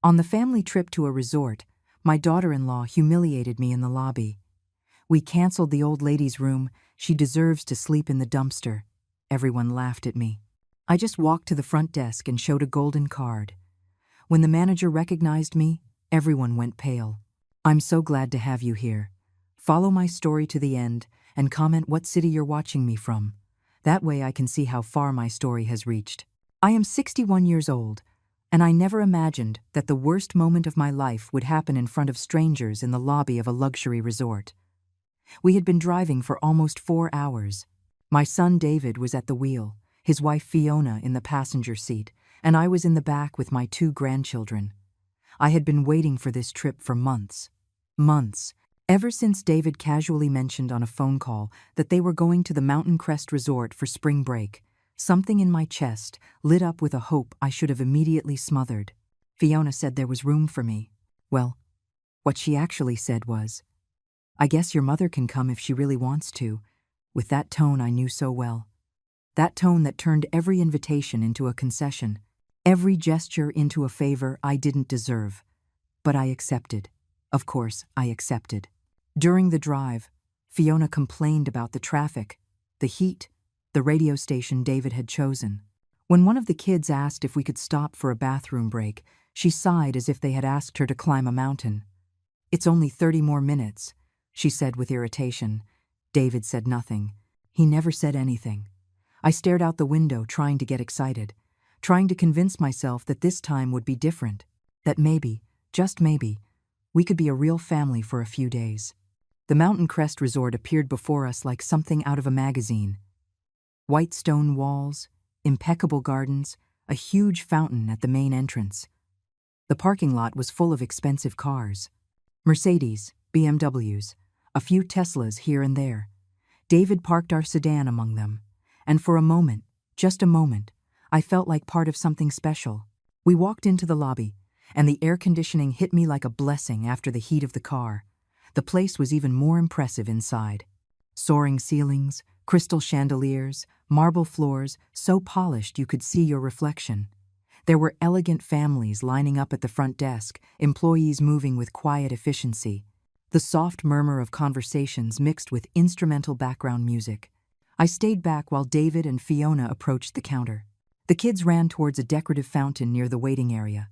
On the family trip to a resort, my daughter-in-law humiliated me in the lobby. We canceled the old lady's room. She deserves to sleep in the dumpster. Everyone laughed at me. I just walked to the front desk and showed a golden card. When the manager recognized me, everyone went pale. I'm so glad to have you here. Follow my story to the end and comment what city you're watching me from. That way I can see how far my story has reached. I am 61 years old, and I never imagined that the worst moment of my life would happen in front of strangers in the lobby of a luxury resort. We had been driving for almost 4 hours. My son David was at the wheel, his wife Fiona in the passenger seat, and I was in the back with my 2 grandchildren. I had been waiting for this trip for months. Months. Ever since David casually mentioned on a phone call that they were going to the Mountain Crest Resort for spring break, something in my chest lit up with a hope I should have immediately smothered. Fiona said there was room for me. Well, what she actually said was, "I guess your mother can come if she really wants to," with that tone I knew so well. That tone that turned every invitation into a concession, every gesture into a favor I didn't deserve. But I accepted. Of course, I accepted. During the drive, Fiona complained about the traffic, the heat, the radio station David had chosen. When one of the kids asked if we could stop for a bathroom break, she sighed as if they had asked her to climb a mountain. "It's only 30 more minutes," she said with irritation. David said nothing. He never said anything. I stared out the window trying to get excited, trying to convince myself that this time would be different, that maybe, just maybe, we could be a real family for a few days. The Mountain Crest Resort appeared before us like something out of a magazine. White stone walls, impeccable gardens, a huge fountain at the main entrance. The parking lot was full of expensive cars. Mercedes, BMWs, a few Teslas here and there. David parked our sedan among them. And for a moment, just a moment, I felt like part of something special. We walked into the lobby, and the air conditioning hit me like a blessing after the heat of the car. The place was even more impressive inside. Soaring ceilings, crystal chandeliers, marble floors, so polished you could see your reflection. There were elegant families lining up at the front desk, employees moving with quiet efficiency. The soft murmur of conversations mixed with instrumental background music. I stayed back while David and Fiona approached the counter. The kids ran towards a decorative fountain near the waiting area.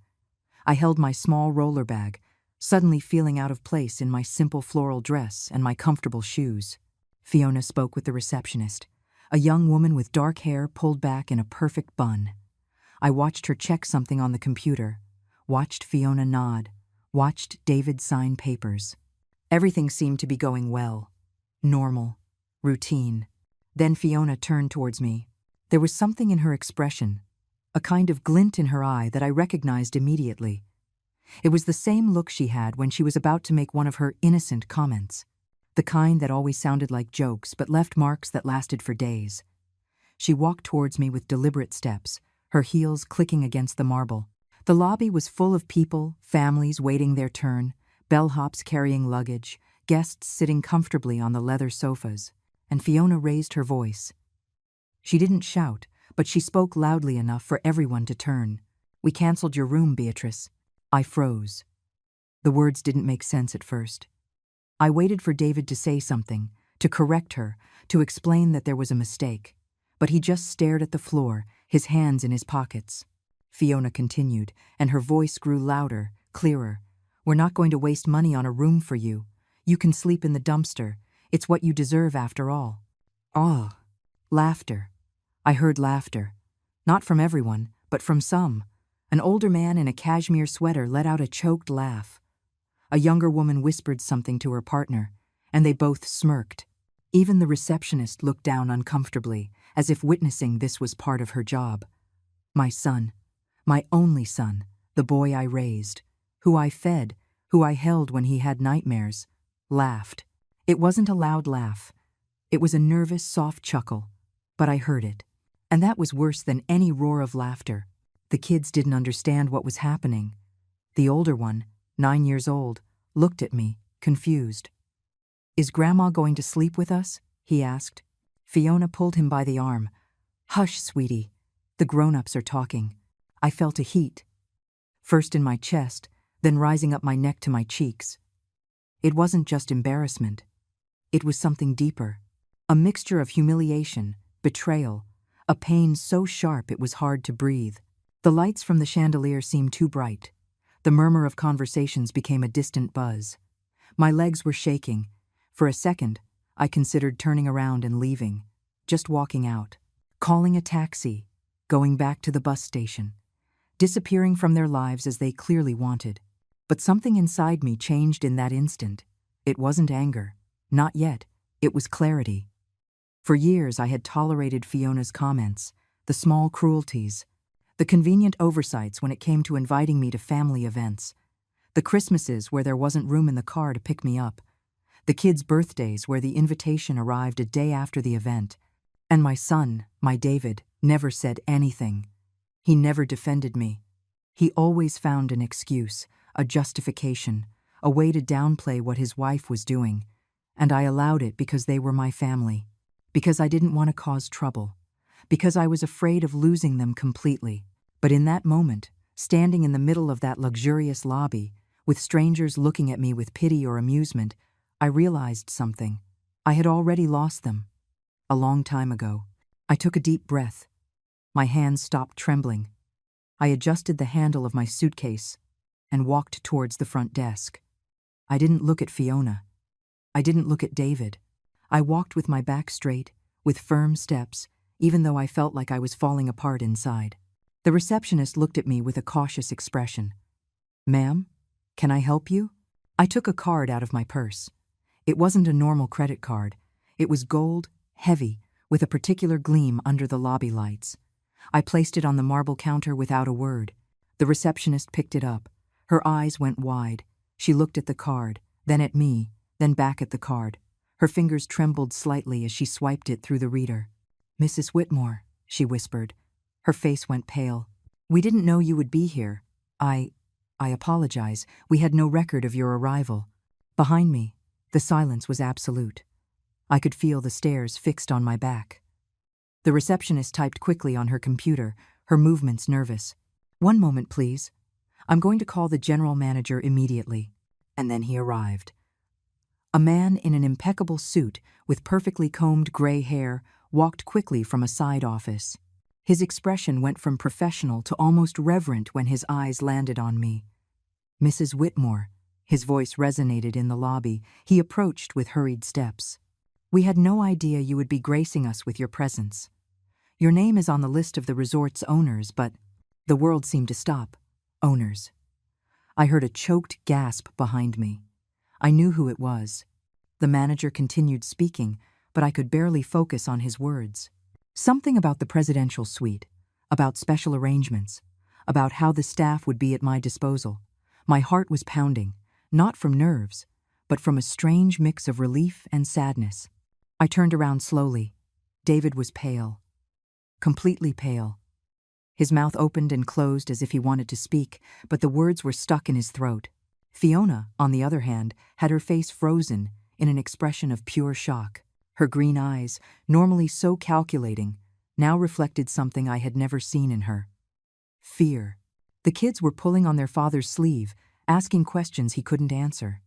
I held my small roller bag, suddenly feeling out of place in my simple floral dress and my comfortable shoes. Fiona spoke with the receptionist, a young woman with dark hair pulled back in a perfect bun. I watched her check something on the computer, watched Fiona nod, watched David sign papers. Everything seemed to be going well. Normal. Routine. Then Fiona turned towards me. There was something in her expression, a kind of glint in her eye that I recognized immediately. It was the same look she had when she was about to make one of her innocent comments, the kind that always sounded like jokes but left marks that lasted for days. She walked towards me with deliberate steps, her heels clicking against the marble. The lobby was full of people, families waiting their turn, bellhops carrying luggage, guests sitting comfortably on the leather sofas, and Fiona raised her voice. She didn't shout, but she spoke loudly enough for everyone to turn. "We canceled your room, Beatrice." I froze. The words didn't make sense at first. I waited for David to say something, to correct her, to explain that there was a mistake. But he just stared at the floor, his hands in his pockets. Fiona continued, and her voice grew louder, clearer. "We're not going to waste money on a room for you. You can sleep in the dumpster. It's what you deserve after all." Ah, laughter. I heard laughter. Not from everyone, but from some. An older man in a cashmere sweater let out a choked laugh. A younger woman whispered something to her partner, and they both smirked. Even the receptionist looked down uncomfortably, as if witnessing this was part of her job. My son, my only son, the boy I raised, who I fed, who I held when he had nightmares, laughed. It wasn't a loud laugh. It was a nervous, soft chuckle, but I heard it. And that was worse than any roar of laughter. The kids didn't understand what was happening. The older one, 9 years old, looked at me, confused. "Is Grandma going to sleep with us?" he asked. Fiona pulled him by the arm. "Hush, sweetie. The grown-ups are talking." I felt a heat. first in my chest, then rising up my neck to my cheeks. It wasn't just embarrassment. It was something deeper. A mixture of humiliation, betrayal, a pain so sharp it was hard to breathe. The lights from the chandelier seemed too bright. The murmur of conversations became a distant buzz. My legs were shaking. For a second, I considered turning around and leaving, just walking out, calling a taxi, going back to the bus station, disappearing from their lives as they clearly wanted. But something inside me changed in that instant. It wasn't anger. Not yet. It was clarity. For years I had tolerated Fiona's comments, the small cruelties, the convenient oversights when it came to inviting me to family events, the Christmases where there wasn't room in the car to pick me up, the kids' birthdays where the invitation arrived a day after the event. And my son, my David, never said anything. He never defended me. He always found an excuse, a justification, a way to downplay what his wife was doing. And I allowed it because they were my family, because I didn't want to cause trouble, because I was afraid of losing them completely. But in that moment, standing in the middle of that luxurious lobby, with strangers looking at me with pity or amusement, I realized something. I had already lost them. A long time ago. I took a deep breath. My hands stopped trembling. I adjusted the handle of my suitcase and walked towards the front desk. I didn't look at Fiona. I didn't look at David. I walked with my back straight, with firm steps, even though I felt like I was falling apart inside. The receptionist looked at me with a cautious expression. "Ma'am, can I help you?" I took a card out of my purse. It wasn't a normal credit card. It was gold, heavy, with a particular gleam under the lobby lights. I placed it on the marble counter without a word. The receptionist picked it up. Her eyes went wide. She looked at the card, then at me, then back at the card. Her fingers trembled slightly as she swiped it through the reader. "Mrs. Whitmore," she whispered. Her face went pale. "We didn't know you would be here. I apologize. We had no record of your arrival." Behind me, the silence was absolute. I could feel the stares fixed on my back. The receptionist typed quickly on her computer, her movements nervous. "One moment, please. I'm going to call the general manager immediately." And then he arrived. A man in an impeccable suit with perfectly combed gray hair walked quickly from a side office. His expression went from professional to almost reverent when his eyes landed on me. "Mrs. Whitmore," his voice resonated in the lobby. He approached with hurried steps. "We had no idea you would be gracing us with your presence. Your name is on the list of the resort's owners, but..." The world seemed to stop. Owners. I heard a choked gasp behind me. I knew who it was. The manager continued speaking, but I could barely focus on his words. Something about the presidential suite, about special arrangements, about how the staff would be at my disposal. My heart was pounding, not from nerves, but from a strange mix of relief and sadness. I turned around slowly. David was pale. Completely pale. His mouth opened and closed as if he wanted to speak, but the words were stuck in his throat. Fiona, on the other hand, had her face frozen in an expression of pure shock. Her green eyes, normally so calculating, now reflected something I had never seen in her. Fear. The kids were pulling on their father's sleeve, asking questions he couldn't answer.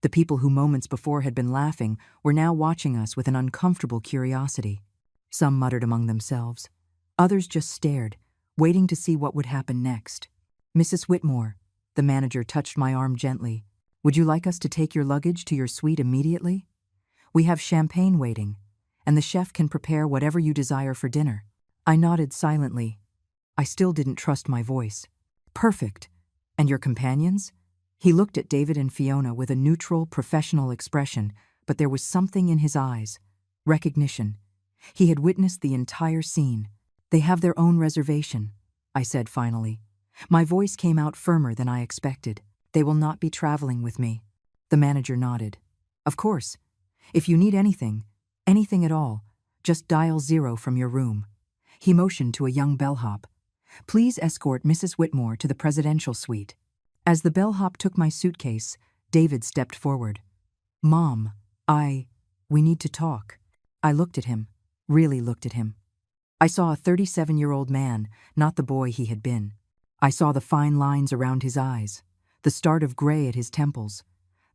The people who moments before had been laughing were now watching us with an uncomfortable curiosity. Some muttered among themselves. Others just stared, waiting to see what would happen next. "Mrs. Whitmore," the manager touched my arm gently. "Would you like us to take your luggage to your suite immediately? We have champagne waiting, and the chef can prepare whatever you desire for dinner." I nodded silently. I still didn't trust my voice. "Perfect. And your companions?" He looked at David and Fiona with a neutral, professional expression, but there was something in his eyes. Recognition. He had witnessed the entire scene. "They have their own reservation," I said finally. My voice came out firmer than I expected. "They will not be traveling with me." The manager nodded. "Of course. If you need anything at all, just dial 0 from your room." He motioned to a young bellhop. "Please escort Mrs. Whitmore to the presidential suite." As the bellhop took my suitcase, David stepped forward. "Mom, we need to talk." I looked at him, really looked at him. I saw a 37-year-old man, not the boy he had been. I saw the fine lines around his eyes, the start of gray at his temples,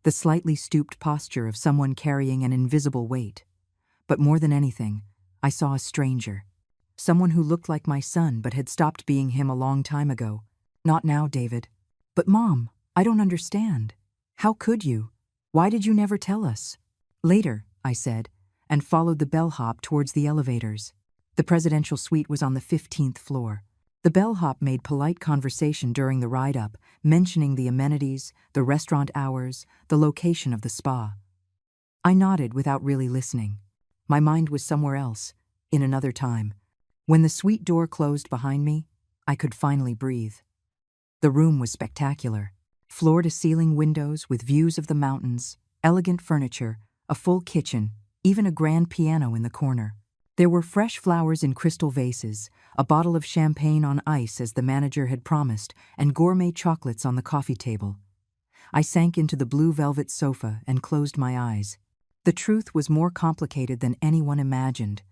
the slightly stooped posture of someone carrying an invisible weight. But more than anything, I saw a stranger. Someone who looked like my son but had stopped being him a long time ago. Not now, David. But Mom, I don't understand. How could you? Why did you never tell us? Later, I said, and followed the bellhop towards the elevators. The presidential suite was on the 15th floor. The bellhop made polite conversation during the ride-up, mentioning the amenities, the restaurant hours, the location of the spa. I nodded without really listening. My mind was somewhere else, in another time. When the suite door closed behind me, I could finally breathe. The room was spectacular. Floor-to-ceiling windows with views of the mountains, elegant furniture, a full kitchen, even a grand piano in the corner. There were fresh flowers in crystal vases, a bottle of champagne on ice as the manager had promised, and gourmet chocolates on the coffee table. I sank into the blue velvet sofa and closed my eyes. The truth was more complicated than anyone imagined.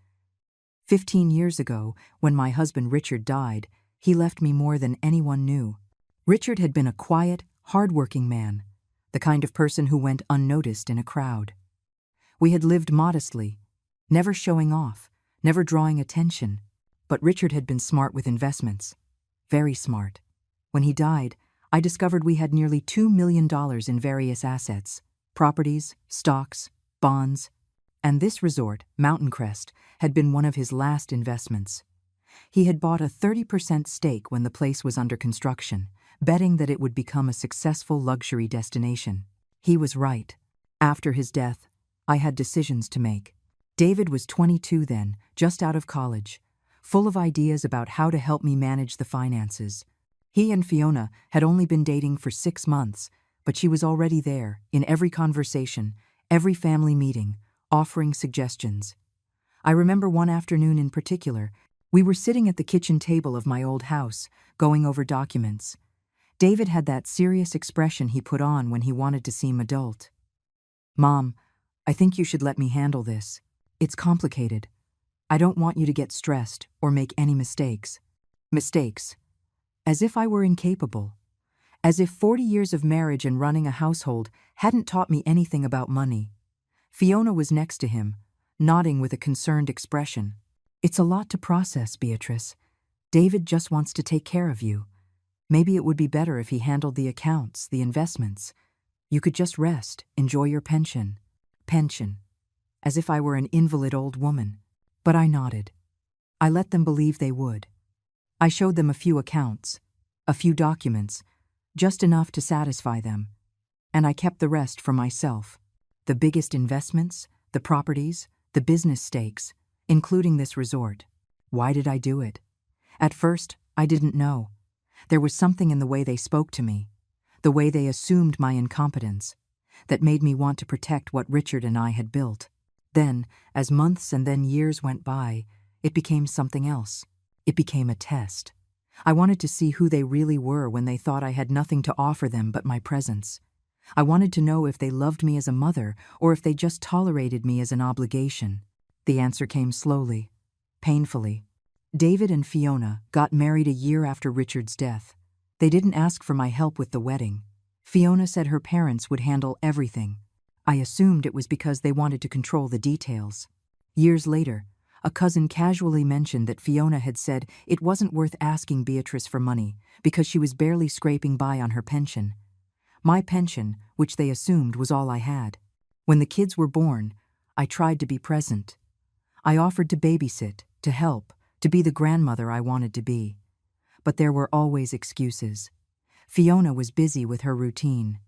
15 years ago, when my husband Richard died, he left me more than anyone knew. Richard had been a quiet, hard-working man, the kind of person who went unnoticed in a crowd. We had lived modestly, never showing off, never drawing attention, but Richard had been smart with investments. Very smart. When he died, I discovered we had nearly $2 million in various assets, properties, stocks, bonds, and this resort, Mountain Crest, had been one of his last investments. He had bought a 30% stake when the place was under construction, betting that it would become a successful luxury destination. He was right. After his death, I had decisions to make. David was 22 then, just out of college, full of ideas about how to help me manage the finances. He and Fiona had only been dating for 6 months, but she was already there, in every conversation, every family meeting, offering suggestions. I remember one afternoon in particular. We were sitting at the kitchen table of my old house, going over documents. David had that serious expression he put on when he wanted to seem adult. "Mom, I think you should let me handle this. It's complicated. I don't want you to get stressed or make any mistakes." Mistakes. As if I were incapable. As if 40 years of marriage and running a household hadn't taught me anything about money. Fiona was next to him, nodding with a concerned expression. "It's a lot to process, Beatrice. David just wants to take care of you. Maybe it would be better if he handled the accounts, the investments. You could just rest, enjoy your pension." Pension. As if I were an invalid old woman. But I nodded. I let them believe they would. I showed them a few accounts, a few documents, just enough to satisfy them. And I kept the rest for myself. The biggest investments, the properties, the business stakes, including this resort. Why did I do it? At first, I didn't know. There was something in the way they spoke to me, the way they assumed my incompetence, that made me want to protect what Richard and I had built. Then, as months and then years went by, it became something else. It became a test. I wanted to see who they really were when they thought I had nothing to offer them but my presence. I wanted to know if they loved me as a mother or if they just tolerated me as an obligation. The answer came slowly, painfully. David and Fiona got married a year after Richard's death. They didn't ask for my help with the wedding. Fiona said her parents would handle everything. I assumed it was because they wanted to control the details. Years later, a cousin casually mentioned that Fiona had said it wasn't worth asking Beatrice for money because she was barely scraping by on her pension. My pension, which they assumed was all I had. When the kids were born, I tried to be present. I offered to babysit, to help, to be the grandmother I wanted to be. But there were always excuses. Fiona was busy with her routine.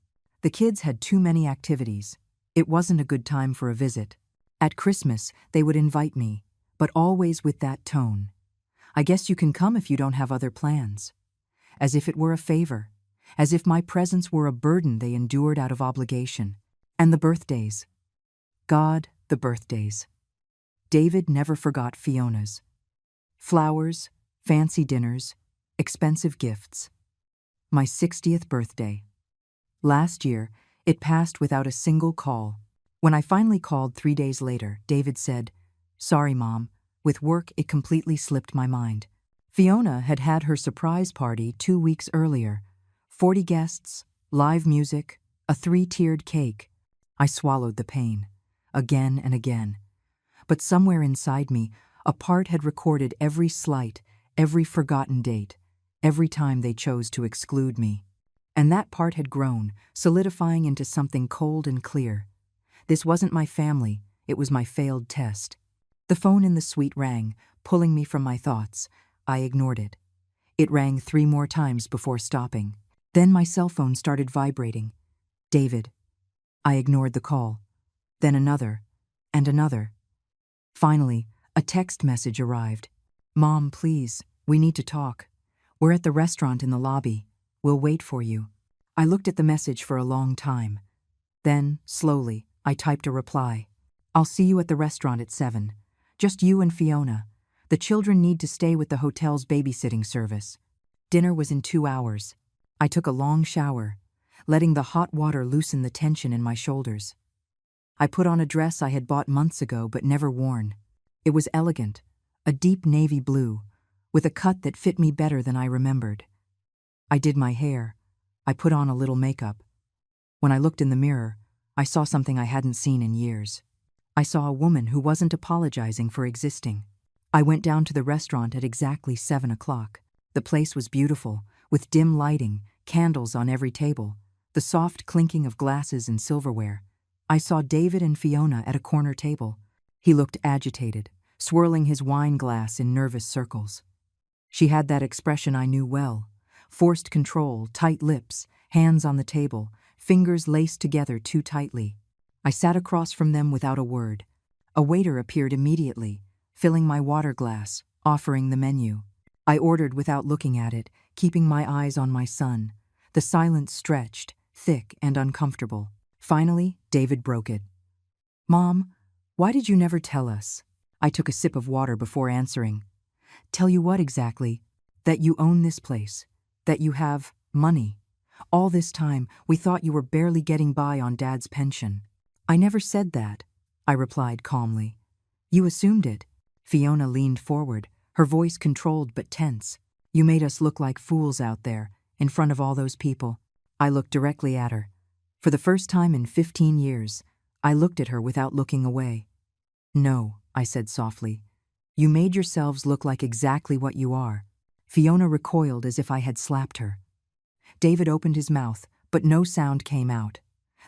The kids had too many activities. It wasn't a good time for a visit. At Christmas, they would invite me, but always with that tone. "I guess you can come if you don't have other plans." As if it were a favor. As if my presence were a burden they endured out of obligation. And the birthdays. God, the birthdays. David never forgot Fiona's. Flowers, fancy dinners, expensive gifts. My 60th birthday. Last year, it passed without a single call. When I finally called 3 days later, David said, "Sorry, Mom. With work, it completely slipped my mind." Fiona had had her surprise party 2 weeks earlier. 40 guests, live music, a 3-tiered cake. I swallowed the pain, again and again. But somewhere inside me, a part had recorded every slight, every forgotten date, every time they chose to exclude me. And that part had grown, solidifying into something cold and clear. This wasn't my family, it was my failed test. The phone in the suite rang, pulling me from my thoughts. I ignored it. It rang 3 more times before stopping. Then my cell phone started vibrating. David. I ignored the call. Then another, and another. Finally, a text message arrived. Mom, please, we need to talk. We're at the restaurant in the lobby. We'll wait for you. I looked at the message for a long time. Then, slowly, I typed a reply. I'll see you at the restaurant at 7. Just you and Fiona. The children need to stay with the hotel's babysitting service. Dinner was in 2 hours. I took a long shower, letting the hot water loosen the tension in my shoulders. I put on a dress I had bought months ago but never worn. It was elegant, a deep navy blue, with a cut that fit me better than I remembered. I did my hair. I put on a little makeup. When I looked in the mirror, I saw something I hadn't seen in years. I saw a woman who wasn't apologizing for existing. I went down to the restaurant at exactly 7 o'clock. The place was beautiful, with dim lighting, candles on every table, the soft clinking of glasses and silverware. I saw David and Fiona at a corner table. He looked agitated, swirling his wine glass in nervous circles. She had that expression I knew well: forced control, tight lips, hands on the table, fingers laced together too tightly. I sat across from them without a word. A waiter appeared immediately, filling my water glass, offering the menu. I ordered without looking at it, keeping my eyes on my son. The silence stretched, thick and uncomfortable. Finally, David broke it. Mom, why did you never tell us? I took a sip of water before answering. Tell you what exactly? That you own this place. That you have money. All this time, we thought you were barely getting by on Dad's pension. I never said that, I replied calmly. You assumed it. Fiona leaned forward, her voice controlled but tense. You made us look like fools out there, in front of all those people. I looked directly at her. For the first time in 15 years, I looked at her without looking away. No, I said softly. You made yourselves look like exactly what you are. Fiona recoiled as if I had slapped her. David opened his mouth, but no sound came out.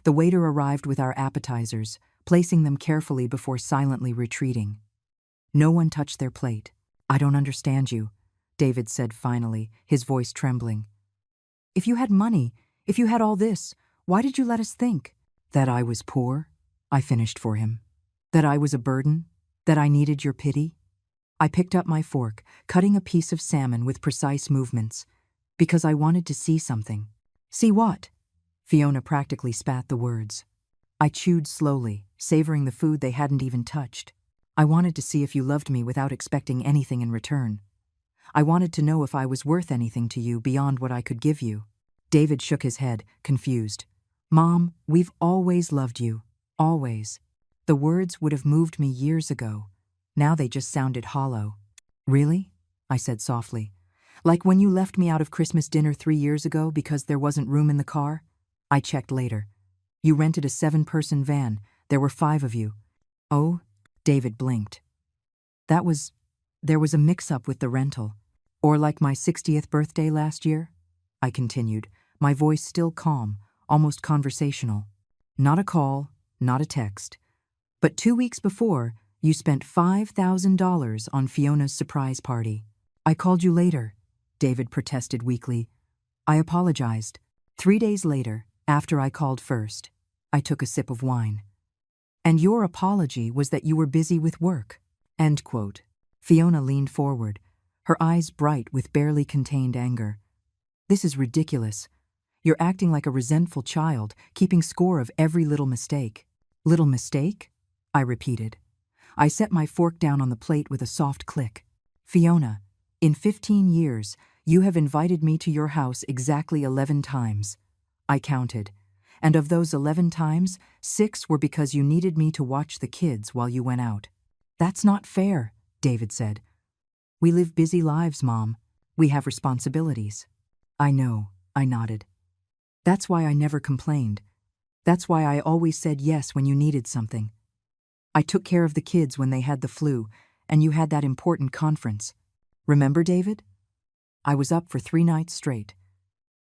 The waiter arrived with our appetizers, placing them carefully before silently retreating. No one touched their plate. I don't understand you, David said finally, his voice trembling. If you had money, if you had all this, why did you let us think? That I was poor? I finished for him. That I was a burden? That I needed your pity? I picked up my fork, cutting a piece of salmon with precise movements, because I wanted to see something. See what? Fiona practically spat the words. I chewed slowly, savoring the food they hadn't even touched. I wanted to see if you loved me without expecting anything in return. I wanted to know if I was worth anything to you beyond what I could give you. David shook his head, confused. Mom, we've always loved you. Always. The words would have moved me years ago. Now they just sounded hollow. Really? I said softly. Like when you left me out of Christmas dinner 3 years ago because there wasn't room in the car? I checked later. You rented a 7-person van. There were 5 of you. Oh? David blinked. There was a mix-up with the rental. Or like my 60th birthday last year? I continued, my voice still calm, almost conversational. Not a call, not a text. But 2 weeks before, you spent $5,000 on Fiona's surprise party. I called you later, David protested weakly. I apologized. 3 days later, after I called first, I took a sip of wine. And your apology was that you were busy with work. End quote. Fiona leaned forward, her eyes bright with barely contained anger. This is ridiculous. You're acting like a resentful child, keeping score of every little mistake. Little mistake? I repeated. I set my fork down on the plate with a soft click. Fiona, in 15 years, you have invited me to your house exactly 11 times. I counted. And of those 11 times, 6 were because you needed me to watch the kids while you went out. That's not fair, David said. We live busy lives, Mom. We have responsibilities. I know, I nodded. That's why I never complained. That's why I always said yes when you needed something. I took care of the kids when they had the flu, and you had that important conference. Remember, David? I was up for 3 nights straight.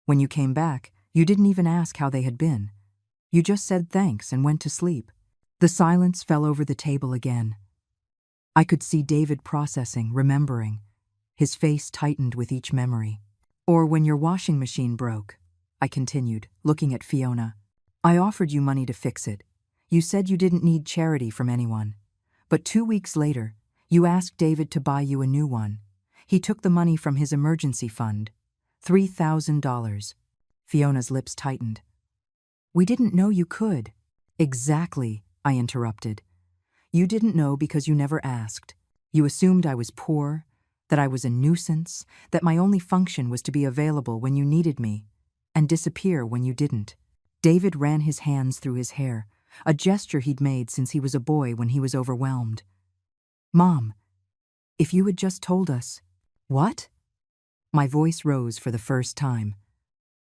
When you came back, you didn't even ask how they had been. You just said thanks and went to sleep. The silence fell over the table again. I could see David processing, remembering. His face tightened with each memory. Or when your washing machine broke, I continued, looking at Fiona. I offered you money to fix it. You said you didn't need charity from anyone. But 2 weeks later, you asked David to buy you a new one. He took the money from his emergency fund. $3,000. Fiona's lips tightened. We didn't know you could. Exactly, I interrupted. You didn't know because you never asked. You assumed I was poor, that I was a nuisance, that my only function was to be available when you needed me, and disappear when you didn't. David ran his hands through his hair, a gesture he'd made since he was a boy when he was overwhelmed. Mom, if you had just told us. What? My voice rose for the first time.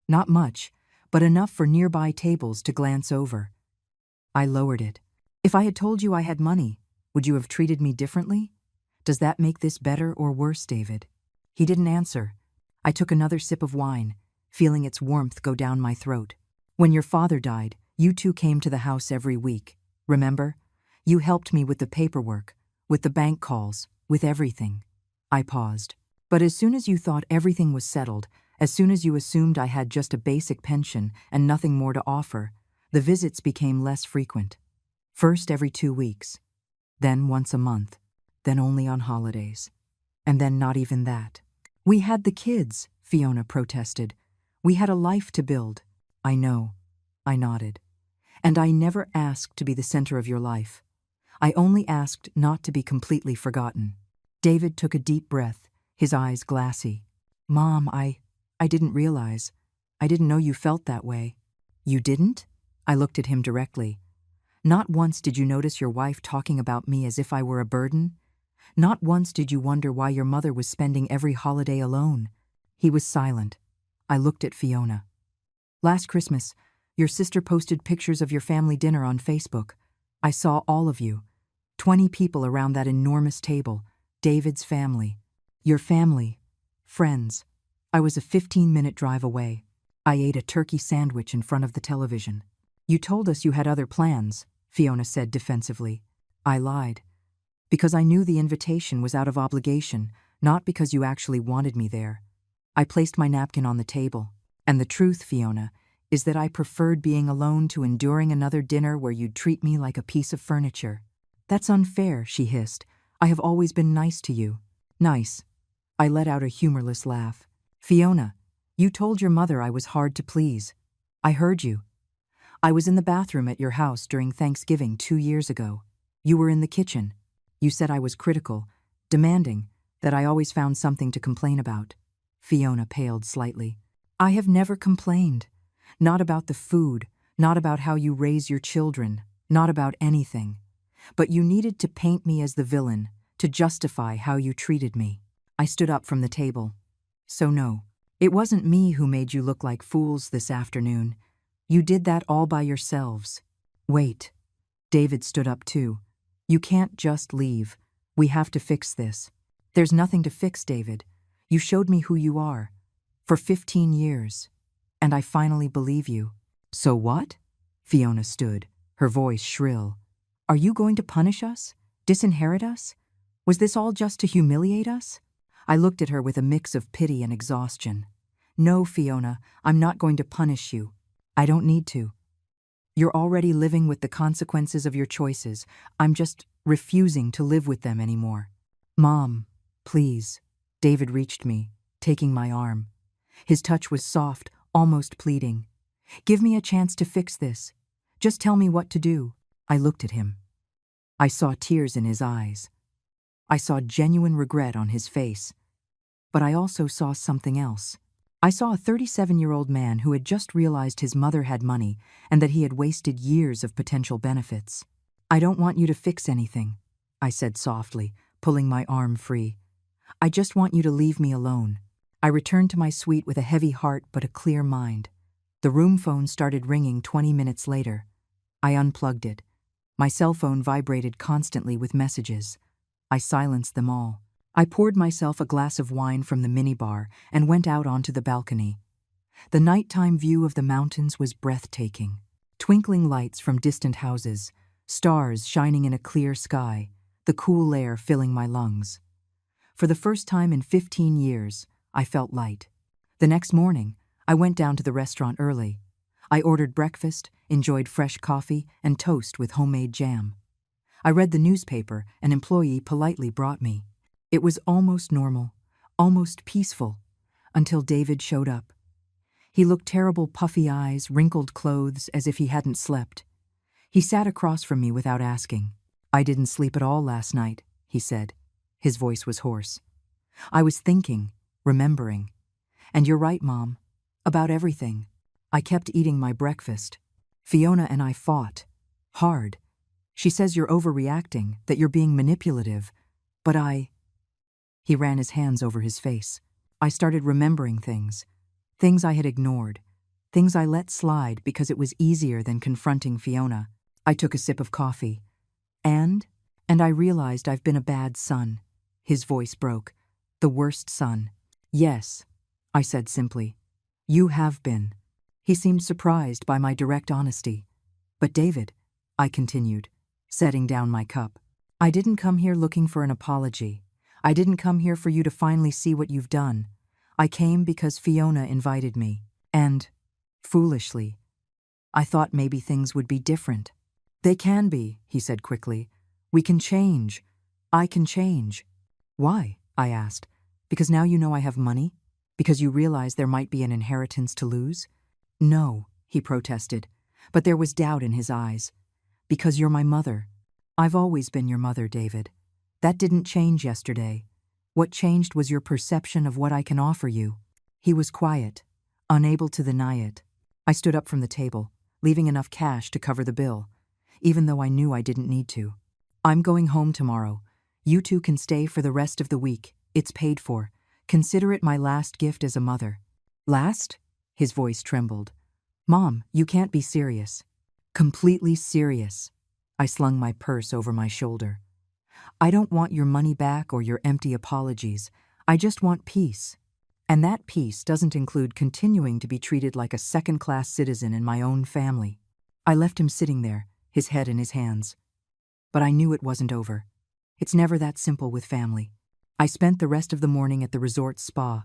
Not much, but enough for nearby tables to glance over. I lowered it. If I had told you I had money, would you have treated me differently? Does that make this better or worse, David? He didn't answer. I took another sip of wine, feeling its warmth go down my throat. When your father died, you two came to the house every week. Remember? You helped me with the paperwork, with the bank calls, with everything. I paused. But as soon as you thought everything was settled, as soon as you assumed I had just a basic pension and nothing more to offer, the visits became less frequent. First every 2 weeks, then once a month, then only on holidays, and then not even that. We had the kids, Fiona protested. We had a life to build. I know, I nodded. And I never asked to be the center of your life. I only asked not to be completely forgotten. David took a deep breath, his eyes glassy. Mom, I didn't realize. I didn't know you felt that way. You didn't? I looked at him directly. Not once did you notice your wife talking about me as if I were a burden? Not once did you wonder why your mother was spending every holiday alone? He was silent. I looked at Fiona. Last Christmas, your sister posted pictures of your family dinner on Facebook. I saw all of you. 20 people around that enormous table. David's family. Your family. Friends. I was a 15-minute drive away. I ate a turkey sandwich in front of the television. You told us you had other plans, Fiona said defensively. I lied. Because I knew the invitation was out of obligation, not because you actually wanted me there. I placed my napkin on the table. And the truth, Fiona, is that I preferred being alone to enduring another dinner where you'd treat me like a piece of furniture. That's unfair, she hissed. I have always been nice to you. Nice. I let out a humorless laugh. Fiona, you told your mother I was hard to please. I heard you. I was in the bathroom at your house during Thanksgiving 2 years ago. You were in the kitchen. You said I was critical, demanding, that I always found something to complain about. Fiona paled slightly. I have never complained. Not about the food, not about how you raise your children, not about anything. But you needed to paint me as the villain, to justify how you treated me. I stood up from the table. So no, it wasn't me who made you look like fools this afternoon. You did that all by yourselves. Wait. David stood up too. You can't just leave. We have to fix this. There's nothing to fix, David. You showed me who you are. For 15 years. And I finally believe you. So what? Fiona stood, her voice shrill. Are you going to punish us? Disinherit us? Was this all just to humiliate us? I looked at her with a mix of pity and exhaustion. No, Fiona, I'm not going to punish you. I don't need to. You're already living with the consequences of your choices. I'm just refusing to live with them anymore. Mom, please. David reached me, taking my arm. His touch was soft, almost pleading. Give me a chance to fix this. Just tell me what to do. I looked at him. I saw tears in his eyes. I saw genuine regret on his face. But I also saw something else. I saw a 37-year-old man who had just realized his mother had money and that he had wasted years of potential benefits. I don't want you to fix anything, I said softly, pulling my arm free. I just want you to leave me alone. I returned to my suite with a heavy heart but a clear mind. The room phone started ringing 20 minutes later. I unplugged it. My cell phone vibrated constantly with messages. I silenced them all. I poured myself a glass of wine from the minibar and went out onto the balcony. The nighttime view of the mountains was breathtaking. Twinkling lights from distant houses, stars shining in a clear sky, the cool air filling my lungs. For the first time in 15 years, I felt light. The next morning, I went down to the restaurant early. I ordered breakfast, enjoyed fresh coffee, and toast with homemade jam. I read the newspaper an employee politely brought me. It was almost normal, almost peaceful, until David showed up. He looked terrible, puffy eyes, wrinkled clothes, as if he hadn't slept. He sat across from me without asking. "I didn't sleep at all last night," he said. His voice was hoarse. "I was thinking, remembering. And you're right, Mom. About everything. I kept eating my breakfast. Fiona and I fought. Hard. She says you're overreacting, that you're being manipulative. But He ran his hands over his face. I started remembering things. Things I had ignored. Things I let slide because it was easier than confronting Fiona. I took a sip of coffee. And I realized I've been a bad son." His voice broke. "The worst son." "Yes," I said simply. "You have been." He seemed surprised by my direct honesty. "But David," I continued, setting down my cup, "I didn't come here looking for an apology. I didn't come here for you to finally see what you've done. I came because Fiona invited me. And, foolishly, I thought maybe things would be different." "They can be," he said quickly. "We can change. I can change." "Why?" I asked. "Because now you know I have money? Because you realize there might be an inheritance to lose?" "No," he protested, but there was doubt in his eyes. "Because you're my mother. I've always been your mother, David. That didn't change yesterday. What changed was your perception of what I can offer you." He was quiet, unable to deny it. I stood up from the table, leaving enough cash to cover the bill, even though I knew I didn't need to. "I'm going home tomorrow. You two can stay for the rest of the week. It's paid for. Consider it my last gift as a mother." "Last?" His voice trembled. "Mom, you can't be serious." "Completely serious." I slung my purse over my shoulder. "I don't want your money back or your empty apologies. I just want peace. And that peace doesn't include continuing to be treated like a second-class citizen in my own family." I left him sitting there, his head in his hands. But I knew it wasn't over. It's never that simple with family. I spent the rest of the morning at the resort spa.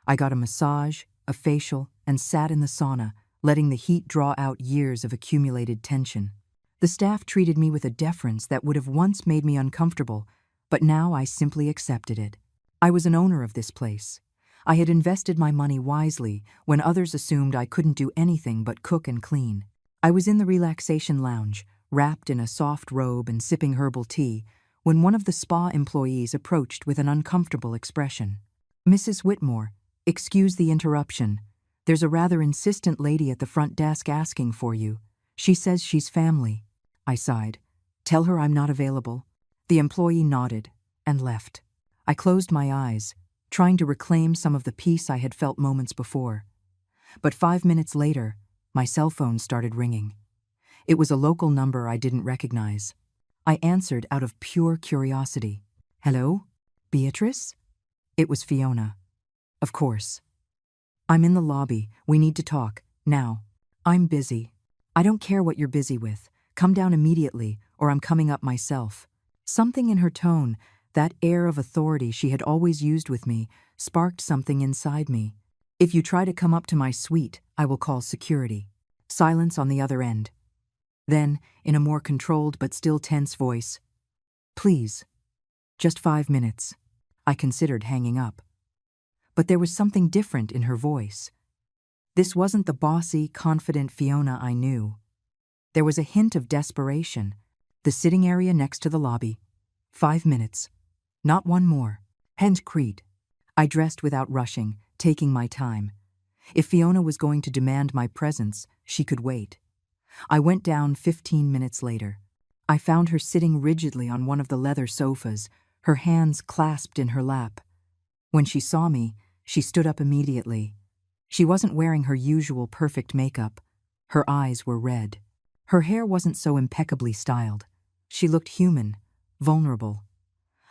I got a massage, a facial, and sat in the sauna, letting the heat draw out years of accumulated tension. The staff treated me with a deference that would have once made me uncomfortable, but now I simply accepted it. I was an owner of this place. I had invested my money wisely when others assumed I couldn't do anything but cook and clean. I was in the relaxation lounge, wrapped in a soft robe and sipping herbal tea, when one of the spa employees approached with an uncomfortable expression. "Mrs. Whitmore, excuse the interruption. There's a rather insistent lady at the front desk asking for you. She says she's family." I sighed. "Tell her I'm not available." The employee nodded and left. I closed my eyes, trying to reclaim some of the peace I had felt moments before. But 5 minutes later, my cell phone started ringing. It was a local number I didn't recognize. I answered out of pure curiosity. "Hello? Beatrice?" It was Fiona. "Of course." "I'm in the lobby. We need to talk. Now." "I'm busy." "I don't care what you're busy with. Come down immediately, or I'm coming up myself." Something in her tone, that air of authority she had always used with me, sparked something inside me. "If you try to come up to my suite, I will call security." Silence on the other end. Then, in a more controlled but still tense voice, "Please, just 5 minutes." I considered hanging up. But there was something different in her voice. This wasn't the bossy, confident Fiona I knew. There was a hint of desperation. "The sitting area next to the lobby. 5 minutes. Not one more." Handcrete. I dressed without rushing, taking my time. If Fiona was going to demand my presence, she could wait. I went down 15 minutes later. I found her sitting rigidly on one of the leather sofas, her hands clasped in her lap. When she saw me, she stood up immediately. She wasn't wearing her usual perfect makeup. Her eyes were red. Her hair wasn't so impeccably styled. She looked human, vulnerable.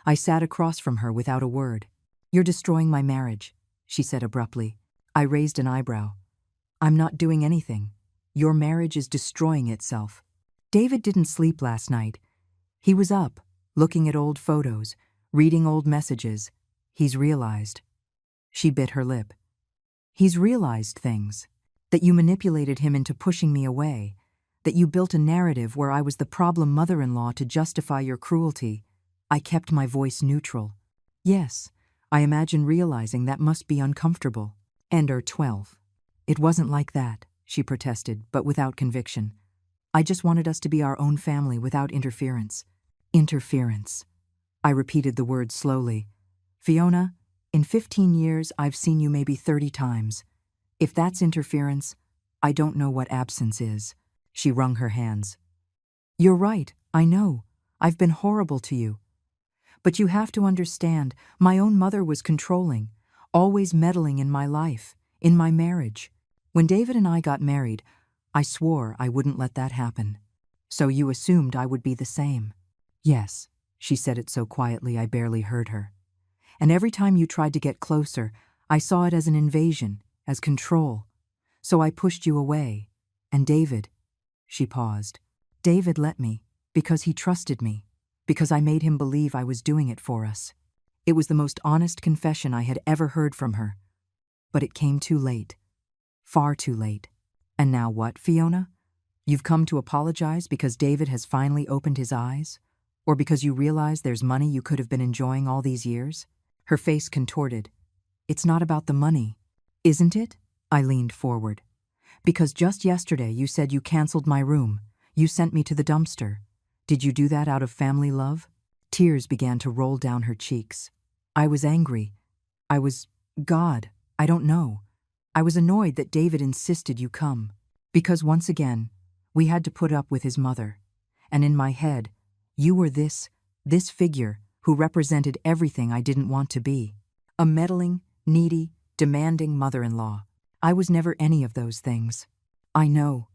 I sat across from her without a word. "You're destroying my marriage," she said abruptly. I raised an eyebrow. "I'm not doing anything. Your marriage is destroying itself." David didn't sleep last night. He was up, looking at old photos, reading old messages. He's realized. She bit her lip. He's realized things. That you manipulated him into pushing me away. That you built a narrative where I was the problem mother-in-law to justify your cruelty. I kept my voice neutral. "Yes, I imagine realizing that must be uncomfortable." And 12. "It wasn't like that," she protested, but without conviction. "I just wanted us to be our own family without interference." Interference. I repeated the word slowly. "Fiona, in 15 years I've seen you maybe 30 times. If that's interference, I don't know what absence is." She wrung her hands. "You're right, I know. I've been horrible to you. But you have to understand, my own mother was controlling, always meddling in my life, in my marriage. When David and I got married, I swore I wouldn't let that happen. So you assumed I would be the same." "Yes," she said it so quietly I barely heard her. "And every time you tried to get closer, I saw it as an invasion, as control. So I pushed you away. And David," she paused, "David let me, because he trusted me, because I made him believe I was doing it for us." It was the most honest confession I had ever heard from her. But it came too late. Far too late. "And now what, Fiona? You've come to apologize because David has finally opened his eyes? Or because you realize there's money you could have been enjoying all these years?" Her face contorted. "It's not about the money, isn't it?" I leaned forward. "Because just yesterday you said you canceled my room. You sent me to the dumpster. Did you do that out of family love?" Tears began to roll down her cheeks. "I was angry. God, I don't know. I was annoyed that David insisted you come. Because once again, we had to put up with his mother. And in my head, you were this figure who represented everything I didn't want to be. A meddling, needy, demanding mother-in-law. I was never any of those things." "I know."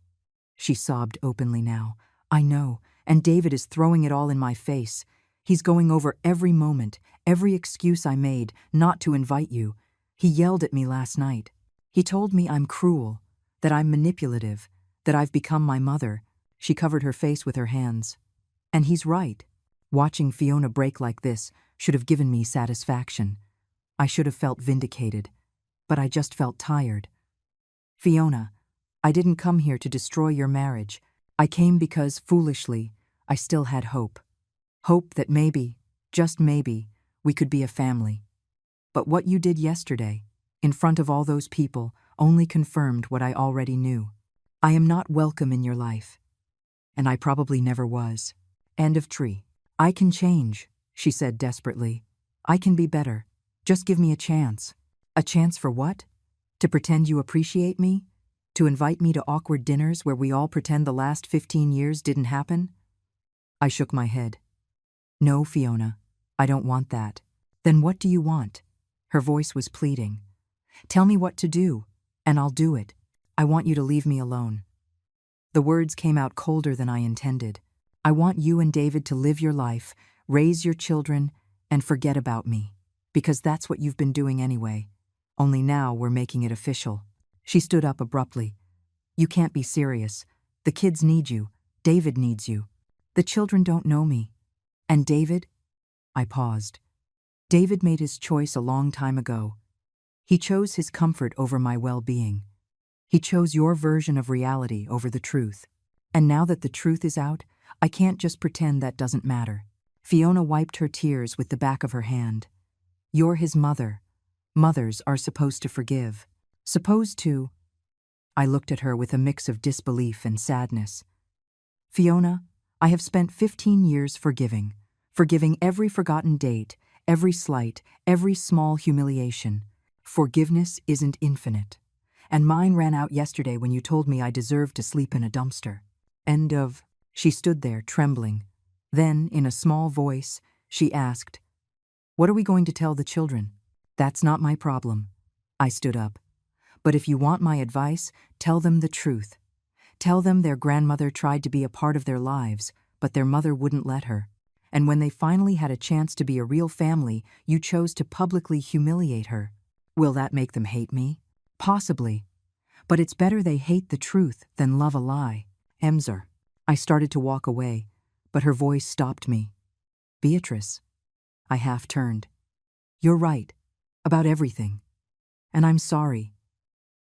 She sobbed openly now. "I know, and David is throwing it all in my face. He's going over every moment, every excuse I made not to invite you. He yelled at me last night. He told me I'm cruel, that I'm manipulative, that I've become my mother." She covered her face with her hands. "And he's right. Watching Fiona break like this should have given me satisfaction. I should have felt vindicated. But I just felt tired. Fiona, I didn't come here to destroy your marriage. I came because, foolishly, I still had hope. Hope that maybe, just maybe, we could be a family. But what you did yesterday, in front of all those people, only confirmed what I already knew. I am not welcome in your life. And I probably never was." End of tree. "I can change," she said desperately. "I can be better. Just give me a chance." "A chance for what? To pretend you appreciate me? To invite me to awkward dinners where we all pretend the last 15 years didn't happen?" I shook my head. "No, Fiona, I don't want that." "Then what do you want?" Her voice was pleading. "Tell me what to do, and I'll do it. I want you to leave me alone." The words came out colder than I intended. "I want you and David to live your life, raise your children, and forget about me. Because that's what you've been doing anyway. Only now we're making it official." She stood up abruptly. "You can't be serious. The kids need you. David needs you. The children don't know me. And David?" I paused. "David made his choice a long time ago. He chose his comfort over my well-being. He chose your version of reality over the truth. And now that the truth is out, I can't just pretend that doesn't matter." Fiona wiped her tears with the back of her hand. "You're his mother. Mothers are supposed to forgive." "Supposed to?" I looked at her with a mix of disbelief and sadness. "Fiona, I have spent 15 years forgiving every forgotten date, every slight, every small humiliation. Forgiveness isn't infinite. And mine ran out yesterday when you told me I deserved to sleep in a dumpster." End of. She stood there, trembling. Then, in a small voice, she asked, "What are we going to tell the children?" That's not my problem. I stood up. But if you want my advice, tell them the truth. Tell them their grandmother tried to be a part of their lives, but their mother wouldn't let her. And when they finally had a chance to be a real family, you chose to publicly humiliate her. Will that make them hate me? Possibly. But it's better they hate the truth than love a lie. Emser. I started to walk away, but her voice stopped me. Beatrice. I half turned. You're right. About everything. And I'm sorry.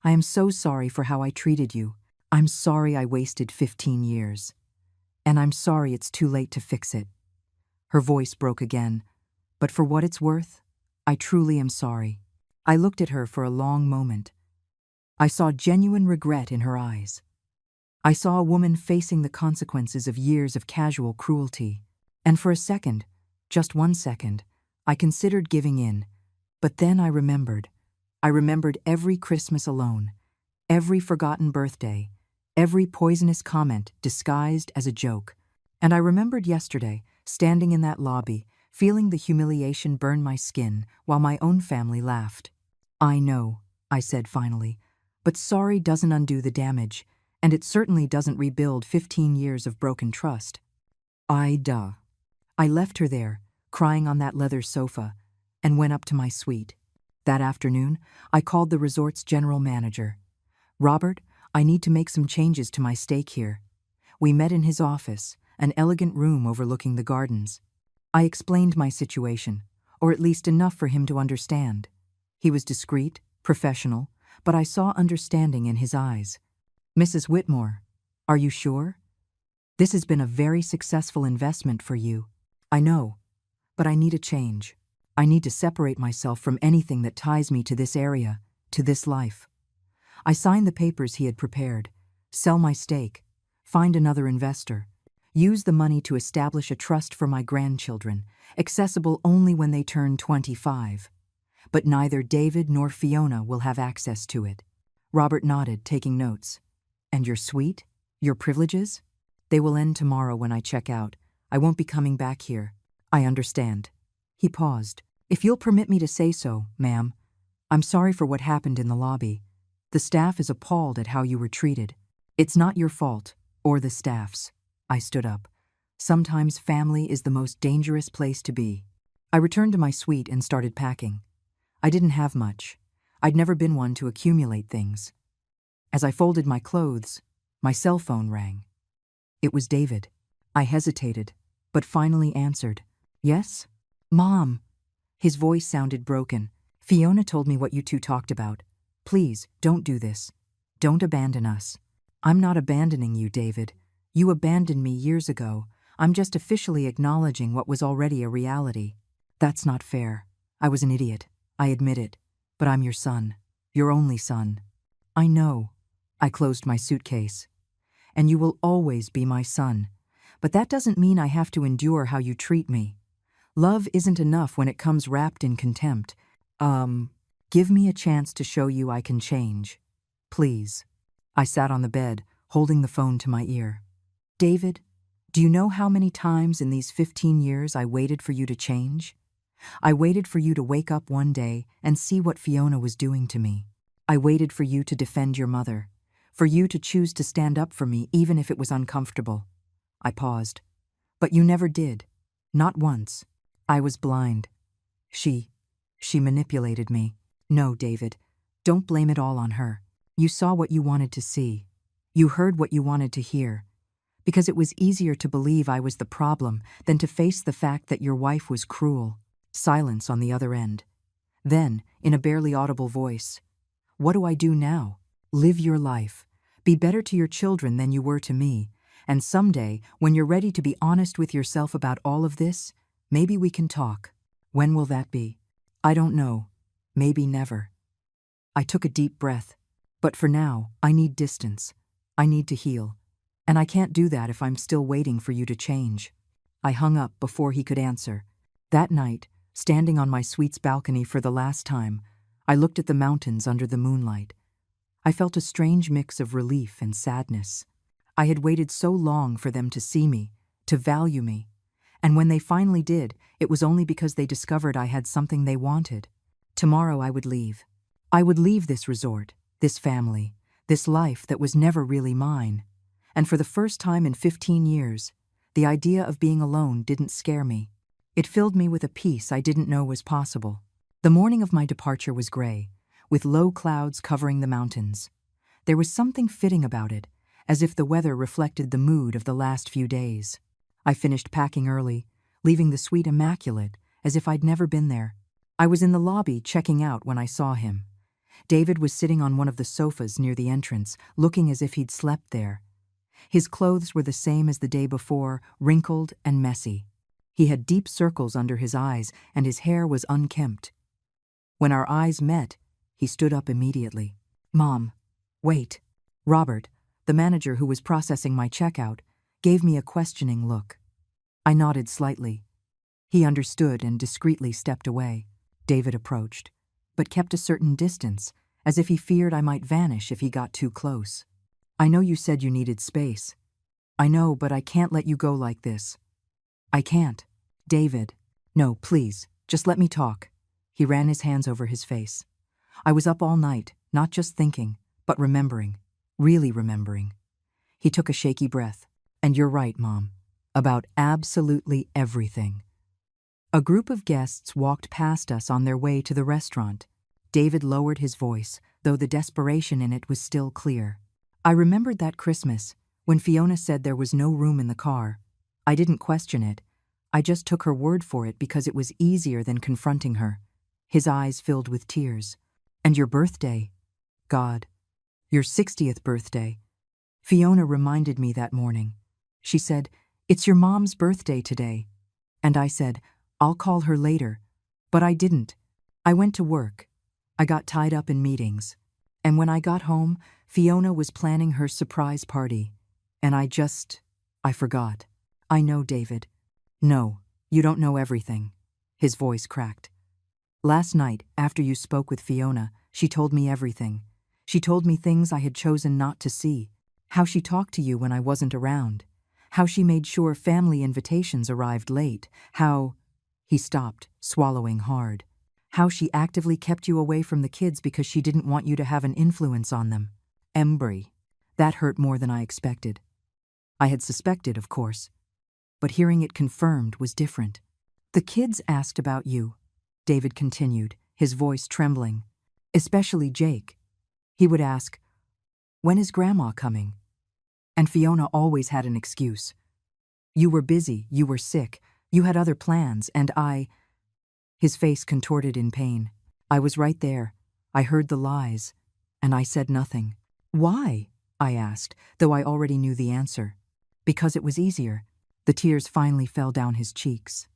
I am so sorry for how I treated you. I'm sorry I wasted 15 years. And I'm sorry it's too late to fix it. Her voice broke again. But for what it's worth, I truly am sorry. I looked at her for a long moment. I saw genuine regret in her eyes. I saw a woman facing the consequences of years of casual cruelty. And for a second, just 1 second, I considered giving in. But then I remembered. I remembered every Christmas alone, every forgotten birthday, every poisonous comment disguised as a joke. And I remembered yesterday, standing in that lobby, feeling the humiliation burn my skin while my own family laughed. I know, I said finally, but sorry doesn't undo the damage, and it certainly doesn't rebuild 15 years of broken trust. I left her there, crying on that leather sofa, and went up to my suite. That afternoon, I called the resort's general manager. Robert, I need to make some changes to my stake here. We met in his office, an elegant room overlooking the gardens. I explained my situation, or at least enough for him to understand. He was discreet, professional, but I saw understanding in his eyes. Mrs. Whitmore, are you sure? This has been a very successful investment for you. I know, but I need a change. I need to separate myself from anything that ties me to this area, to this life. I signed the papers he had prepared, sell my stake, find another investor, use the money to establish a trust for my grandchildren, accessible only when they turn 25. But neither David nor Fiona will have access to it. Robert nodded, taking notes. And your suite? Your privileges? They will end tomorrow when I check out. I won't be coming back here. I understand. He paused. If you'll permit me to say so, ma'am, I'm sorry for what happened in the lobby. The staff is appalled at how you were treated. It's not your fault, or the staff's. I stood up. Sometimes family is the most dangerous place to be. I returned to my suite and started packing. I didn't have much. I'd never been one to accumulate things. As I folded my clothes, my cell phone rang. It was David. I hesitated, but finally answered. Yes? Mom. His voice sounded broken. Fiona told me what you two talked about. Please, don't do this. Don't abandon us. I'm not abandoning you, David. You abandoned me years ago. I'm just officially acknowledging what was already a reality. That's not fair. I was an idiot. I admit it. But I'm your son. Your only son. I know. I closed my suitcase. And you will always be my son. But that doesn't mean I have to endure how you treat me. Love isn't enough when it comes wrapped in contempt. Give me a chance to show you I can change. Please. I sat on the bed, holding the phone to my ear. David, do you know how many times in these 15 years I waited for you to change? I waited for you to wake up one day and see what Fiona was doing to me. I waited for you to defend your mother, for you to choose to stand up for me even if it was uncomfortable. I paused. But you never did. Not once. I was blind. She manipulated me. No, David, don't blame it all on her. You saw what you wanted to see. You heard what you wanted to hear. Because it was easier to believe I was the problem than to face the fact that your wife was cruel. Silence on the other end. Then, in a barely audible voice, what do I do now? Live your life. Be better to your children than you were to me. And someday, when you're ready to be honest with yourself about all of this, maybe we can talk. When will that be? I don't know. Maybe never. I took a deep breath. But for now, I need distance. I need to heal. And I can't do that if I'm still waiting for you to change. I hung up before he could answer. That night, standing on my suite's balcony for the last time, I looked at the mountains under the moonlight. I felt a strange mix of relief and sadness. I had waited so long for them to see me, to value me. And when they finally did, it was only because they discovered I had something they wanted. Tomorrow I would leave. I would leave this resort, this family, this life that was never really mine. And for the first time in 15 years, the idea of being alone didn't scare me. It filled me with a peace I didn't know was possible. The morning of my departure was gray, with low clouds covering the mountains. There was something fitting about it, as if the weather reflected the mood of the last few days. I finished packing early, leaving the suite immaculate, as if I'd never been there. I was in the lobby checking out when I saw him. David was sitting on one of the sofas near the entrance, looking as if he'd slept there. His clothes were the same as the day before, wrinkled and messy. He had deep circles under his eyes, and his hair was unkempt. When our eyes met, he stood up immediately. "Mom, wait." Robert, the manager who was processing my checkout, gave me a questioning look. I nodded slightly. He understood and discreetly stepped away. David approached, but kept a certain distance, as if he feared I might vanish if he got too close. "I know you said you needed space. I know, but I can't let you go like this." "I can't." "David, no, please, just let me talk." He ran his hands over his face. "I was up all night, not just thinking, but remembering, really remembering." He took a shaky breath. "And you're right, Mom, about absolutely everything." A group of guests walked past us on their way to the restaurant. David lowered his voice, though the desperation in it was still clear. "I remembered that Christmas, when Fiona said there was no room in the car. I didn't question it. I just took her word for it because it was easier than confronting her." His eyes filled with tears. "And your birthday? God, your 60th birthday. Fiona reminded me that morning. She said, 'It's your mom's birthday today.' And I said, 'I'll call her later.' But I didn't. I went to work. I got tied up in meetings. And when I got home, Fiona was planning her surprise party. And I forgot." "I know, David." "No, you don't know everything." His voice cracked. "Last night, after you spoke with Fiona, she told me everything. She told me things I had chosen not to see. How she talked to you when I wasn't around. How she made sure family invitations arrived late. How—" He stopped, swallowing hard. "How she actively kept you away from the kids because she didn't want you to have an influence on them." Embry. That hurt more than I expected. I had suspected, of course, but hearing it confirmed was different. "The kids asked about you," David continued, his voice trembling. "Especially Jake. He would ask, 'When is Grandma coming?' And Fiona always had an excuse. You were busy, you were sick, you had other plans, and I—" His face contorted in pain. "I was right there. I heard the lies, and I said nothing." "Why?" I asked, though I already knew the answer. "Because it was easier." The tears finally fell down his cheeks.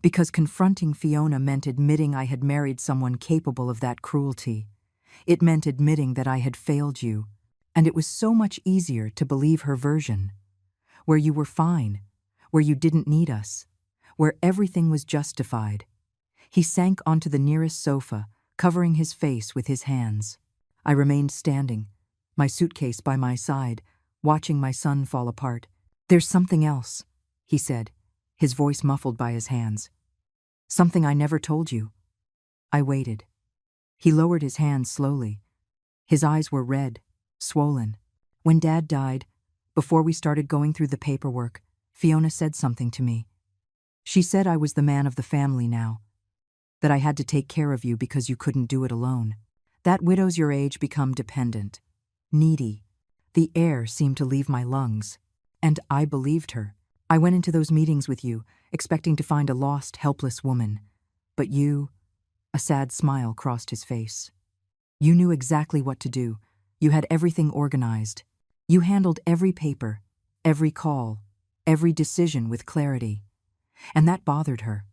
"Because confronting Fiona meant admitting I had married someone capable of that cruelty. It meant admitting that I had failed you, and it was so much easier to believe her version. Where you were fine, where you didn't need us, where everything was justified." He sank onto the nearest sofa, covering his face with his hands. I remained standing, my suitcase by my side, watching my son fall apart. "There's something else," he said, his voice muffled by his hands. "Something I never told you." I waited. He lowered his hands slowly. His eyes were red, swollen. "When Dad died, before we started going through the paperwork, Fiona said something to me. She said I was the man of the family now, that I had to take care of you because you couldn't do it alone. That widows your age become dependent, needy. The air seemed to leave my lungs. And I believed her. I went into those meetings with you, expecting to find a lost, helpless woman. But you—" A sad smile crossed his face. "You knew exactly what to do. You had everything organized. You handled every paper, every call, every decision with clarity. And that bothered her.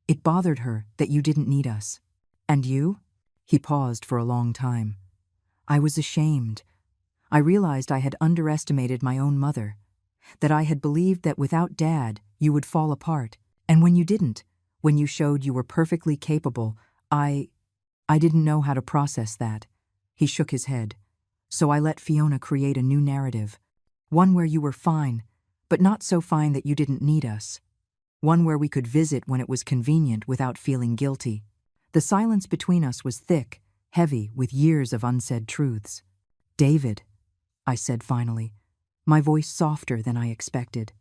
It bothered her that you didn't need us. And you?" He paused for a long time. "I was ashamed. I realized I had underestimated my own mother, that I had believed that without Dad, you would fall apart. And when you didn't, when you showed you were perfectly capable, I didn't know how to process that." He shook his head. "So I let Fiona create a new narrative. One where you were fine, but not so fine that you didn't need us. One where we could visit when it was convenient without feeling guilty. The silence between us was thick, heavy with years of unsaid truths. "David," I said finally, my voice softer than I expected.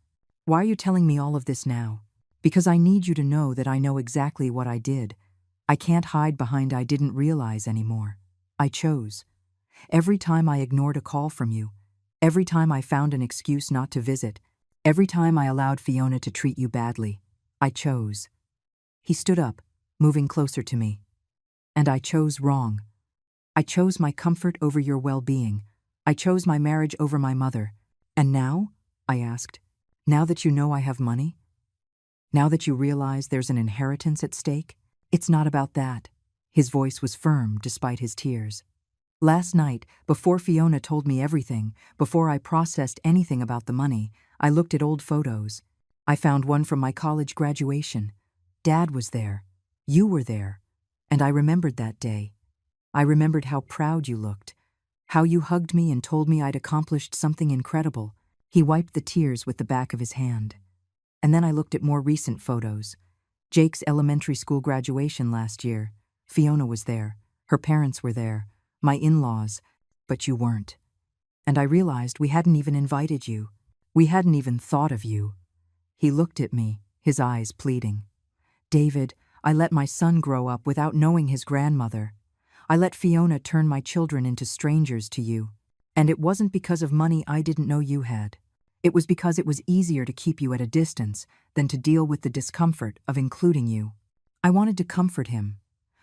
"Why are you telling me all of this now? Because I need you to know that I know exactly what I did. I can't hide behind I didn't realize anymore. I chose. Every time I ignored a call from you, every time I found an excuse not to visit, every time I allowed Fiona to treat you badly, I chose." He stood up, moving closer to me. "And I chose wrong. I chose my comfort over your well-being. I chose my marriage over my mother. And now?" I asked. "Now that you know I have money? Now that you realize there's an inheritance at stake? It's not about that." His voice was firm despite his tears. "Last night, before Fiona told me everything, before I processed anything about the money, I looked at old photos. I found one from my college graduation. Dad was there. You were there. And I remembered that day. I remembered how proud you looked, how you hugged me and told me I'd accomplished something incredible." He wiped the tears with the back of his hand. "And then I looked at more recent photos. Jake's elementary school graduation last year. Fiona was there. Her parents were there. My in-laws. But you weren't. And I realized we hadn't even invited you. We hadn't even thought of you." He looked at me, his eyes pleading. "David, I let my son grow up without knowing his grandmother. I let Fiona turn my children into strangers to you. And it wasn't because of money I didn't know you had. It was because it was easier to keep you at a distance than to deal with the discomfort of including you. I wanted to comfort him.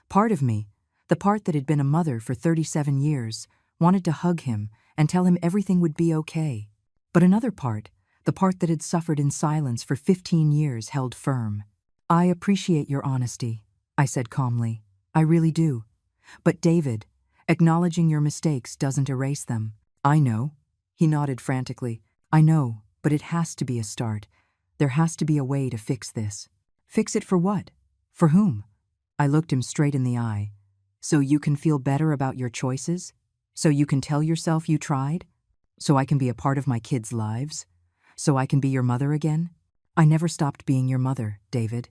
Part of me, the part that had been a mother for 37 years, wanted to hug him and tell him everything would be okay. But another part, the part that had suffered in silence for 15 years, held firm. "I appreciate your honesty," I said calmly. "I really do. But David, acknowledging your mistakes doesn't erase them." "I know." He nodded frantically. "I know, but it has to be a start. There has to be a way to fix this." "Fix it for what? For whom?" I looked him straight in the eye. "So you can feel better about your choices? So you can tell yourself you tried? So I can be a part of my kids' lives? So I can be your mother again?" "I never stopped being your mother, David.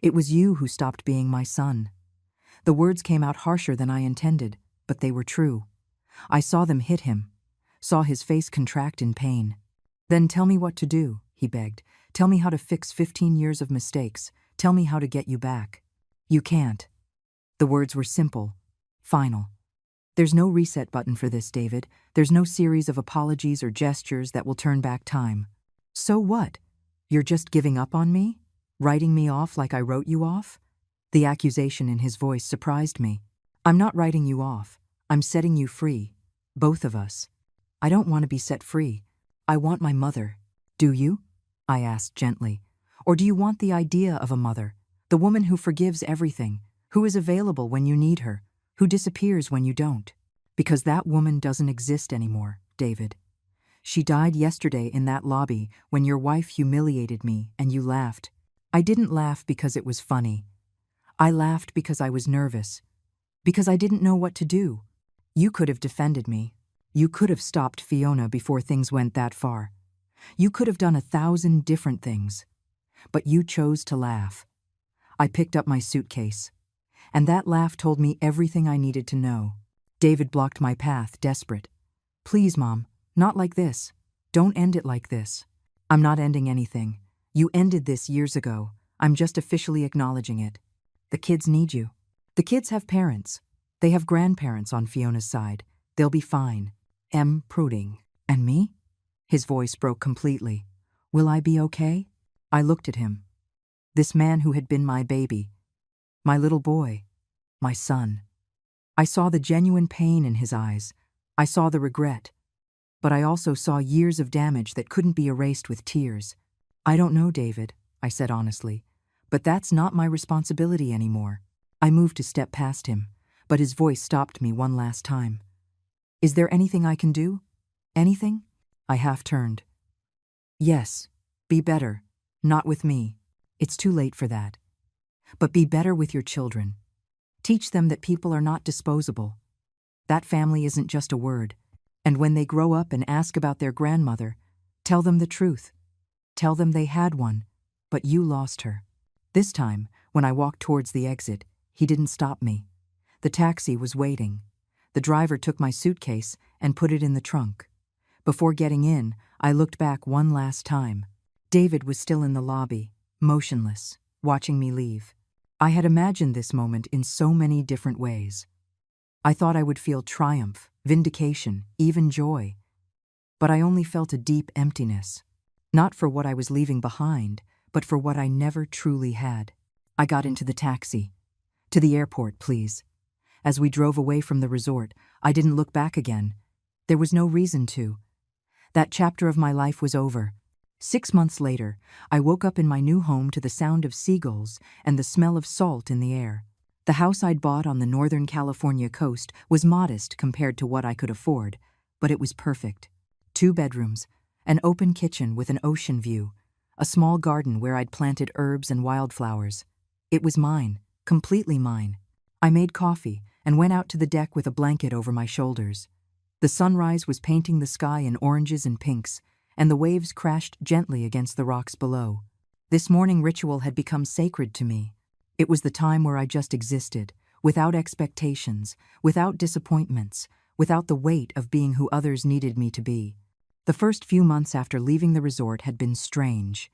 It was you who stopped being my son." The words came out harsher than I intended, but they were true. I saw them hit him, saw his face contract in pain. "Then tell me what to do," he begged. "Tell me how to fix 15 years of mistakes. Tell me how to get you back." "You can't." The words were simple, final. "There's no reset button for this, David. There's no series of apologies or gestures that will turn back time." "So what? You're just giving up on me? Writing me off like I wrote you off?" The accusation in his voice surprised me. "I'm not writing you off. I'm setting you free. Both of us. I don't want to be set free. I want my mother." "Do you?" I asked gently. "Or do you want the idea of a mother? The woman who forgives everything, who is available when you need her, who disappears when you don't?" "Because that woman doesn't exist anymore, David. She died yesterday in that lobby when your wife humiliated me and you laughed. I didn't laugh because it was funny. I laughed because I was nervous. Because I didn't know what to do. You could have defended me. You could have stopped Fiona before things went that far. You could have done 1,000 different things. But you chose to laugh." I picked up my suitcase. And that laugh told me everything I needed to know. David blocked my path, desperate. "Please, Mom, not like this. Don't end it like this." "I'm not ending anything. You ended this years ago. I'm just officially acknowledging it. The kids need you. The kids have parents. They have grandparents on Fiona's side. They'll be fine." Prouding. "And me?" His voice broke completely. "Will I be okay?" I looked at him. This man who had been my baby, my little boy, my son. I saw the genuine pain in his eyes. I saw the regret. But I also saw years of damage that couldn't be erased with tears. "I don't know, David," I said honestly. "But that's not my responsibility anymore." I moved to step past him, but his voice stopped me one last time. "Is there anything I can do? Anything?" I half turned. "Yes, be better. Not with me. It's too late for that. But be better with your children. Teach them that people are not disposable. That family isn't just a word. And when they grow up and ask about their grandmother, tell them the truth. Tell them they had one, but you lost her." This time, when I walked towards the exit, He didn't stop me. The taxi was waiting. The driver took my suitcase and put it in the trunk. Before getting in, I looked back one last time. David was still in the lobby, motionless, watching me leave. I had imagined this moment in so many different ways. I thought I would feel triumph, vindication, even joy. But I only felt a deep emptiness. Not for what I was leaving behind, but for what I never truly had. I got into the taxi. To the airport, please. As we drove away from the resort, I didn't look back again. There was no reason to. That chapter of my life was over. 6 months later, I woke up in my new home to the sound of seagulls and the smell of salt in the air. The house I'd bought on the Northern California coast was modest compared to what I could afford, but it was perfect. 2 bedrooms, an open kitchen with an ocean view, a small garden where I'd planted herbs and wildflowers. It was mine, completely mine. I made coffee and went out to the deck with a blanket over my shoulders. The sunrise was painting the sky in oranges and pinks, and the waves crashed gently against the rocks below. This morning ritual had become sacred to me. It was the time where I just existed, without expectations, without disappointments, without the weight of being who others needed me to be. The first few months after leaving the resort had been strange.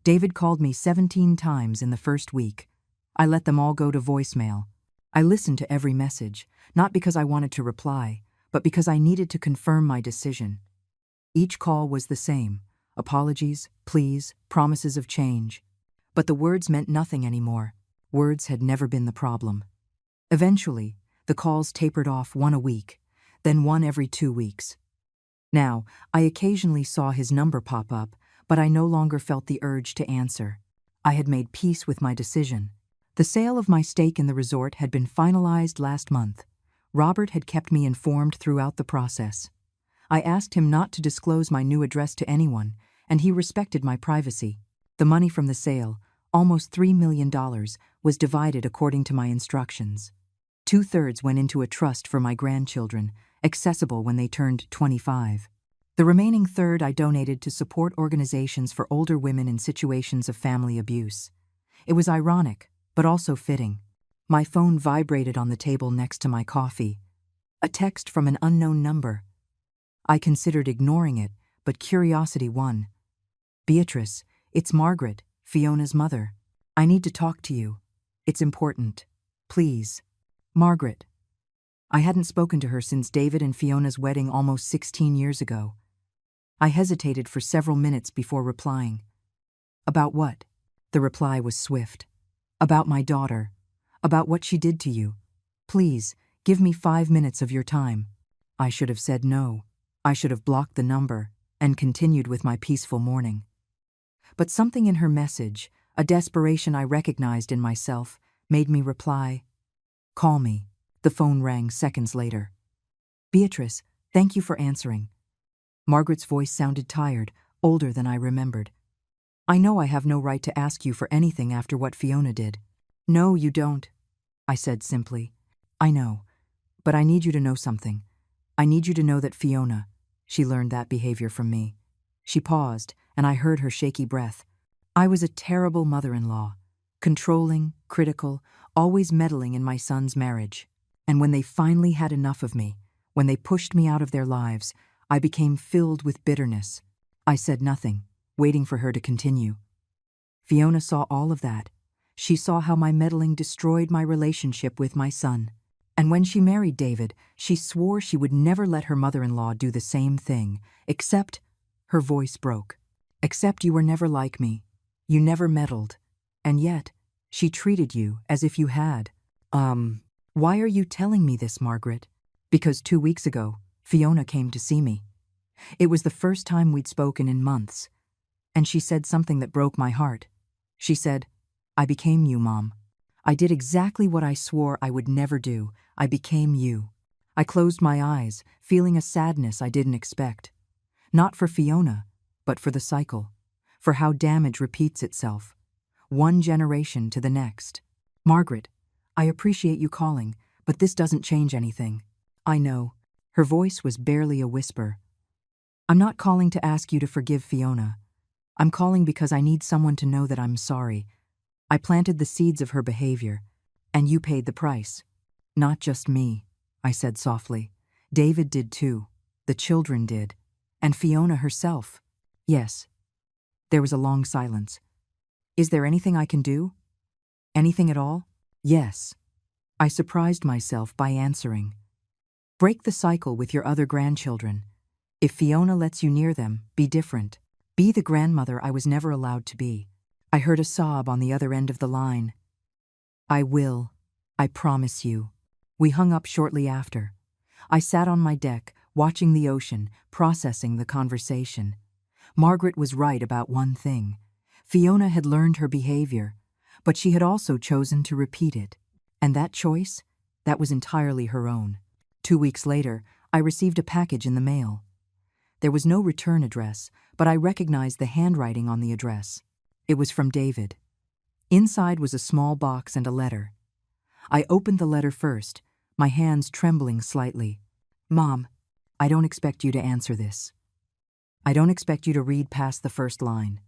David called me 17 times in the first week. I let them all go to voicemail. I listened to every message, not because I wanted to reply, but because I needed to confirm my decision. Each call was the same: apologies, pleas, promises of change. But the words meant nothing anymore. Words had never been the problem. Eventually, the calls tapered off 1 a week, then 1 every 2 weeks. Now, I occasionally saw his number pop up, but I no longer felt the urge to answer. I had made peace with my decision. The sale of my stake in the resort had been finalized last month. Robert had kept me informed throughout the process. I asked him not to disclose my new address to anyone, and he respected my privacy. The money from the sale, almost $3 million, was divided according to my instructions. 2/3 went into a trust for my grandchildren, accessible when they turned 25. The remaining third I donated to support organizations for older women in situations of family abuse. It was ironic, but also fitting. My phone vibrated on the table next to my coffee. A text from an unknown number. I considered ignoring it, but curiosity won. "Beatrice, it's Margaret, Fiona's mother. I need to talk to you. It's important. Please. Margaret." I hadn't spoken to her since David and Fiona's wedding almost 16 years ago. I hesitated for several minutes before replying. "About what?" The reply was swift. "About my daughter. About what she did to you. Please, give me 5 minutes of your time." I should have said no. I should have blocked the number and continued with my peaceful morning. But something in her message, a desperation I recognized in myself, made me reply, "Call me." The phone rang seconds later. "Beatrice, thank you for answering." Margaret's voice sounded tired, older than I remembered. "I know I have no right to ask you for anything after what Fiona did." "No, you don't," I said simply. "I know, but I need you to know something. I need you to know that Fiona," she learned that behavior from me. She paused, and I heard her shaky breath. "I was a terrible mother-in-law, controlling, critical, always meddling in my son's marriage. And when they finally had enough of me, when they pushed me out of their lives, I became filled with bitterness." I said nothing, waiting for her to continue. "Fiona saw all of that. She saw how my meddling destroyed my relationship with my son. And when she married David, she swore she would never let her mother-in-law do the same thing, except," her voice broke, "except you were never like me. You never meddled. And yet, she treated you as if you had." Why are you telling me this, Margaret?" "Because 2 weeks ago, Fiona came to see me. It was the first time we'd spoken in months. And she said something that broke my heart. She said, 'I became you, Mom. I did exactly what I swore I would never do. I became you.' I closed my eyes, feeling a sadness I didn't expect. Not for Fiona, but for the cycle, for how damage repeats itself, one generation to the next. Margaret, I appreciate you calling, but this doesn't change anything." "I know." Her voice was barely a whisper. "I'm not calling to ask you to forgive Fiona. I'm calling because I need someone to know that I'm sorry. I planted the seeds of her behavior. And you paid the price. Not just me, I said softly. David did too. The children did. And Fiona herself. Yes. There was a long silence. Is there anything I can do? Anything at all? Yes. I surprised myself by answering. Break the cycle with your other grandchildren. If Fiona lets you near them, be different. Be the grandmother I was never allowed to be. I heard a sob on the other end of the line. I will. I promise you. We hung up shortly after. I sat on my deck, watching the ocean, processing the conversation. Margaret was right about one thing. Fiona had learned her behavior, but she had also chosen to repeat it. And that choice? That was entirely her own. 2 weeks later, I received a package in the mail. There was no return address, but I recognized the handwriting on the address. It was from David. Inside was a small box and a letter. I opened the letter first, my hands trembling slightly. Mom, I don't expect you to answer this. I don't expect you to read past the first line.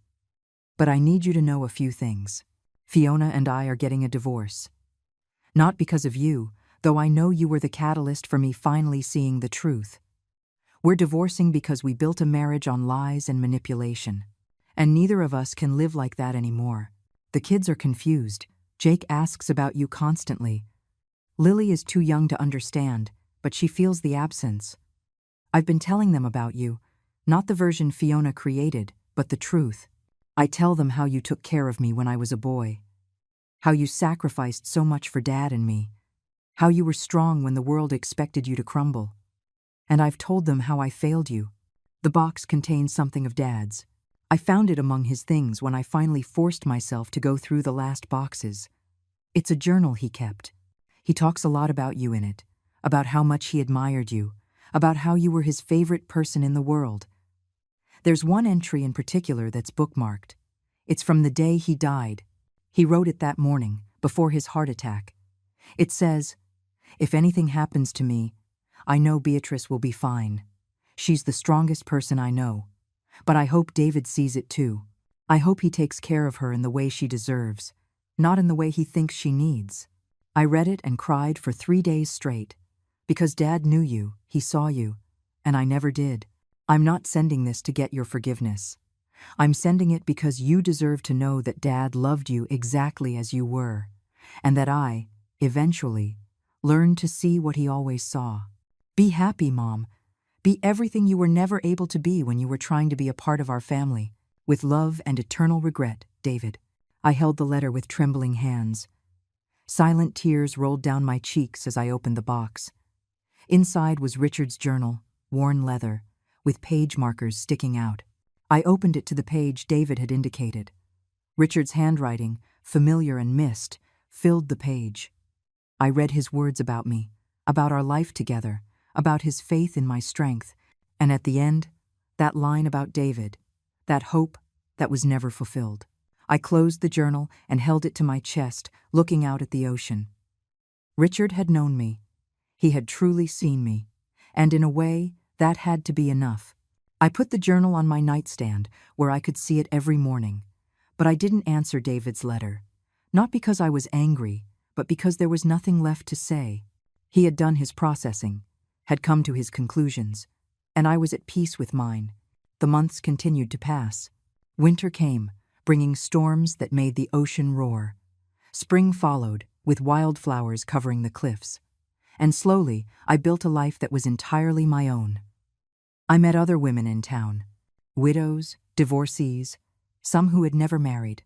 But I need you to know a few things. Fiona and I are getting a divorce. Not because of you, though I know you were the catalyst for me finally seeing the truth. We're divorcing because we built a marriage on lies and manipulation. And neither of us can live like that anymore. The kids are confused. Jake asks about you constantly. Lily is too young to understand, but she feels the absence. I've been telling them about you, not the version Fiona created, but the truth. I tell them how you took care of me when I was a boy. How you sacrificed so much for Dad and me. How you were strong when the world expected you to crumble. And I've told them how I failed you. The box contains something of Dad's. I found it among his things when I finally forced myself to go through the last boxes. It's a journal he kept. He talks a lot about you in it, about how much he admired you, about how you were his favorite person in the world. There's one entry in particular that's bookmarked. It's from the day he died. He wrote it that morning, before his heart attack. It says, "If anything happens to me, I know Beatrice will be fine. She's the strongest person I know. But I hope David sees it too. I hope he takes care of her in the way she deserves, not in the way he thinks she needs." I read it and cried for 3 days straight. Because Dad knew you, he saw you, and I never did. I'm not sending this to get your forgiveness. I'm sending it because you deserve to know that Dad loved you exactly as you were, and that I, eventually, learned to see what he always saw. Be happy, Mom. Be everything you were never able to be when you were trying to be a part of our family. With love and eternal regret, David. I held the letter with trembling hands. Silent tears rolled down my cheeks as I opened the box. Inside was Richard's journal, worn leather, with page markers sticking out. I opened it to the page David had indicated. Richard's handwriting, familiar and missed, filled the page. I read his words about me, about our life together, about his faith in my strength, and at the end, that line about David, that hope that was never fulfilled. I closed the journal and held it to my chest, looking out at the ocean. Richard had known me. He had truly seen me, and in a way, that had to be enough. I put the journal on my nightstand, where I could see it every morning, but I didn't answer David's letter, not because I was angry, but because there was nothing left to say. He had done his processing, had come to his conclusions, and I was at peace with mine. The months continued to pass. Winter came, bringing storms that made the ocean roar. Spring followed, with wildflowers covering the cliffs. And slowly, I built a life that was entirely my own. I met other women in town, widows, divorcees, some who had never married.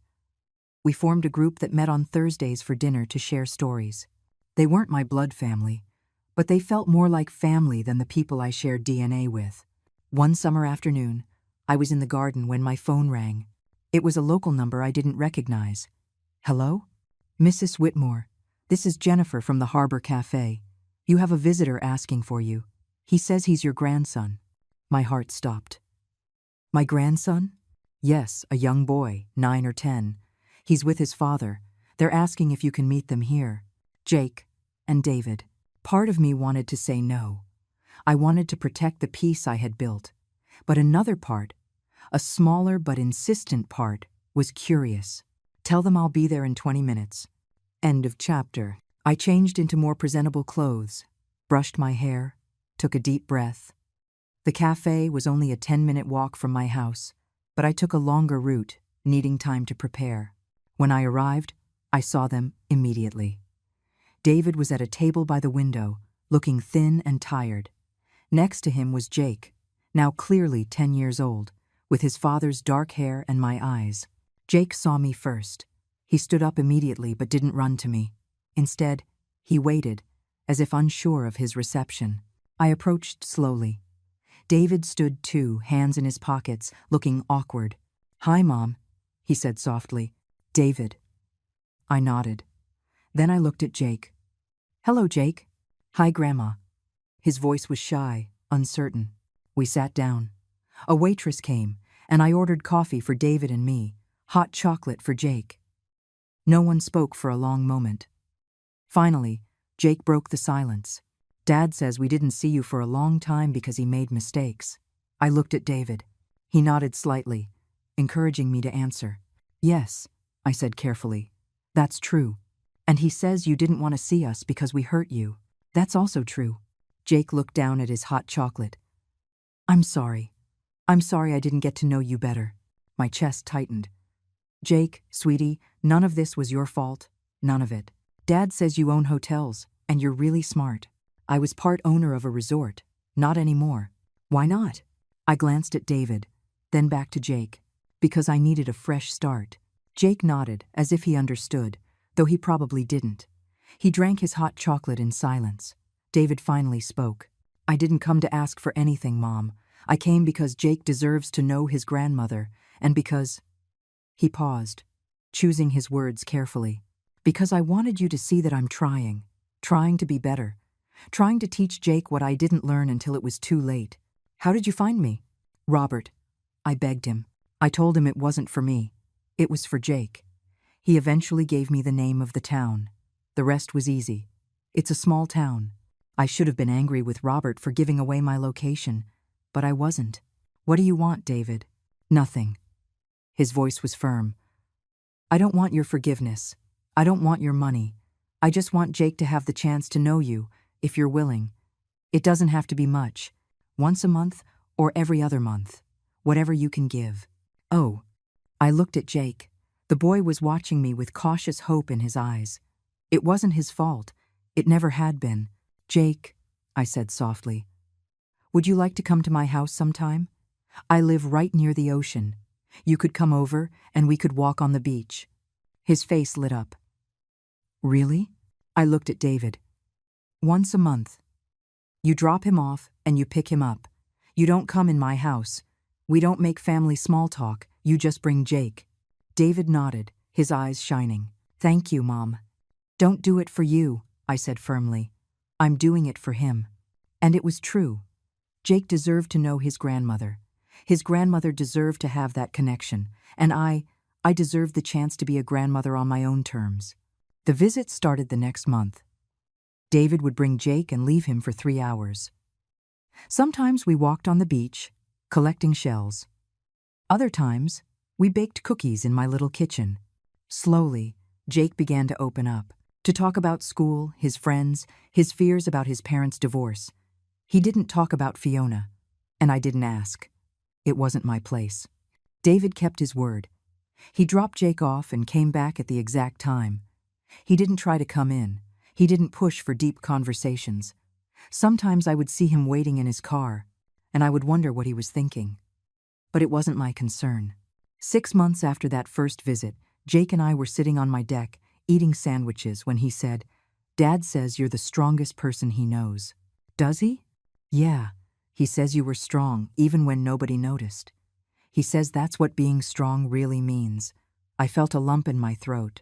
We formed a group that met on Thursdays for dinner to share stories. They weren't my blood family, but they felt more like family than the people I shared DNA with. One summer afternoon, I was in the garden when my phone rang. It was a local number I didn't recognize. "Hello? Mrs. Whitmore, this is Jennifer from the Harbor Cafe. You have a visitor asking for you. He says he's your grandson." My heart stopped. My grandson? Yes, a young boy, 9 or 10. He's with his father. They're asking if you can meet them here. Jake and David. Part of me wanted to say no. I wanted to protect the peace I had built. But another part, a smaller but insistent part, was curious. "Tell them I'll be there in 20 minutes. End of chapter. I changed into more presentable clothes, brushed my hair, took a deep breath. The cafe was only a 10-minute walk from my house, but I took a longer route, needing time to prepare. When I arrived, I saw them immediately. David was at a table by the window, looking thin and tired. Next to him was Jake, now clearly 10 years old, with his father's dark hair and my eyes. Jake saw me first. He stood up immediately but didn't run to me. Instead, he waited, as if unsure of his reception. I approached slowly. David stood too, hands in his pockets, looking awkward. "Hi, Mom," he said softly. "David." I nodded. Then I looked at Jake. "Hello, Jake." "Hi, Grandma." His voice was shy, uncertain. We sat down. A waitress came, and I ordered coffee for David and me, hot chocolate for Jake. No one spoke for a long moment. Finally, Jake broke the silence. "Dad says we didn't see you for a long time because he made mistakes." I looked at David. He nodded slightly, encouraging me to answer. "Yes," I said carefully. "That's true. And he says you didn't want to see us because we hurt you. That's also true." Jake looked down at his hot chocolate. "I'm sorry. I'm sorry I didn't get to know you better." My chest tightened. "Jake, sweetie, none of this was your fault. None of it. Dad says you own hotels, and you're really smart. I was part owner of a resort. Not anymore." "Why not?" I glanced at David, then back to Jake. "Because I needed a fresh start." Jake nodded, as if he understood, though he probably didn't. He drank his hot chocolate in silence. David finally spoke. "I didn't come to ask for anything, Mom. I came because Jake deserves to know his grandmother, and because—" He paused, choosing his words carefully. "Because I wanted you to see that I'm trying to be better, trying to teach Jake what I didn't learn until it was too late." "How did you find me?" "Robert." I begged him. I told him it wasn't for me. It was for Jake. He eventually gave me the name of the town. The rest was easy. It's a small town. I should have been angry with Robert for giving away my location, but I wasn't. "What do you want, David?" "Nothing." His voice was firm. "I don't want your forgiveness. I don't want your money. I just want Jake to have the chance to know you, if you're willing. It doesn't have to be much. Once a month or every other month. Whatever you can give." "Oh." I looked at Jake. The boy was watching me with cautious hope in his eyes. It wasn't his fault. It never had been. "Jake," I said softly, "would you like to come to my house sometime? I live right near the ocean. You could come over and we could walk on the beach." His face lit up. "Really?" I looked at David. "Once a month. You drop him off and you pick him up. You don't come in my house. We don't make family small talk. You just bring Jake." David nodded, his eyes shining. "Thank you, Mom." "Don't do it for you," I said firmly. "I'm doing it for him." And it was true. Jake deserved to know his grandmother. His grandmother deserved to have that connection, and I deserved the chance to be a grandmother on my own terms. The visit started the next month. David would bring Jake and leave him for 3 hours. Sometimes we walked on the beach, collecting shells. Other times, we baked cookies in my little kitchen. Slowly, Jake began to open up, to talk about school, his friends, his fears about his parents' divorce. He didn't talk about Fiona, and I didn't ask. It wasn't my place. David kept his word. He dropped Jake off and came back at the exact time. He didn't try to come in. He didn't push for deep conversations. Sometimes I would see him waiting in his car, and I would wonder what he was thinking. But it wasn't my concern. 6 months after that first visit, Jake and I were sitting on my deck, eating sandwiches, when he said, "Dad says you're the strongest person he knows." "Does he?" "Yeah. He says you were strong, even when nobody noticed. He says that's what being strong really means." I felt a lump in my throat.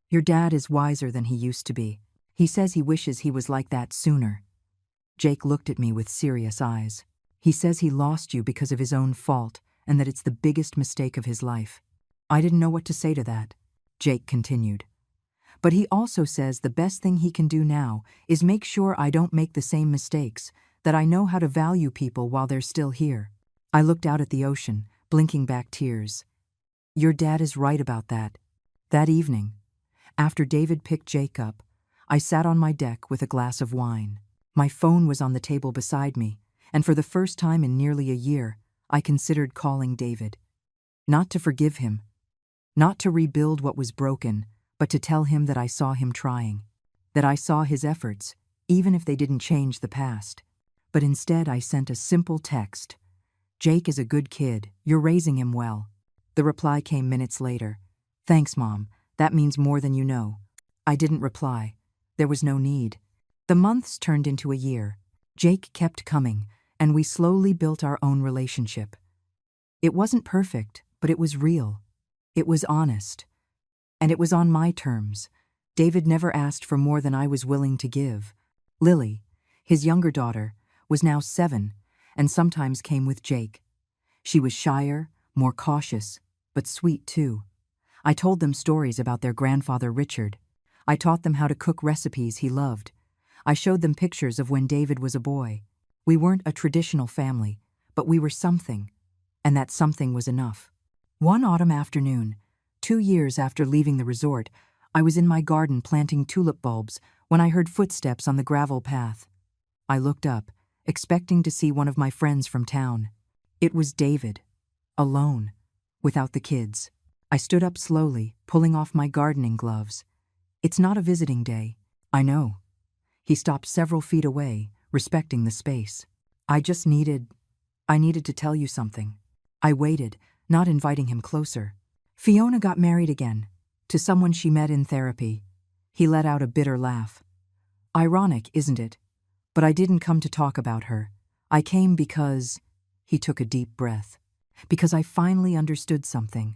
"Your dad is wiser than he used to be. He says he wishes he was like that sooner." Jake looked at me with serious eyes. "He says he lost you because of his own fault, and that it's the biggest mistake of his life." I didn't know what to say to that. Jake continued. "But he also says the best thing he can do now is make sure I don't make the same mistakes, that I know how to value people while they're still here." I looked out at the ocean, blinking back tears. Your dad is right about that. That evening, after David picked Jake up, I sat on my deck with a glass of wine. My phone was on the table beside me, and for the first time in nearly a year, I considered calling David. Not to forgive him, not to rebuild what was broken, but to tell him that I saw him trying, that I saw his efforts, even if they didn't change the past. But instead I sent a simple text. "Jake is a good kid, you're raising him well." The reply came minutes later. "Thanks, Mom, that means more than you know." I didn't reply. There was no need. The months turned into a year. Jake kept coming, and we slowly built our own relationship. It wasn't perfect, but it was real. It was honest. And it was on my terms. David never asked for more than I was willing to give. Lily, his younger daughter, was now 7, and sometimes came with Jake. She was shyer, more cautious, but sweet too. I told them stories about their grandfather Richard. I taught them how to cook recipes he loved. I showed them pictures of when David was a boy. We weren't a traditional family, but we were something, and that something was enough. One autumn afternoon, 2 years after leaving the resort, I was in my garden planting tulip bulbs when I heard footsteps on the gravel path. I looked up, expecting to see one of my friends from town. It was David, alone, without the kids. I stood up slowly, pulling off my gardening gloves. "It's not a visiting day." "I know." He stopped several feet away, respecting the space. I needed to tell you something." I waited, not inviting him closer. "Fiona got married again, to someone she met in therapy." He let out a bitter laugh. "Ironic, isn't it? But I didn't come to talk about her. I came because—" He took a deep breath. "Because I finally understood something.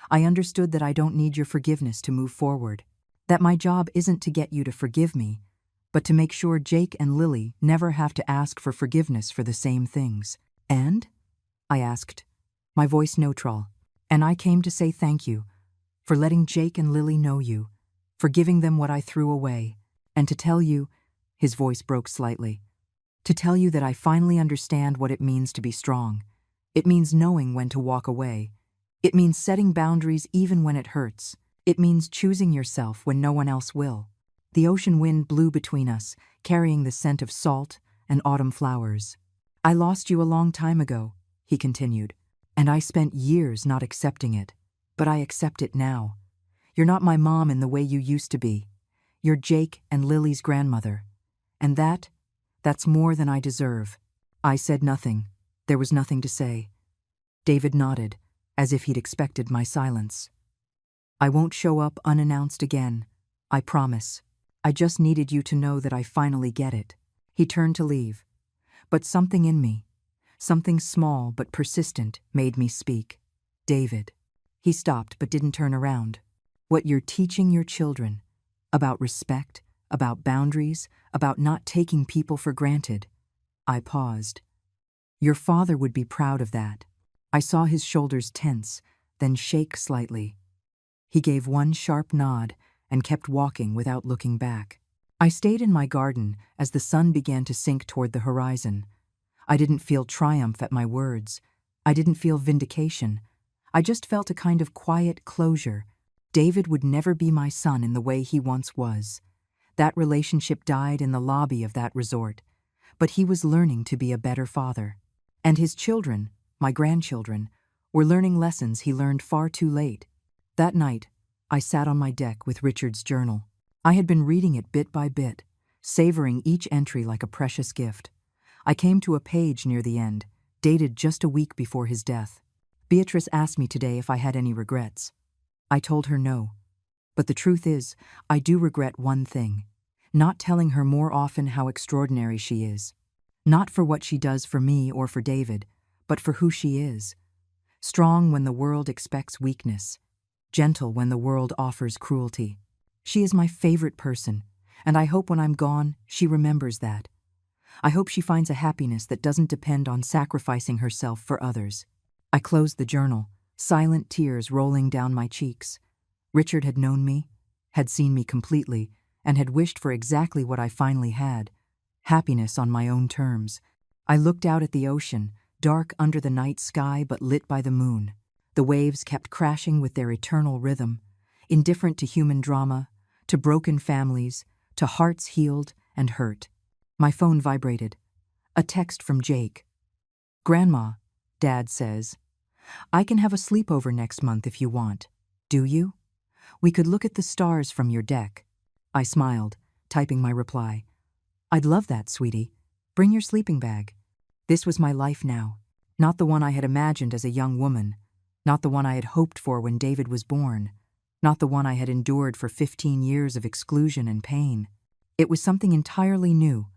I understood that I don't need your forgiveness to move forward. That my job isn't to get you to forgive me, but to make sure Jake and Lily never have to ask for forgiveness for the same things." "And?" I asked, my voice neutral. "And I came to say thank you for letting Jake and Lily know you, for giving them what I threw away, and to tell you," his voice broke slightly, "to tell you that I finally understand what it means to be strong. It means knowing when to walk away. It means setting boundaries even when it hurts. It means choosing yourself when no one else will." The ocean wind blew between us, carrying the scent of salt and autumn flowers. "I lost you a long time ago," he continued, "and I spent years not accepting it. But I accept it now. You're not my mom in the way you used to be. You're Jake and Lily's grandmother. And that's more than I deserve." I said nothing. There was nothing to say. David nodded, as if he'd expected my silence. "I won't show up unannounced again. I promise. I just needed you to know that I finally get it." He turned to leave. But something in me, something small but persistent, made me speak. "David." He stopped but didn't turn around. "What you're teaching your children, about respect, about boundaries, about not taking people for granted." I paused. "Your father would be proud of that." I saw his shoulders tense, then shake slightly. He gave one sharp nod and kept walking without looking back. I stayed in my garden as the sun began to sink toward the horizon. I didn't feel triumph at my words. I didn't feel vindication. I just felt a kind of quiet closure. David would never be my son in the way he once was. That relationship died in the lobby of that resort, but he was learning to be a better father. And his children, my grandchildren, were learning lessons he learned far too late. That night, I sat on my deck with Richard's journal. I had been reading it bit by bit, savoring each entry like a precious gift. I came to a page near the end, dated just a week before his death. "Beatrice asked me today if I had any regrets. I told her no. But the truth is, I do regret one thing: not telling her more often how extraordinary she is. Not for what she does for me or for David, but for who she is. Strong when the world expects weakness. Gentle when the world offers cruelty. She is my favorite person, and I hope when I'm gone, she remembers that. I hope she finds a happiness that doesn't depend on sacrificing herself for others." I closed the journal, silent tears rolling down my cheeks. Richard had known me, had seen me completely, and had wished for exactly what I finally had: happiness on my own terms. I looked out at the ocean, dark under the night sky but lit by the moon. The waves kept crashing with their eternal rhythm, indifferent to human drama, to broken families, to hearts healed and hurt. My phone vibrated. A text from Jake. "Grandma," Dad says, "I can have a sleepover next month if you want. Do you? We could look at the stars from your deck." I smiled, typing my reply. "I'd love that, sweetie. Bring your sleeping bag." This was my life now. Not the one I had imagined as a young woman. Not the one I had hoped for when David was born. Not the one I had endured for 15 years of exclusion and pain. It was something entirely new.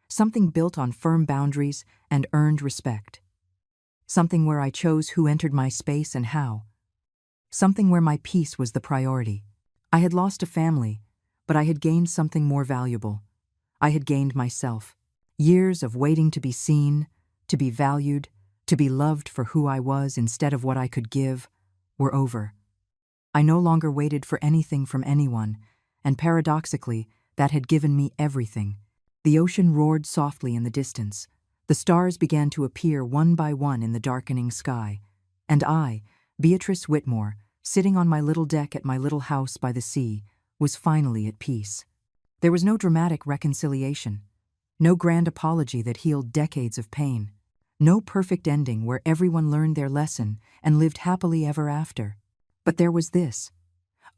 Something built on firm boundaries and earned respect. Something where I chose who entered my space and how. Something where my peace was the priority. I had lost a family, but I had gained something more valuable. I had gained myself. Years of waiting to be seen, to be valued, to be loved for who I was instead of what I could give, were over. I no longer waited for anything from anyone, and paradoxically, that had given me everything. The ocean roared softly in the distance. The stars began to appear one by one in the darkening sky. And I, Beatrice Whitmore, sitting on my little deck at my little house by the sea, was finally at peace. There was no dramatic reconciliation. No grand apology that healed decades of pain. No perfect ending where everyone learned their lesson and lived happily ever after. But there was this.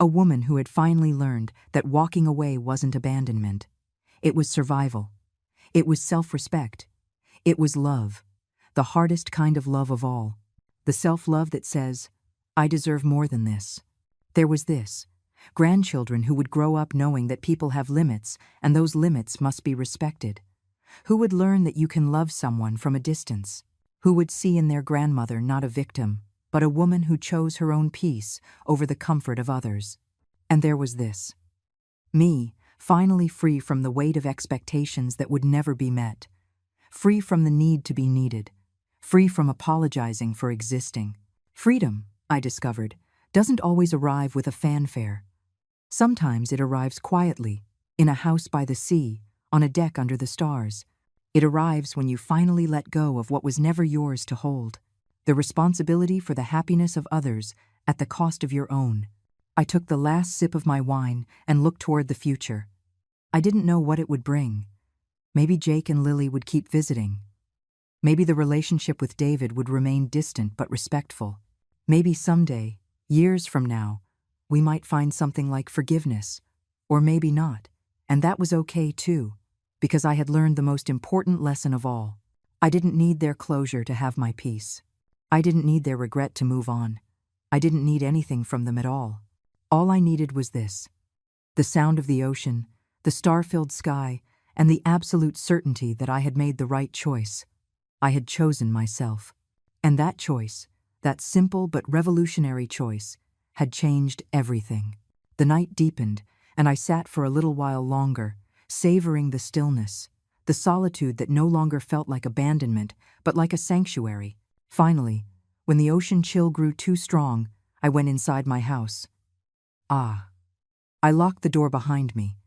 A woman who had finally learned that walking away wasn't abandonment. It was survival. It was self-respect. It was love. The hardest kind of love of all. The self-love that says, "I deserve more than this." There was this. Grandchildren who would grow up knowing that people have limits and those limits must be respected. Who would learn that you can love someone from a distance. Who would see in their grandmother not a victim, but a woman who chose her own peace over the comfort of others. And there was this. Me, finally free from the weight of expectations that would never be met. Free from the need to be needed. Free from apologizing for existing. Freedom, I discovered, doesn't always arrive with a fanfare. Sometimes it arrives quietly, in a house by the sea, on a deck under the stars. It arrives when you finally let go of what was never yours to hold. The responsibility for the happiness of others at the cost of your own. I took the last sip of my wine and looked toward the future. I didn't know what it would bring. Maybe Jake and Lily would keep visiting. Maybe the relationship with David would remain distant but respectful. Maybe someday, years from now, we might find something like forgiveness. Or maybe not. And that was okay too, because I had learned the most important lesson of all. I didn't need their closure to have my peace. I didn't need their regret to move on. I didn't need anything from them at all. All I needed was this. The sound of the ocean, the star-filled sky, and the absolute certainty that I had made the right choice. I had chosen myself. And that choice, that simple but revolutionary choice, had changed everything. The night deepened, and I sat for a little while longer, savoring the stillness, the solitude that no longer felt like abandonment, but like a sanctuary. Finally, when the ocean chill grew too strong, I went inside my house. I locked the door behind me,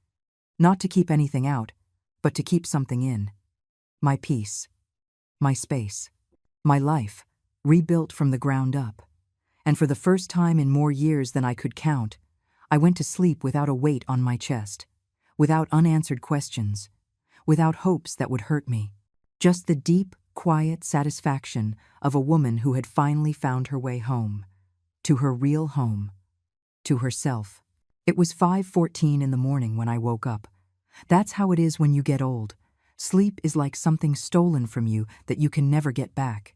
not to keep anything out, but to keep something in. My peace, my space, my life, rebuilt from the ground up. And for the first time in more years than I could count, I went to sleep without a weight on my chest, without unanswered questions, without hopes that would hurt me. Just the deep, quiet satisfaction of a woman who had finally found her way home, to her real home, to herself. It was 5:14 in the morning when I woke up. That's how it is when you get old. Sleep is like something stolen from you that you can never get back.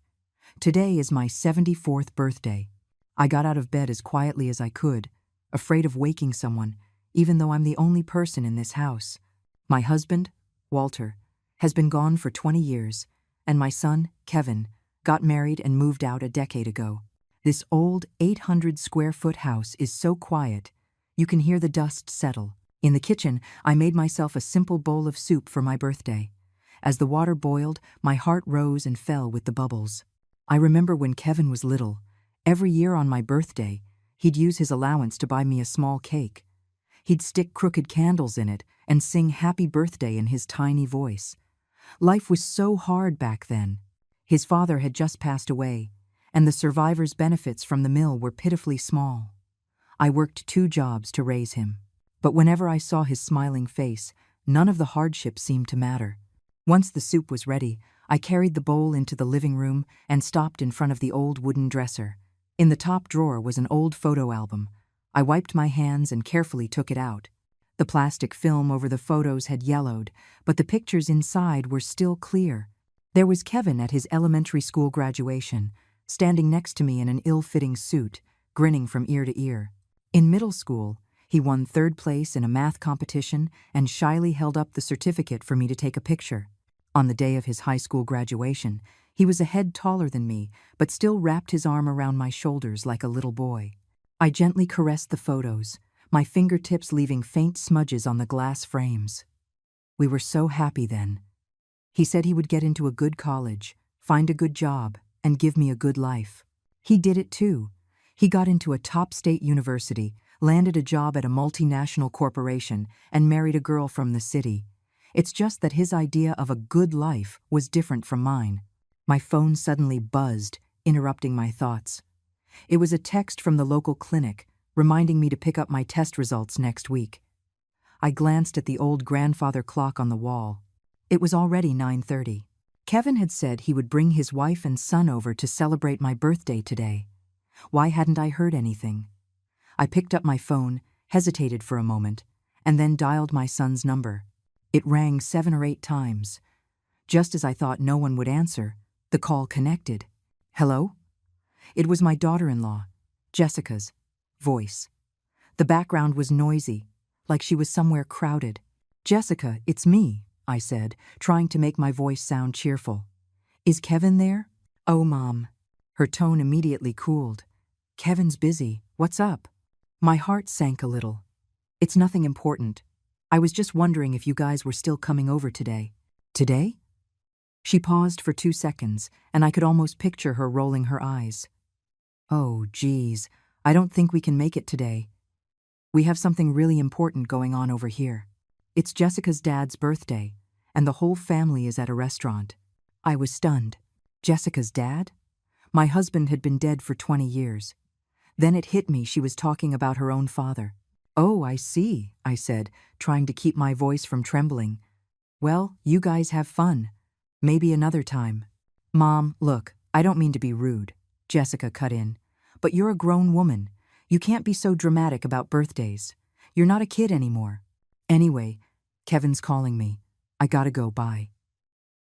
Today is my 74th birthday. I got out of bed as quietly as I could, afraid of waking someone, even though I'm the only person in this house. My husband, Walter, has been gone for 20 years, and my son, Kevin, got married and moved out a decade ago. This old 800-square-foot house is so quiet, you can hear the dust settle. In the kitchen, I made myself a simple bowl of soup for my birthday. As the water boiled, my heart rose and fell with the bubbles. I remember when Kevin was little, every year on my birthday, he'd use his allowance to buy me a small cake. He'd stick crooked candles in it and sing happy birthday in his tiny voice. Life was so hard back then. His father had just passed away, and the survivors' benefits from the mill were pitifully small. I worked 2 jobs to raise him, but whenever I saw his smiling face, none of the hardships seemed to matter. Once the soup was ready, I carried the bowl into the living room and stopped in front of the old wooden dresser. In the top drawer was an old photo album. I wiped my hands and carefully took it out. The plastic film over the photos had yellowed, but the pictures inside were still clear. There was Kevin at his elementary school graduation, standing next to me in an ill-fitting suit, grinning from ear to ear. In middle school, he won 3rd place in a math competition and shyly held up the certificate for me to take a picture. On the day of his high school graduation, he was a head taller than me, but still wrapped his arm around my shoulders like a little boy. I gently caressed the photos, my fingertips leaving faint smudges on the glass frames. We were so happy then. He said he would get into a good college, find a good job, and give me a good life. He did it too. He got into a top state university, landed a job at a multinational corporation, and married a girl from the city. It's just that his idea of a good life was different from mine. My phone suddenly buzzed, interrupting my thoughts. It was a text from the local clinic, reminding me to pick up my test results next week. I glanced at the old grandfather clock on the wall. It was already 9:30. Kevin had said he would bring his wife and son over to celebrate my birthday today. Why hadn't I heard anything? I picked up my phone, hesitated for a moment, and then dialed my son's number. It rang 7 or 8 times. Just as I thought no one would answer, the call connected. Hello? It was my daughter-in-law, Jessica's, voice. The background was noisy, like she was somewhere crowded. Jessica, it's me, I said, trying to make my voice sound cheerful. Is Kevin there? Oh, Mom. Her tone immediately cooled. Kevin's busy. What's up? My heart sank a little. It's nothing important. I was just wondering if you guys were still coming over today. Today? She paused for 2 seconds, and I could almost picture her rolling her eyes. Oh, geez, I don't think we can make it today. We have something really important going on over here. It's Jessica's dad's birthday, and the whole family is at a restaurant. I was stunned. Jessica's dad? My husband had been dead for 20 years. Then it hit me she was talking about her own father. Oh, I see, I said, trying to keep my voice from trembling. Well, you guys have fun. Maybe another time. Mom, look, I don't mean to be rude, Jessica cut in. But you're a grown woman. You can't be so dramatic about birthdays. You're not a kid anymore. Anyway, Kevin's calling me. I gotta go, bye.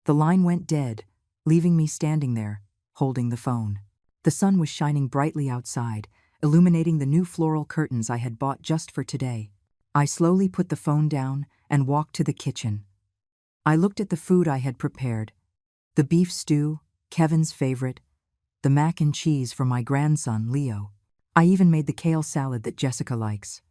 The line went dead, leaving me standing there, holding the phone. The sun was shining brightly outside, illuminating the new floral curtains I had bought just for today. I slowly put the phone down and walked to the kitchen. I looked at the food I had prepared. The beef stew, Kevin's favorite, the mac and cheese for my grandson, Leo. I even made the kale salad that Jessica likes.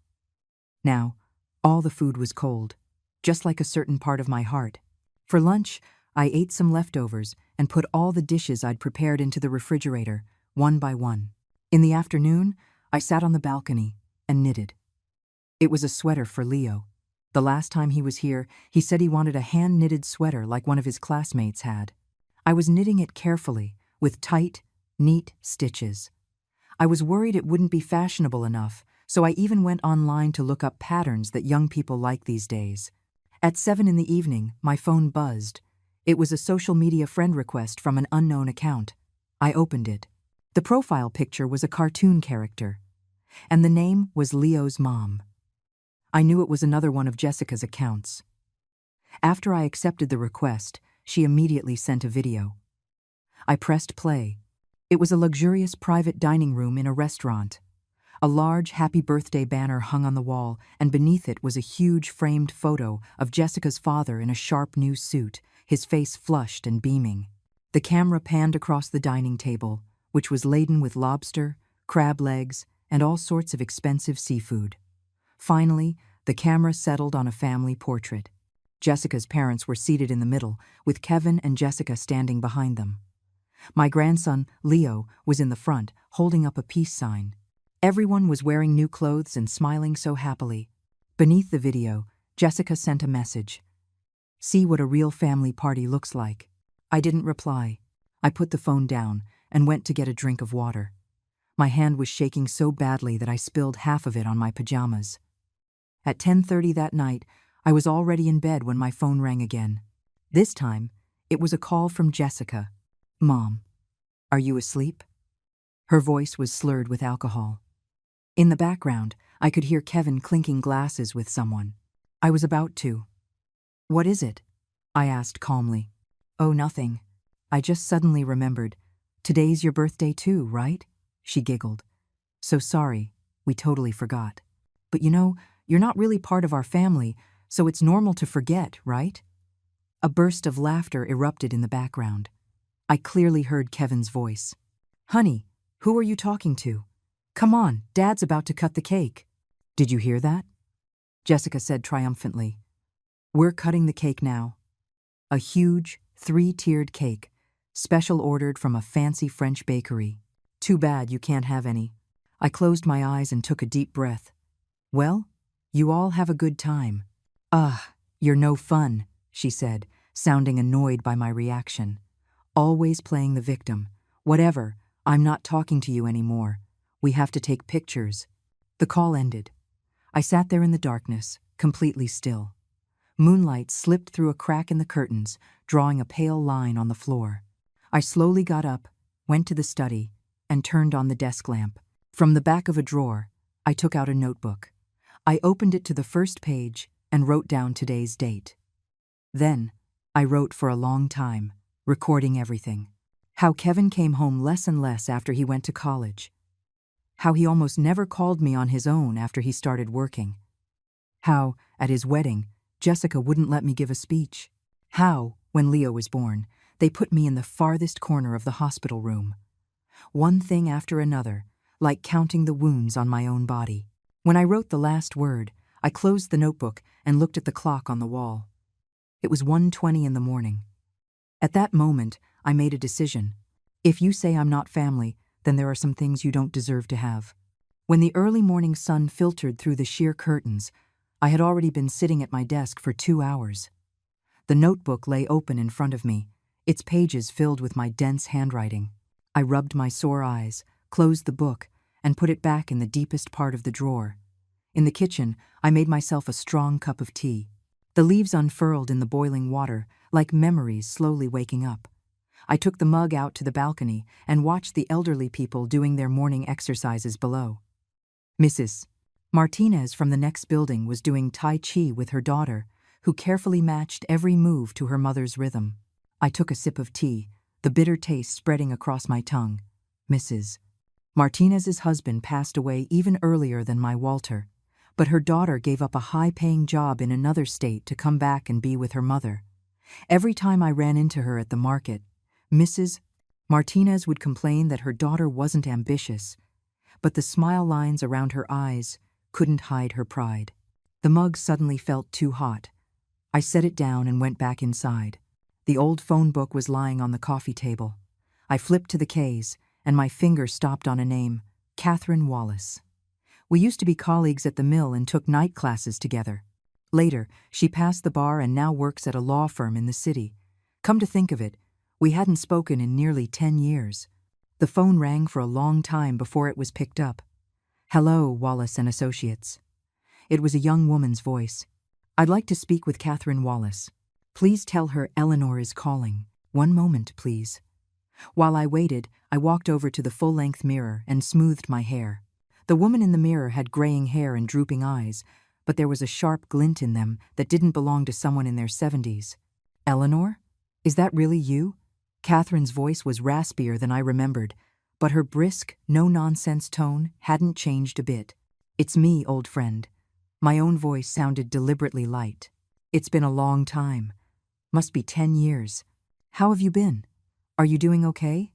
Now, all the food was cold, just like a certain part of my heart. For lunch, I ate some leftovers and put all the dishes I'd prepared into the refrigerator, one by one. In the afternoon, I sat on the balcony and knitted. It was a sweater for Leo. The last time he was here, he said he wanted a hand-knitted sweater like one of his classmates had. I was knitting it carefully, with tight, neat stitches. I was worried it wouldn't be fashionable enough, so I even went online to look up patterns that young people like these days. At 7 in the evening, my phone buzzed. It was a social media friend request from an unknown account. I opened it. The profile picture was a cartoon character, and the name was Leo's mom. I knew it was another one of Jessica's accounts. After I accepted the request, she immediately sent a video. I pressed play. It was a luxurious private dining room in a restaurant. A large happy birthday banner hung on the wall, and beneath it was a huge framed photo of Jessica's father in a sharp new suit, his face flushed and beaming. The camera panned across the dining table, which was laden with lobster, crab legs, and all sorts of expensive seafood. Finally, the camera settled on a family portrait. Jessica's parents were seated in the middle, with Kevin and Jessica standing behind them. My grandson, Leo, was in the front, holding up a peace sign. Everyone was wearing new clothes and smiling so happily. Beneath the video, Jessica sent a message. See what a real family party looks like. I didn't reply. I put the phone down and went to get a drink of water. My hand was shaking so badly that I spilled half of it on my pajamas. At 10:30 that night, I was already in bed when my phone rang again. This time, it was a call from Jessica. "Mom, are you asleep?" Her voice was slurred with alcohol. In the background, I could hear Kevin clinking glasses with someone. I was about to. "What is it?" I asked calmly. "Oh, nothing. I just suddenly remembered. Today's your birthday too, right?" She giggled. "So sorry, we totally forgot. But you're not really part of our family, so it's normal to forget, right?" A burst of laughter erupted in the background. I clearly heard Kevin's voice. "Honey, who are you talking to? Come on, Dad's about to cut the cake." "Did you hear that?" Jessica said triumphantly. "We're cutting the cake now. A huge, 3-tiered cake, special ordered from a fancy French bakery. Too bad you can't have any." I closed my eyes and took a deep breath. "Well, you all have a good time." "Ugh, you're no fun," she said, sounding annoyed by my reaction. "Always playing the victim. Whatever, I'm not talking to you anymore. We have to take pictures." The call ended. I sat there in the darkness, completely still. Moonlight slipped through a crack in the curtains, drawing a pale line on the floor. I slowly got up, went to the study, and turned on the desk lamp. From the back of a drawer, I took out a notebook. I opened it to the first page and wrote down today's date. Then, I wrote for a long time, recording everything. How Kevin came home less and less after he went to college. How he almost never called me on his own after he started working. How, at his wedding, Jessica wouldn't let me give a speech. How, when Leo was born, they put me in the farthest corner of the hospital room. One thing after another, like counting the wounds on my own body. When I wrote the last word, I closed the notebook and looked at the clock on the wall. It was 1:20 in the morning. At that moment, I made a decision. If you say I'm not family, then there are some things you don't deserve to have. When the early morning sun filtered through the sheer curtains, I had already been sitting at my desk for 2 hours. The notebook lay open in front of me, its pages filled with my dense handwriting. I rubbed my sore eyes, closed the book, and put it back in the deepest part of the drawer. In the kitchen, I made myself a strong cup of tea. The leaves unfurled in the boiling water, like memories slowly waking up. I took the mug out to the balcony and watched the elderly people doing their morning exercises below. Mrs. Martinez from the next building was doing Tai Chi with her daughter, who carefully matched every move to her mother's rhythm. I took a sip of tea, the bitter taste spreading across my tongue. Mrs. Martinez's husband passed away even earlier than my Walter, but her daughter gave up a high-paying job in another state to come back and be with her mother. Every time I ran into her at the market, Mrs. Martinez would complain that her daughter wasn't ambitious, but the smile lines around her eyes couldn't hide her pride. The mug suddenly felt too hot. I set it down and went back inside. The old phone book was lying on the coffee table. I flipped to the K's, and my finger stopped on a name, Catherine Wallace. We used to be colleagues at the mill and took night classes together. Later, she passed the bar and now works at a law firm in the city. Come to think of it, we hadn't spoken in nearly 10 years. The phone rang for a long time before it was picked up. "Hello, Wallace and Associates." It was a young woman's voice. "I'd like to speak with Catherine Wallace. Please tell her Eleanor is calling. One moment, please." While I waited, I walked over to the full-length mirror and smoothed my hair. The woman in the mirror had graying hair and drooping eyes, but there was a sharp glint in them that didn't belong to someone in their 70s. "Eleanor? Is that really you?" Catherine's voice was raspier than I remembered, but her brisk, no-nonsense tone hadn't changed a bit. "It's me, old friend." My own voice sounded deliberately light. "It's been a long time. Must be 10 years. How have you been? Are you doing okay?"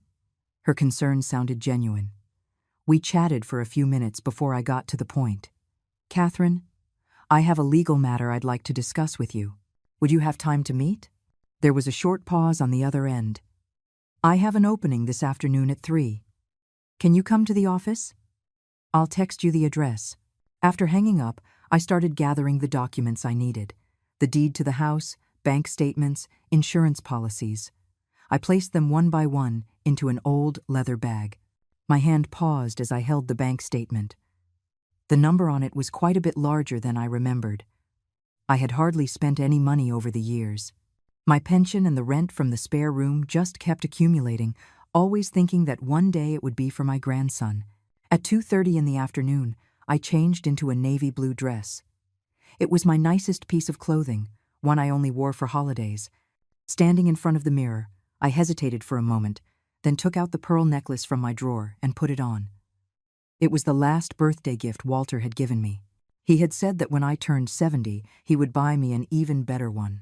Her concern sounded genuine. We chatted for a few minutes before I got to the point. "Catherine, I have a legal matter I'd like to discuss with you. Would you have time to meet?" There was a short pause on the other end. "I have an opening this afternoon at 3. Can you come to the office? I'll text you the address." After hanging up, I started gathering the documents I needed. The deed to the house, bank statements, insurance policies. I placed them one by one into an old leather bag. My hand paused as I held the bank statement. The number on it was quite a bit larger than I remembered. I had hardly spent any money over the years. My pension and the rent from the spare room just kept accumulating, always thinking that one day it would be for my grandson. At 2:30 in the afternoon, I changed into a navy blue dress. It was my nicest piece of clothing, one I only wore for holidays. Standing in front of the mirror, I hesitated for a moment, then took out the pearl necklace from my drawer and put it on. It was the last birthday gift Walter had given me. He had said that when I turned 70, he would buy me an even better one.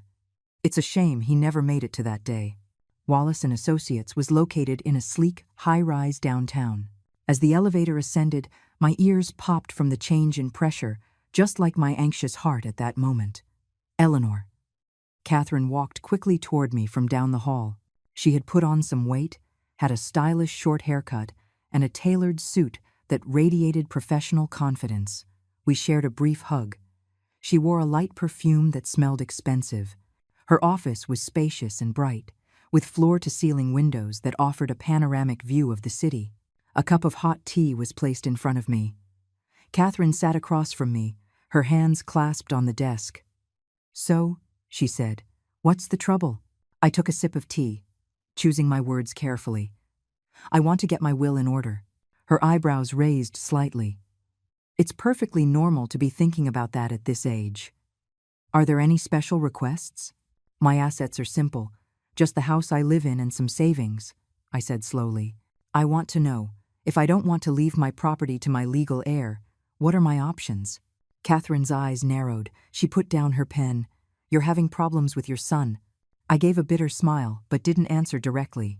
It's a shame he never made it to that day. Wallace & Associates was located in a sleek, high-rise downtown. As the elevator ascended, my ears popped from the change in pressure, just like my anxious heart at that moment. Eleanor. Catherine walked quickly toward me from down the hall. She had put on some weight, had a stylish short haircut, and a tailored suit that radiated professional confidence. We shared a brief hug. She wore a light perfume that smelled expensive. Her office was spacious and bright, with floor-to-ceiling windows that offered a panoramic view of the city. A cup of hot tea was placed in front of me. Catherine sat across from me, her hands clasped on the desk. "So," she said, "what's the trouble?" I took a sip of tea, choosing my words carefully. "I want to get my will in order." Her eyebrows raised slightly. "It's perfectly normal to be thinking about that at this age. Are there any special requests?" "My assets are simple, just the house I live in and some savings," I said slowly. "I want to know, if I don't want to leave my property to my legal heir, what are my options?" Catherine's eyes narrowed. She put down her pen. "You're having problems with your son." I gave a bitter smile, but didn't answer directly.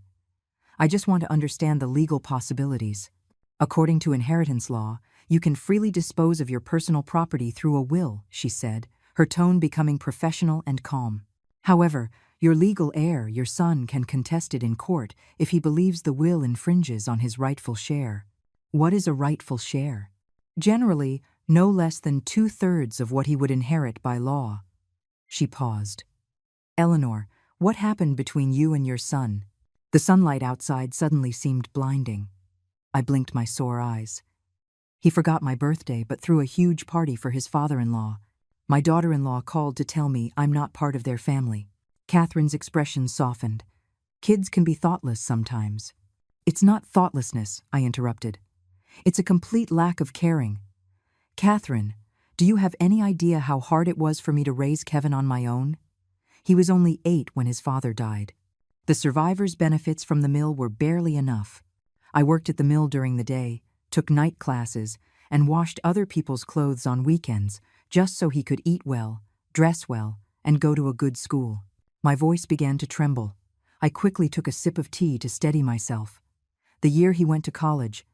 "I just want to understand the legal possibilities. According to inheritance law, you can freely dispose of your personal property through a will," she said, her tone becoming professional and calm. "However, your legal heir, your son, can contest it in court if he believes the will infringes on his rightful share." "What is a rightful share?" "Generally, no less than 2/3 of what he would inherit by law." She paused. "Eleanor, what happened between you and your son?" The sunlight outside suddenly seemed blinding. I blinked my sore eyes. "He forgot my birthday but threw a huge party for his father-in-law. My daughter-in-law called to tell me I'm not part of their family." Catherine's expression softened. "Kids can be thoughtless sometimes." "It's not thoughtlessness," I interrupted. "It's a complete lack of caring. Catherine, do you have any idea how hard it was for me to raise Kevin on my own? He was only 8 when his father died. The survivor's benefits from the mill were barely enough. I worked at the mill during the day, took night classes, and washed other people's clothes on weekends just so he could eat well, dress well, and go to a good school." My voice began to tremble. I quickly took a sip of tea to steady myself. "The year he went to college,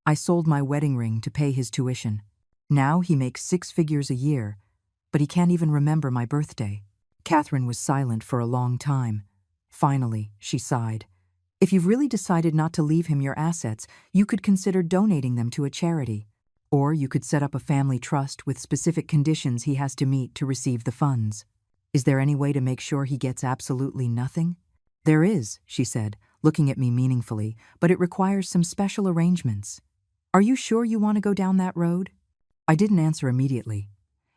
I sold my wedding ring to pay his tuition. Now he makes 6 figures a year, but he can't even remember my birthday." Catherine was silent for a long time. Finally, she sighed. "If you've really decided not to leave him your assets, you could consider donating them to a charity. Or you could set up a family trust with specific conditions he has to meet to receive the funds. Is there any way to make sure he gets absolutely nothing?" "There is," she said, looking at me meaningfully, "but it requires some special arrangements. Are you sure you want to go down that road?" I didn't answer immediately.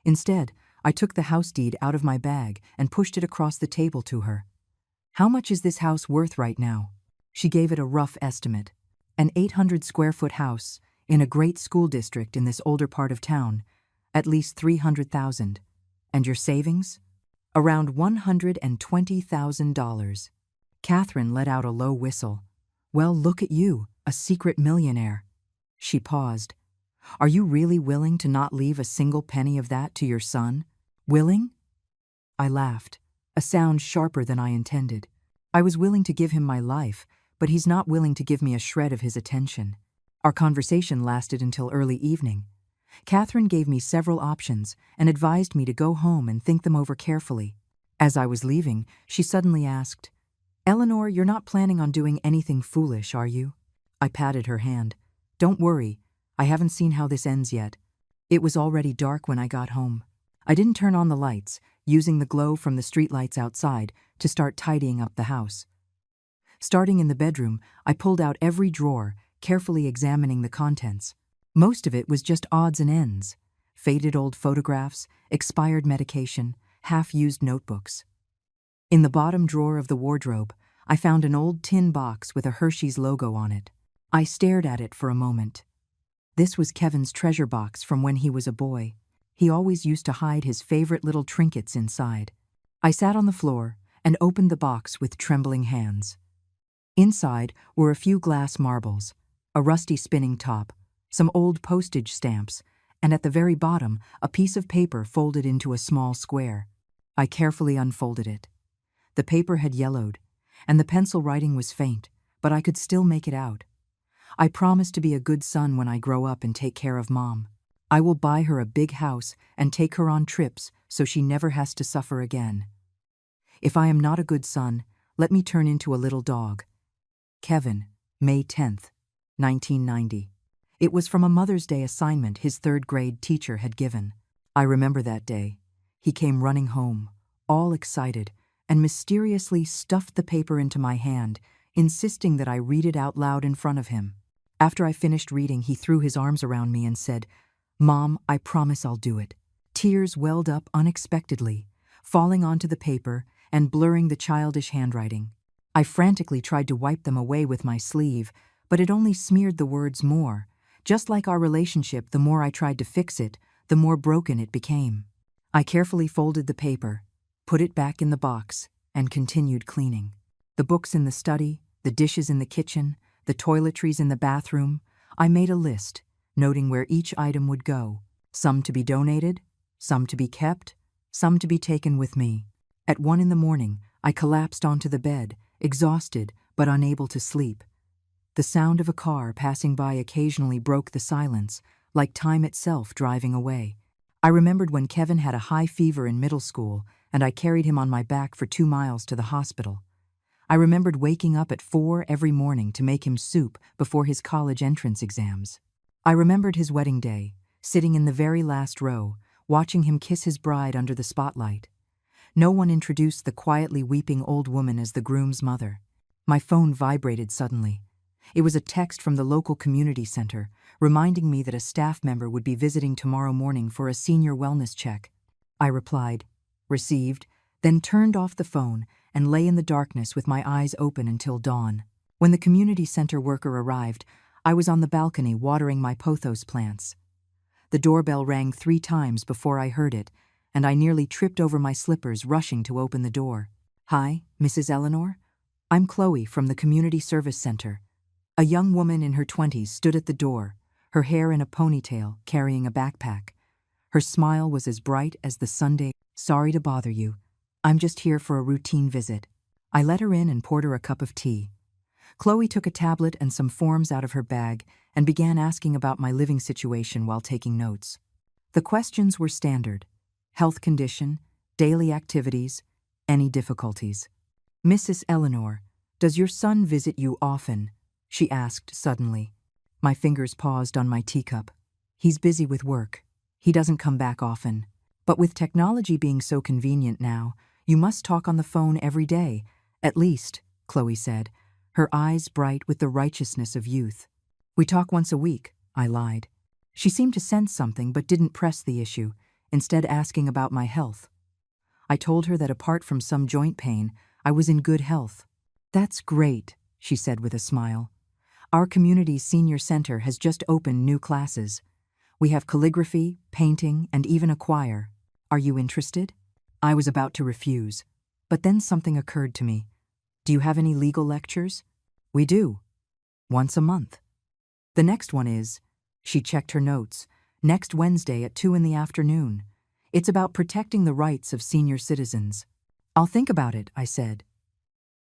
Instead, I took the house deed out of my bag and pushed it across the table to her. "How much is this house worth right now?" She gave it a rough estimate. An 800-square-foot house in a great school district in this older part of town, at least $300,000. "And your savings?" "Around $120,000. Catherine let out a low whistle. "Well, look at you, a secret millionaire." She paused. "Are you really willing to not leave a single penny of that to your son?" "Willing?" I laughed, a sound sharper than I intended. "I was willing to give him my life, but he's not willing to give me a shred of his attention." Our conversation lasted until early evening. Catherine gave me several options and advised me to go home and think them over carefully. As I was leaving, she suddenly asked, "Eleanor, you're not planning on doing anything foolish, are you?" I patted her hand. "Don't worry, I haven't seen how this ends yet." It was already dark when I got home. I didn't turn on the lights, using the glow from the streetlights outside to start tidying up the house. Starting in the bedroom, I pulled out every drawer, carefully examining the contents. Most of it was just odds and ends. Faded old photographs, expired medication, half-used notebooks. In the bottom drawer of the wardrobe, I found an old tin box with a Hershey's logo on it. I stared at it for a moment. This was Kevin's treasure box from when he was a boy. He always used to hide his favorite little trinkets inside. I sat on the floor and opened the box with trembling hands. Inside were a few glass marbles, a rusty spinning top, some old postage stamps, and at the very bottom, a piece of paper folded into a small square. I carefully unfolded it. The paper had yellowed, and the pencil writing was faint, but I could still make it out. I promised to be a good son when I grow up and take care of Mom. I will buy her a big house and take her on trips so she never has to suffer again. If I am not a good son, let me turn into a little dog. Kevin, May 10th, 1990. It was from a Mother's Day assignment his third-grade teacher had given. I remember that day. He came running home, all excited, and mysteriously stuffed the paper into my hand, insisting that I read it out loud in front of him. After I finished reading, he threw his arms around me and said, "Mom, I promise I'll do it." Tears welled up unexpectedly, falling onto the paper and blurring the childish handwriting. I frantically tried to wipe them away with my sleeve, but it only smeared the words more. Just like our relationship, the more I tried to fix it, the more broken it became. I carefully folded the paper, put it back in the box, and continued cleaning. The books in the study, the dishes in the kitchen, the toiletries in the bathroom. I made a list, noting where each item would go, some to be donated, some to be kept, some to be taken with me. At 1 in the morning, I collapsed onto the bed, exhausted but unable to sleep. The sound of a car passing by occasionally broke the silence, like time itself driving away. I remembered when Kevin had a high fever in middle school, and I carried him on my back for 2 miles to the hospital. I remembered waking up at 4 every morning to make him soup before his college entrance exams. I remembered his wedding day, sitting in the very last row, watching him kiss his bride under the spotlight. No one introduced the quietly weeping old woman as the groom's mother. My phone vibrated suddenly. It was a text from the local community center, reminding me that a staff member would be visiting tomorrow morning for a senior wellness check. I replied, "Received," then turned off the phone and lay in the darkness with my eyes open until dawn. When the community center worker arrived, I was on the balcony watering my pothos plants. The doorbell rang 3 times before I heard it, and I nearly tripped over my slippers rushing to open the door. "Hi, Mrs. Eleanor? I'm Chloe from the Community Service Center." A young woman in her 20s stood at the door, her hair in a ponytail, carrying a backpack. Her smile was as bright as the Sunday. "Sorry to bother you. I'm just here for a routine visit." I let her in and poured her a cup of tea. Chloe took a tablet and some forms out of her bag and began asking about my living situation while taking notes. The questions were standard: health condition, daily activities, any difficulties. "Mrs. Eleanor, does your son visit you often?" she asked suddenly. My fingers paused on my teacup. "He's busy with work. He doesn't come back often. But with technology being so convenient now, you must talk on the phone every day, at least," Chloe said, her eyes bright with the righteousness of youth. "We talk once a week," I lied. She seemed to sense something but didn't press the issue, instead asking about my health. I told her that apart from some joint pain, I was in good health. "That's great," she said with a smile. "Our community's senior center has just opened new classes. We have calligraphy, painting, and even a choir. Are you interested?" I was about to refuse, but then something occurred to me. "Do you have any legal lectures?" "We do. Once a month. The next one is," she checked her notes, "next Wednesday at 2 in the afternoon. It's about protecting the rights of senior citizens." "I'll think about it," I said.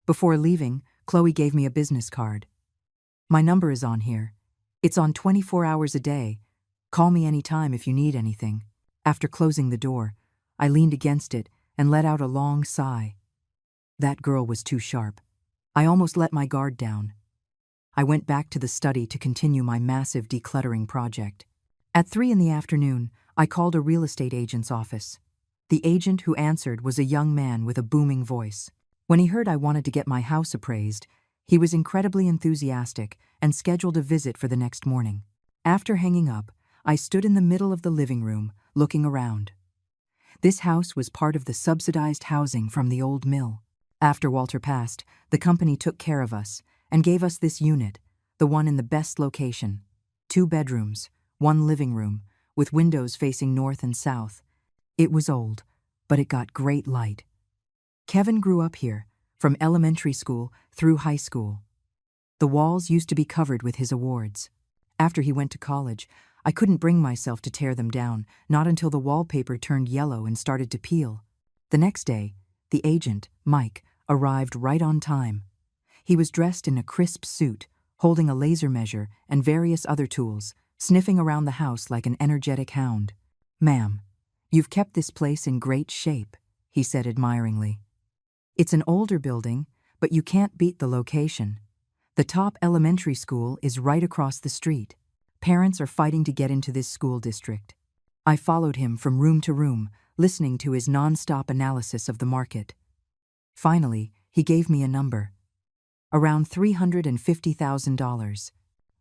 Before leaving, Chloe gave me a business card. "My number is on here. It's on 24 hours a day. Call me anytime if you need anything." After closing the door, I leaned against it and let out a long sigh. That girl was too sharp. I almost let my guard down. I went back to the study to continue my massive decluttering project. At 3 in the afternoon, I called a real estate agent's office. The agent who answered was a young man with a booming voice. When he heard I wanted to get my house appraised, he was incredibly enthusiastic and scheduled a visit for the next morning. After hanging up, I stood in the middle of the living room, looking around. This house was part of the subsidized housing from the old mill. After Walter passed, the company took care of us and gave us this unit, the one in the best location. 2 bedrooms, 1 living room, with windows facing north and south. It was old, but it got great light. Kevin grew up here, from elementary school through high school. The walls used to be covered with his awards. After he went to college, I couldn't bring myself to tear them down, not until the wallpaper turned yellow and started to peel. The next day, the agent, Mike, arrived right on time. He was dressed in a crisp suit, holding a laser measure and various other tools, sniffing around the house like an energetic hound. "Ma'am, you've kept this place in great shape," he said admiringly. "It's an older building, but you can't beat the location. The top elementary school is right across the street. Parents are fighting to get into this school district." I followed him from room to room, listening to his non-stop analysis of the market. Finally, he gave me a number. Around $350,000.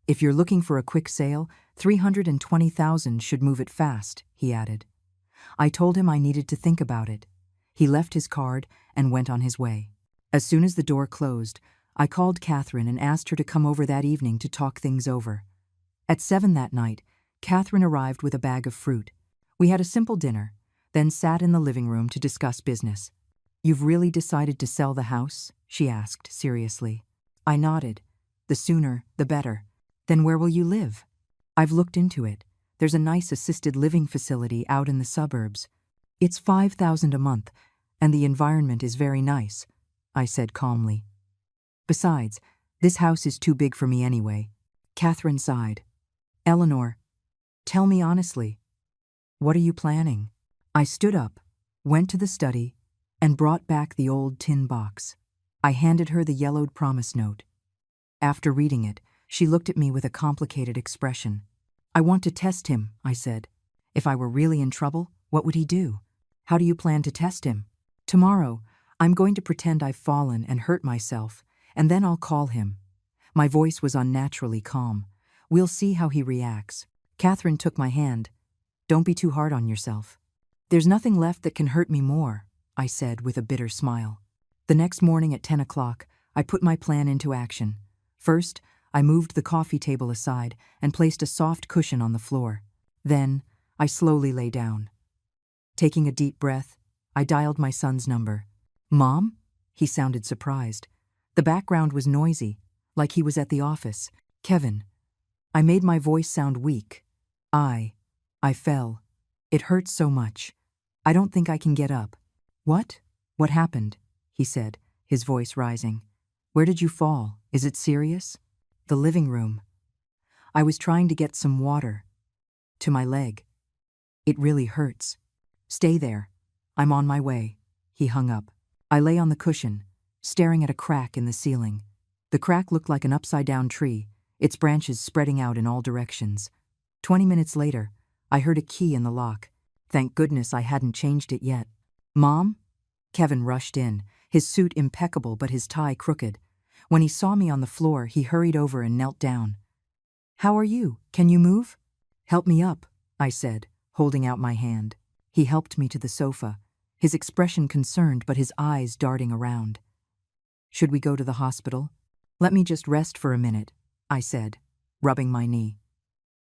"If you're looking for a quick sale, $320,000 should move it fast," he added. I told him I needed to think about it. He left his card and went on his way. As soon as the door closed, I called Catherine and asked her to come over that evening to talk things over. At 7 that night, Catherine arrived with a bag of fruit. We had a simple dinner, then sat in the living room to discuss business. "You've really decided to sell the house?" she asked seriously. I nodded. "The sooner, the better. Then where will you live?" "I've looked into it. There's a nice assisted living facility out in the suburbs. It's $5,000 a month, and the environment is very nice," I said calmly. "Besides, this house is too big for me anyway." Catherine sighed. "Eleanor, tell me honestly, what are you planning?" I stood up, went to the study, and brought back the old tin box. I handed her the yellowed promise note. After reading it, she looked at me with a complicated expression. "I want to test him," I said. "If I were really in trouble, what would he do?" "How do you plan to test him?" "Tomorrow, I'm going to pretend I've fallen and hurt myself, and then I'll call him." My voice was unnaturally calm. "We'll see how he reacts." Catherine took my hand. "Don't be too hard on yourself." "There's nothing left that can hurt me more," I said with a bitter smile. The next morning at 10 o'clock, I put my plan into action. First, I moved the coffee table aside and placed a soft cushion on the floor. Then, I slowly lay down. Taking a deep breath, I dialed my son's number. "Mom?" He sounded surprised. The background was noisy, like he was at the office. "Kevin." I made my voice sound weak. I fell. It hurts so much. I don't think I can get up." "What? What happened?" he said, his voice rising. "Where did you fall? Is it serious?" "The living room. I was trying to get some water. To my leg. It really hurts." "Stay there. I'm on my way." He hung up. I lay on the cushion, staring at a crack in the ceiling. The crack looked like an upside-down tree, its branches spreading out in all directions. 20 minutes later, I heard a key in the lock. Thank goodness I hadn't changed it yet. "Mom?" Kevin rushed in, his suit impeccable but his tie crooked. When he saw me on the floor, he hurried over and knelt down. "How are you? Can you move?" "Help me up," I said, holding out my hand. He helped me to the sofa, his expression concerned but his eyes darting around. "Should we go to the hospital?" "Let me just rest for a minute," I said, rubbing my knee.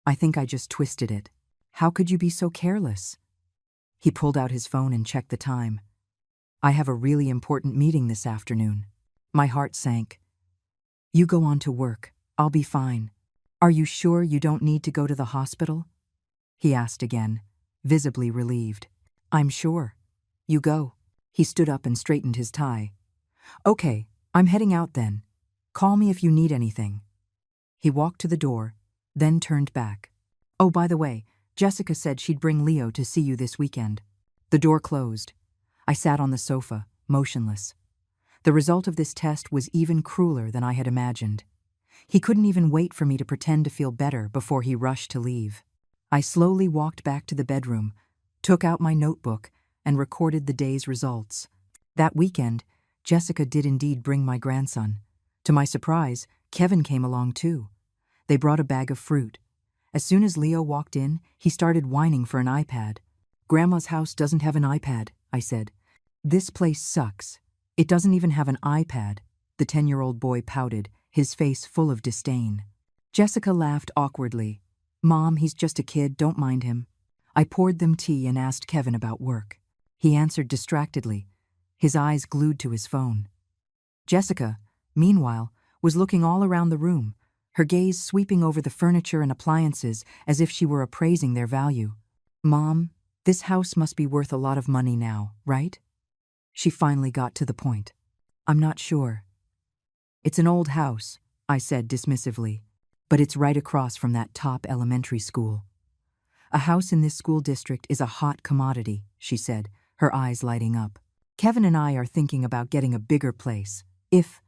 "I think I just twisted it." "How could you be so careless?" He pulled out his phone and checked the time. "I have a really important meeting this afternoon." My heart sank. "You go on to work. I'll be fine." "Are you sure you don't need to go to the hospital?" he asked again, visibly relieved. "I'm sure. You go." He stood up and straightened his tie. "Okay, I'm heading out then. Call me if you need anything." He walked to the door, then turned back. "Oh, by the way, Jessica said she'd bring Leo to see you this weekend." The door closed. I sat on the sofa, motionless. The result of this test was even crueler than I had imagined. He couldn't even wait for me to pretend to feel better before he rushed to leave. I slowly walked back to the bedroom, took out my notebook, and recorded the day's results. That weekend, Jessica did indeed bring my grandson. To my surprise, Kevin came along too. They brought a bag of fruit. As soon as Leo walked in, he started whining for an iPad. Grandma's house doesn't have an iPad, I said. This place sucks. It doesn't even have an iPad, the 10-year-old boy pouted, his face full of disdain. Jessica laughed awkwardly. Mom, he's just a kid, don't mind him. I poured them tea and asked Kevin about work. He answered distractedly, his eyes glued to his phone. Jessica, meanwhile, was looking all around the room, her gaze sweeping over the furniture and appliances as if she were appraising their value. Mom, this house must be worth a lot of money now, right? She finally got to the point. I'm not sure. It's an old house, I said dismissively, but it's right across from that top elementary school. A house in this school district is a hot commodity, she said, her eyes lighting up. Kevin and I are thinking about getting a bigger place. If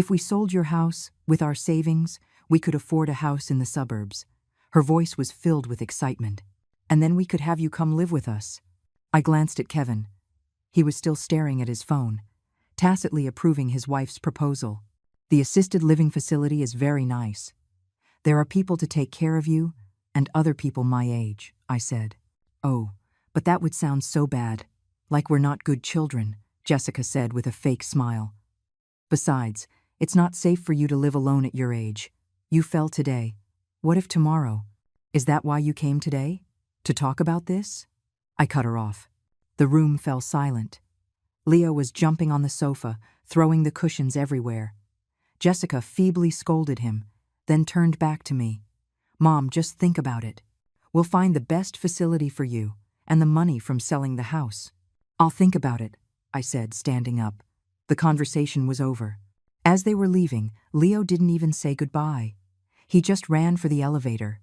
we sold your house, with our savings, we could afford a house in the suburbs. Her voice was filled with excitement. And then we could have you come live with us. I glanced at Kevin. He was still staring at his phone, tacitly approving his wife's proposal. The assisted living facility is very nice. There are people to take care of you, and other people my age, I said. Oh, but that would sound so bad. Like we're not good children, Jessica said with a fake smile. Besides, it's not safe for you to live alone at your age. You fell today. What if tomorrow? Is that why you came today? To talk about this? I cut her off. The room fell silent. Leo was jumping on the sofa, throwing the cushions everywhere. Jessica feebly scolded him, then turned back to me. Mom, just think about it. We'll find the best facility for you, and the money from selling the house. I'll think about it, I said, standing up. The conversation was over. As they were leaving, Leo didn't even say goodbye. He just ran for the elevator.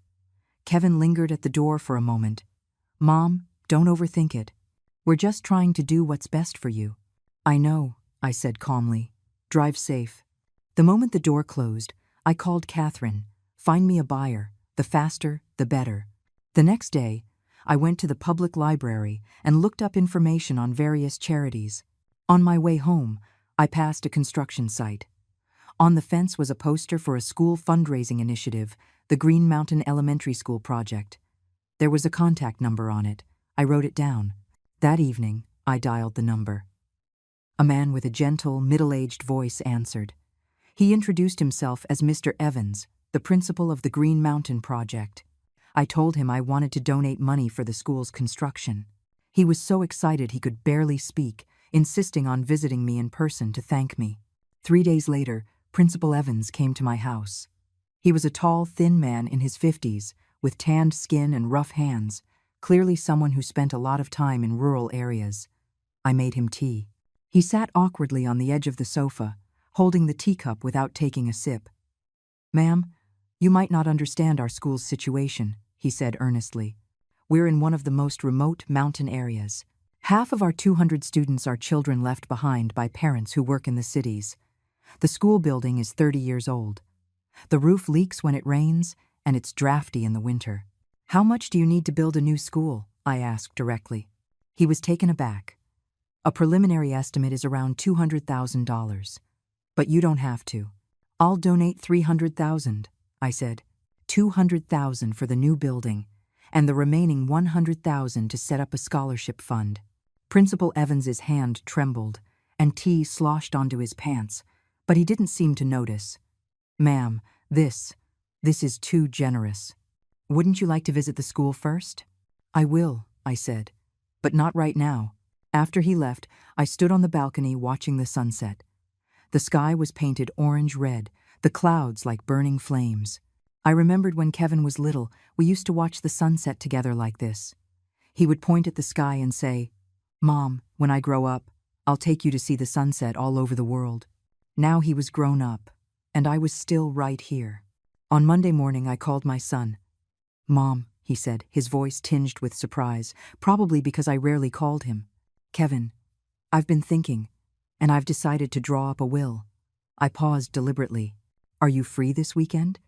Kevin lingered at the door for a moment. Mom, don't overthink it. We're just trying to do what's best for you. I know, I said calmly. Drive safe. The moment the door closed, I called Catherine. Find me a buyer. The faster, the better. The next day, I went to the public library and looked up information on various charities. On my way home, I passed a construction site. On the fence was a poster for a school fundraising initiative, the Green Mountain Elementary School project. There was a contact number on it. I wrote it down. That evening, I dialed the number. A man with a gentle, middle-aged voice answered. He introduced himself as Mr. Evans, the principal of the Green Mountain project. I told him I wanted to donate money for the school's construction. He was so excited he could barely speak, insisting on visiting me in person to thank me. 3 days later, Principal Evans came to my house. He was a tall, thin man in his 50s, with tanned skin and rough hands, clearly someone who spent a lot of time in rural areas. I made him tea. He sat awkwardly on the edge of the sofa, holding the teacup without taking a sip. Ma'am, you might not understand our school's situation, he said earnestly. We're in one of the most remote mountain areas. Half of our 200 students are children left behind by parents who work in the cities. The school building is 30 years old. The roof leaks when it rains, and it's drafty in the winter. How much do you need to build a new school? I asked directly. He was taken aback. A preliminary estimate is around $200,000. But you don't have to. I'll donate $300,000, I said. $200,000 for the new building, and the remaining $100,000 to set up a scholarship fund. Principal Evans's hand trembled, and tea sloshed onto his pants, but he didn't seem to notice. Ma'am, this is too generous. Wouldn't you like to visit the school first? I will, I said, but not right now. After he left, I stood on the balcony watching the sunset. The sky was painted orange-red, the clouds like burning flames. I remembered when Kevin was little, we used to watch the sunset together like this. He would point at the sky and say, Mom, when I grow up, I'll take you to see the sunset all over the world. Now he was grown up, and I was still right here. On Monday morning, I called my son. Mom, he said, his voice tinged with surprise, probably because I rarely called him. Kevin, I've been thinking, and I've decided to draw up a will. I paused deliberately. Are you free this weekend?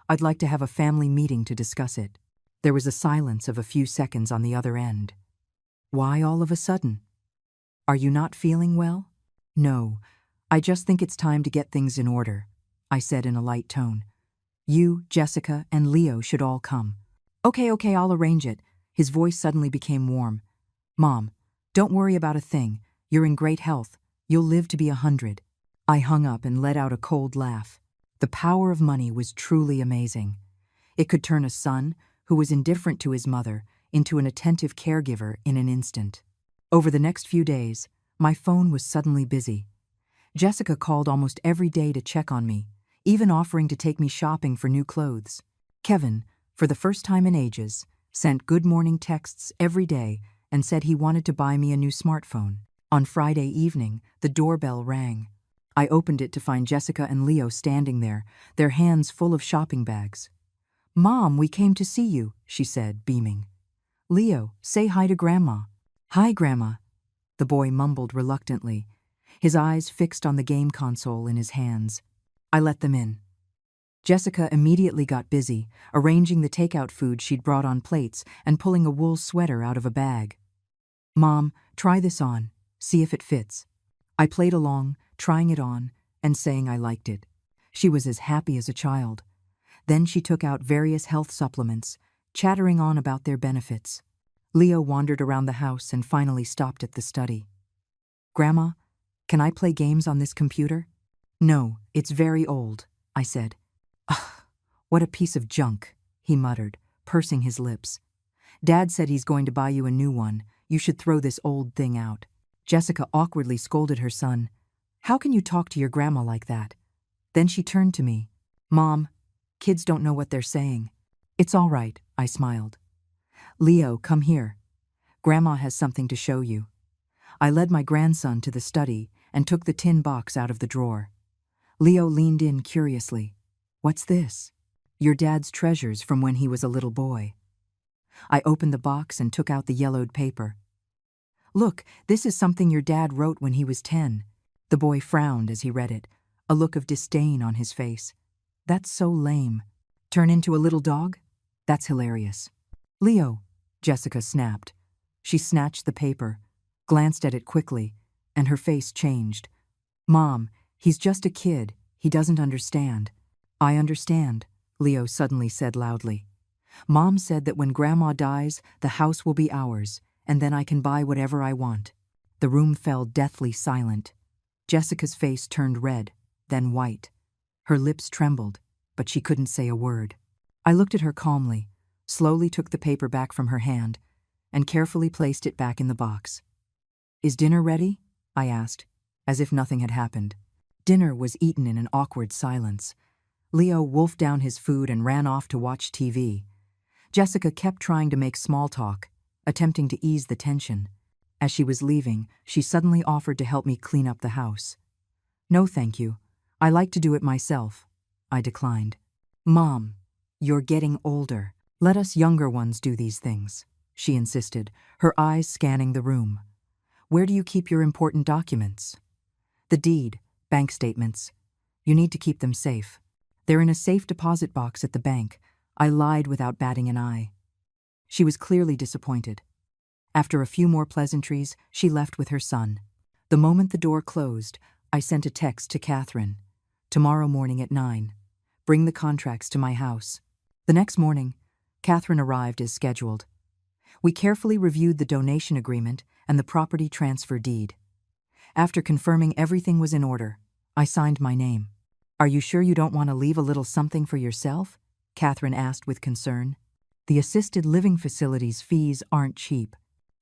I'd like to have a family meeting to discuss it. There was a silence of a few seconds on the other end. Why all of a sudden? Are you not feeling well? No, I just think it's time to get things in order, I said in a light tone. You, Jessica, and Leo should all come. Okay, I'll arrange it. His voice suddenly became warm. "Mom, don't worry about a thing. You're in great health. You'll live to be 100. I hung up and let out a cold laugh. The power of money was truly amazing. It could turn a son, who was indifferent to his mother, into an attentive caregiver in an instant. Over the next few days, my phone was suddenly busy. Jessica called almost every day to check on me, even offering to take me shopping for new clothes. Kevin, for the first time in ages, sent good morning texts every day and said he wanted to buy me a new smartphone. On Friday evening, the doorbell rang. I opened it to find Jessica and Leo standing there, their hands full of shopping bags. "Mom, we came to see you," she said, beaming. "Leo, say hi to Grandma." "Hi, Grandma," the boy mumbled reluctantly, his eyes fixed on the game console in his hands. I let them in. Jessica immediately got busy, arranging the takeout food she'd brought on plates and pulling a wool sweater out of a bag. "Mom, try this on. See if it fits." I played along, trying it on, and saying I liked it. She was as happy as a child. Then she took out various health supplements, chattering on about their benefits. Leo wandered around the house and finally stopped at the study. "Grandma, can I play games on this computer?" "No, it's very old," I said. "Ugh, what a piece of junk," he muttered, pursing his lips. "Dad said he's going to buy you a new one. You should throw this old thing out." Jessica awkwardly scolded her son. "How can you talk to your grandma like that?" Then she turned to me. "Mom, kids don't know what they're saying." "It's all right," I smiled. "Leo, come here. Grandma has something to show you." I led my grandson to the study and took the tin box out of the drawer. Leo leaned in curiously. "What's this?" "Your dad's treasures from when he was a little boy." I opened the box and took out the yellowed paper. "Look, this is something your dad wrote when he was 10. The boy frowned as he read it, a look of disdain on his face. "That's so lame. Turn into a little dog? That's hilarious." "Leo," Jessica snapped. She snatched the paper, glanced at it quickly, and her face changed. "Mom, he's just a kid. He doesn't understand." "I understand," Leo suddenly said loudly. "Mom said that when Grandma dies, the house will be ours, and then I can buy whatever I want." The room fell deathly silent. Jessica's face turned red, then white. Her lips trembled, but she couldn't say a word. I looked at her calmly, slowly took the paper back from her hand, and carefully placed it back in the box. "Is dinner ready?" I asked, as if nothing had happened. Dinner was eaten in an awkward silence. Leo wolfed down his food and ran off to watch TV. Jessica kept trying to make small talk, attempting to ease the tension. As she was leaving, she suddenly offered to help me clean up the house. "No, thank you. I like to do it myself," I declined. "Mom, you're getting older. Let us younger ones do these things," she insisted, her eyes scanning the room. "Where do you keep your important documents?" "The deed, bank statements. You need to keep them safe. They're in a safe deposit box at the bank." I lied without batting an eye. She was clearly disappointed. After a few more pleasantries, she left with her son. The moment the door closed, I sent a text to Catherine. "Tomorrow morning at 9. Bring the contracts to my house." The next morning, Catherine arrived as scheduled. We carefully reviewed the donation agreement and the property transfer deed. After confirming everything was in order, I signed my name. "Are you sure you don't want to leave a little something for yourself?" Catherine asked with concern. "The assisted living facility's fees aren't cheap.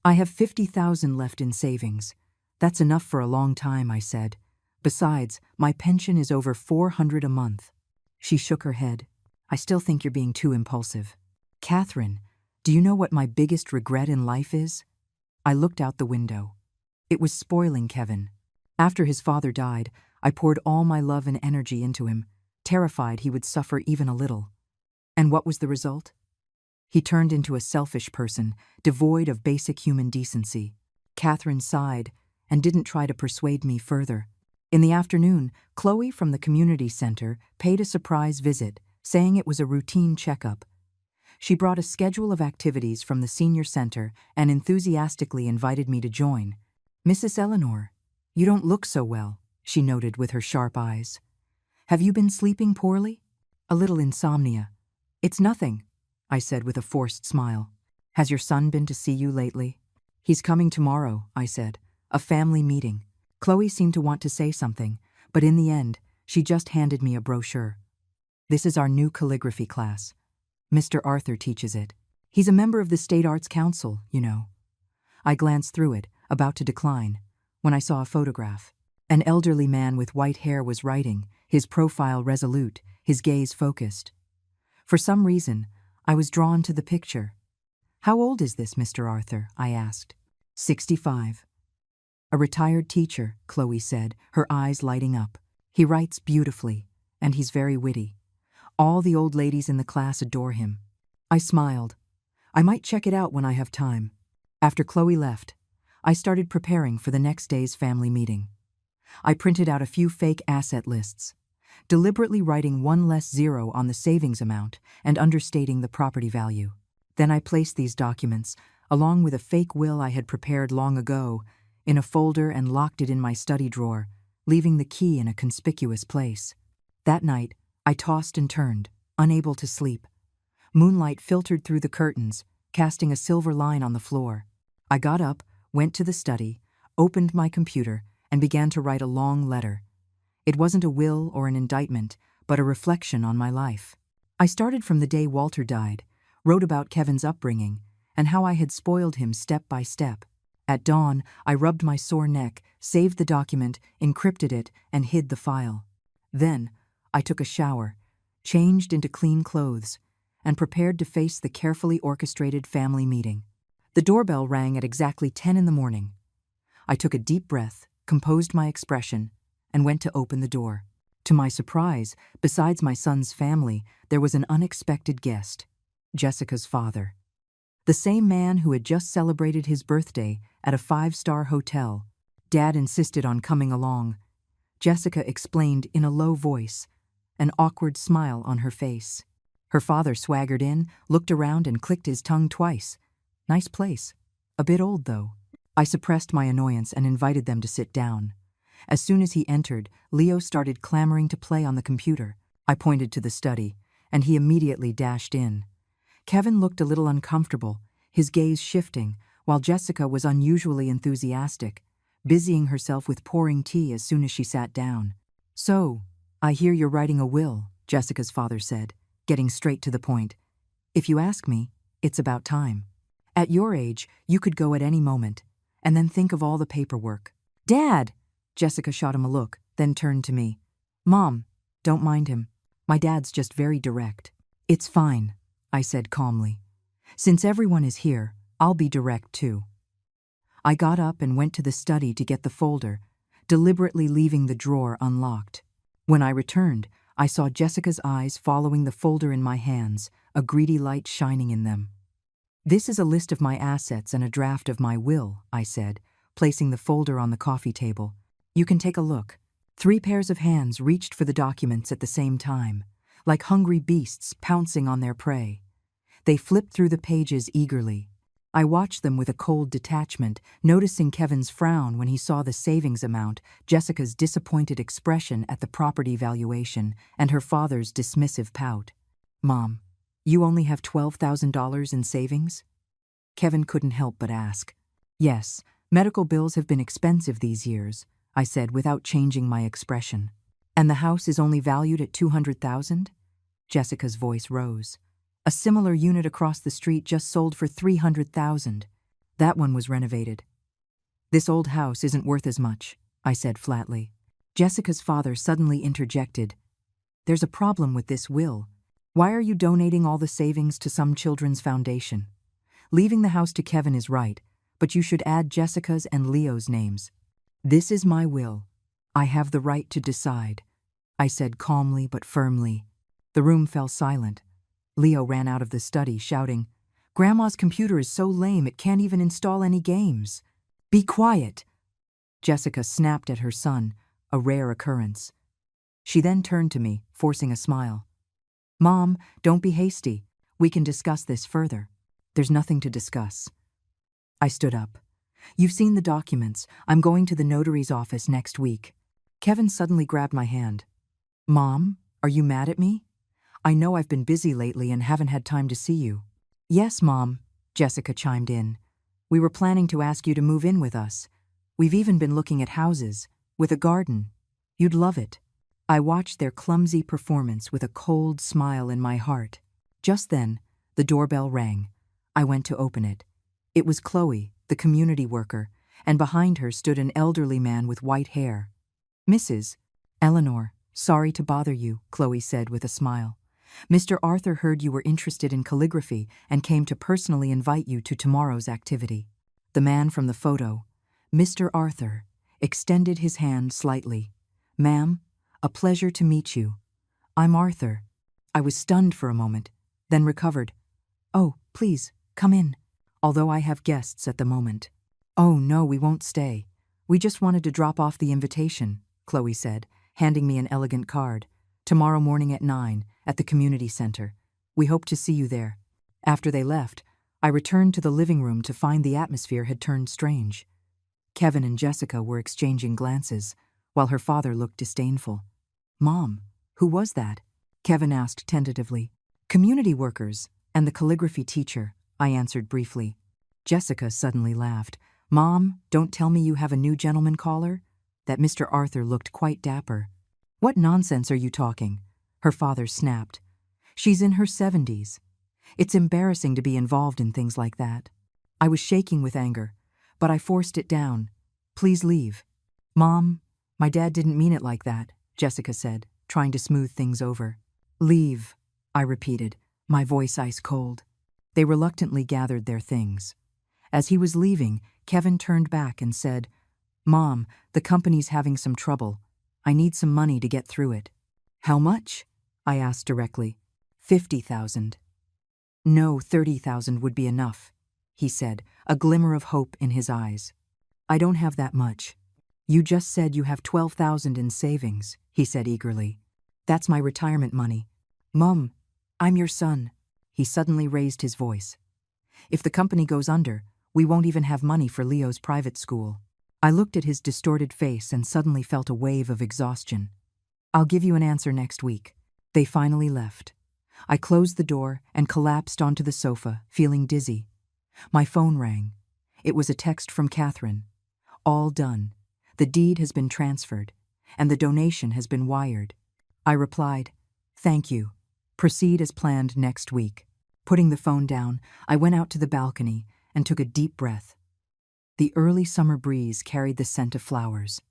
I have $50,000 left in savings. That's enough for a long time," I said. "Besides, my pension is over $400 a month." She shook her head. "I still think you're being too impulsive." "Catherine, do you know what my biggest regret in life is?" I looked out the window. It was spoiling Kevin. After his father died, I poured all my love and energy into him, terrified he would suffer even a little. And what was the result? He turned into a selfish person, devoid of basic human decency. Catherine sighed and didn't try to persuade me further. In the afternoon, Chloe from the community center paid a surprise visit, saying it was a routine checkup. She brought a schedule of activities from the senior center and enthusiastically invited me to join. "Mrs. Eleanor, you don't look so well," she noted with her sharp eyes. "Have you been sleeping poorly?" "A little insomnia." "It's nothing," I said with a forced smile. Has your son been to see you lately? He's coming tomorrow, I said. A family meeting. Chloe seemed to want to say something, but in the end, she just handed me a brochure. This is our new calligraphy class. Mr. Arthur teaches it. He's a member of the State Arts Council, you know. I glanced through it, about to decline, when I saw a photograph. An elderly man with white hair was writing, his profile resolute, his gaze focused. For some reason, I was drawn to the picture. How old is this Mr. Arthur? I asked. 65. A retired teacher, Chloe said, her eyes lighting up. He writes beautifully, and he's very witty. All the old ladies in the class adore him. I smiled. I might check it out when I have time. After Chloe left, I started preparing for the next day's family meeting. I printed out a few fake asset lists, deliberately writing one less zero on the savings amount and understating the property value. Then I placed these documents, along with a fake will I had prepared long ago, in a folder and locked it in my study drawer, leaving the key in a conspicuous place. That night, I tossed and turned, unable to sleep. Moonlight filtered through the curtains, casting a silver line on the floor. I got up, went to the study, opened my computer, and began to write a long letter. It wasn't a will or an indictment, but a reflection on my life. I started from the day Walter died, wrote about Kevin's upbringing, and how I had spoiled him step by step. At dawn, I rubbed my sore neck, saved the document, encrypted it, and hid the file. Then, I took a shower, changed into clean clothes, and prepared to face the carefully orchestrated family meeting. The doorbell rang at exactly 10 in the morning. I took a deep breath, composed my expression, and went to open the door. To my surprise, besides my son's family, there was an unexpected guest, Jessica's father. The same man who had just celebrated his birthday at a 5-star hotel. Dad insisted on coming along. Jessica explained in a low voice, an awkward smile on her face. Her father swaggered in, looked around, and clicked his tongue twice. Nice place. A bit old, though. I suppressed my annoyance and invited them to sit down. As soon as he entered, Leo started clamoring to play on the computer. I pointed to the study, and he immediately dashed in. Kevin looked a little uncomfortable, his gaze shifting, while Jessica was unusually enthusiastic, busying herself with pouring tea as soon as she sat down. "So, I hear you're writing a will," Jessica's father said, getting straight to the point. "If you ask me, it's about time. At your age, you could go at any moment, and then think of all the paperwork." "Dad!" Jessica shot him a look, then turned to me. "Mom, don't mind him. My dad's just very direct." "It's fine," I said calmly. "Since everyone is here, I'll be direct too." I got up and went to the study to get the folder, deliberately leaving the drawer unlocked. When I returned, I saw Jessica's eyes following the folder in my hands, a greedy light shining in them. "This is a list of my assets and a draft of my will," I said, placing the folder on the coffee table. "You can take a look." 3 pairs of hands reached for the documents at the same time, like hungry beasts pouncing on their prey. They flipped through the pages eagerly. I watched them with a cold detachment, noticing Kevin's frown when he saw the savings amount, Jessica's disappointed expression at the property valuation, and her father's dismissive pout. "Mom, you only have $12,000 in savings?" Kevin couldn't help but ask. "Yes, medical bills have been expensive these years," I said without changing my expression. "And the house is only valued at $200,000? Jessica's voice rose. "A similar unit across the street just sold for $300,000. That one was renovated." "This old house isn't worth as much," I said flatly. Jessica's father suddenly interjected. "There's a problem with this will. Why are you donating all the savings to some children's foundation? Leaving the house to Kevin is right, but you should add Jessica's and Leo's names." "This is my will. I have the right to decide," I said calmly but firmly. The room fell silent. Leo ran out of the study, shouting, "Grandma's computer is so lame it can't even install any games." "Be quiet!" Jessica snapped at her son, a rare occurrence. She then turned to me, forcing a smile. "Mom, don't be hasty. We can discuss this further." "There's nothing to discuss." I stood up. "You've seen the documents. I'm going to the notary's office next week." Kevin suddenly grabbed my hand. "Mom, are you mad at me? I know I've been busy lately and haven't had time to see you." "Yes, Mom. Jessica chimed in. We were planning to ask you to move in with us. We've even been looking at houses, with a garden. You'd love it. I watched their clumsy performance with a cold smile in my heart. Just then, the doorbell rang. I went to open it. It was Chloe, the community worker, and behind her stood an elderly man with white hair. Mrs. Eleanor, sorry to bother you, Chloe said with a smile. Mr. Arthur heard you were interested in calligraphy and came to personally invite you to tomorrow's activity. The man from the photo, Mr. Arthur, extended his hand slightly. Ma'am, a pleasure to meet you. I'm Arthur. I was stunned for a moment, then recovered. Oh, please, come in. Although I have guests at the moment. Oh no, we won't stay. We just wanted to drop off the invitation, Chloe said, handing me an elegant card. Tomorrow morning at 9, at the community center. We hope to see you there. After they left, I returned to the living room to find the atmosphere had turned strange. Kevin and Jessica were exchanging glances, while her father looked disdainful. Mom, who was that? Kevin asked tentatively. Community workers and the calligraphy teacher, I answered briefly. Jessica suddenly laughed. Mom, don't tell me you have a new gentleman caller? That Mr. Arthur looked quite dapper. What nonsense are you talking? Her father snapped. She's in her 70s. It's embarrassing to be involved in things like that. I was shaking with anger, but I forced it down. Please leave. Mom, my dad didn't mean it like that, Jessica said, trying to smooth things over. Leave, I repeated, my voice ice cold. They reluctantly gathered their things. As he was leaving, Kevin turned back and said, Mom, the company's having some trouble. I need some money to get through it. How much? I asked directly. 50,000. No, 30,000 would be enough, he said, a glimmer of hope in his eyes. I don't have that much. You just said you have 12,000 in savings, he said eagerly. That's my retirement money. Mom, I'm your son. He suddenly raised his voice. If the company goes under, we won't even have money for Leo's private school. I looked at his distorted face and suddenly felt a wave of exhaustion. I'll give you an answer next week. They finally left. I closed the door and collapsed onto the sofa, feeling dizzy. My phone rang. It was a text from Catherine. All done. The deed has been transferred, and the donation has been wired. I replied, Thank you. Proceed as planned next week. Putting the phone down, I went out to the balcony and took a deep breath. The early summer breeze carried the scent of flowers.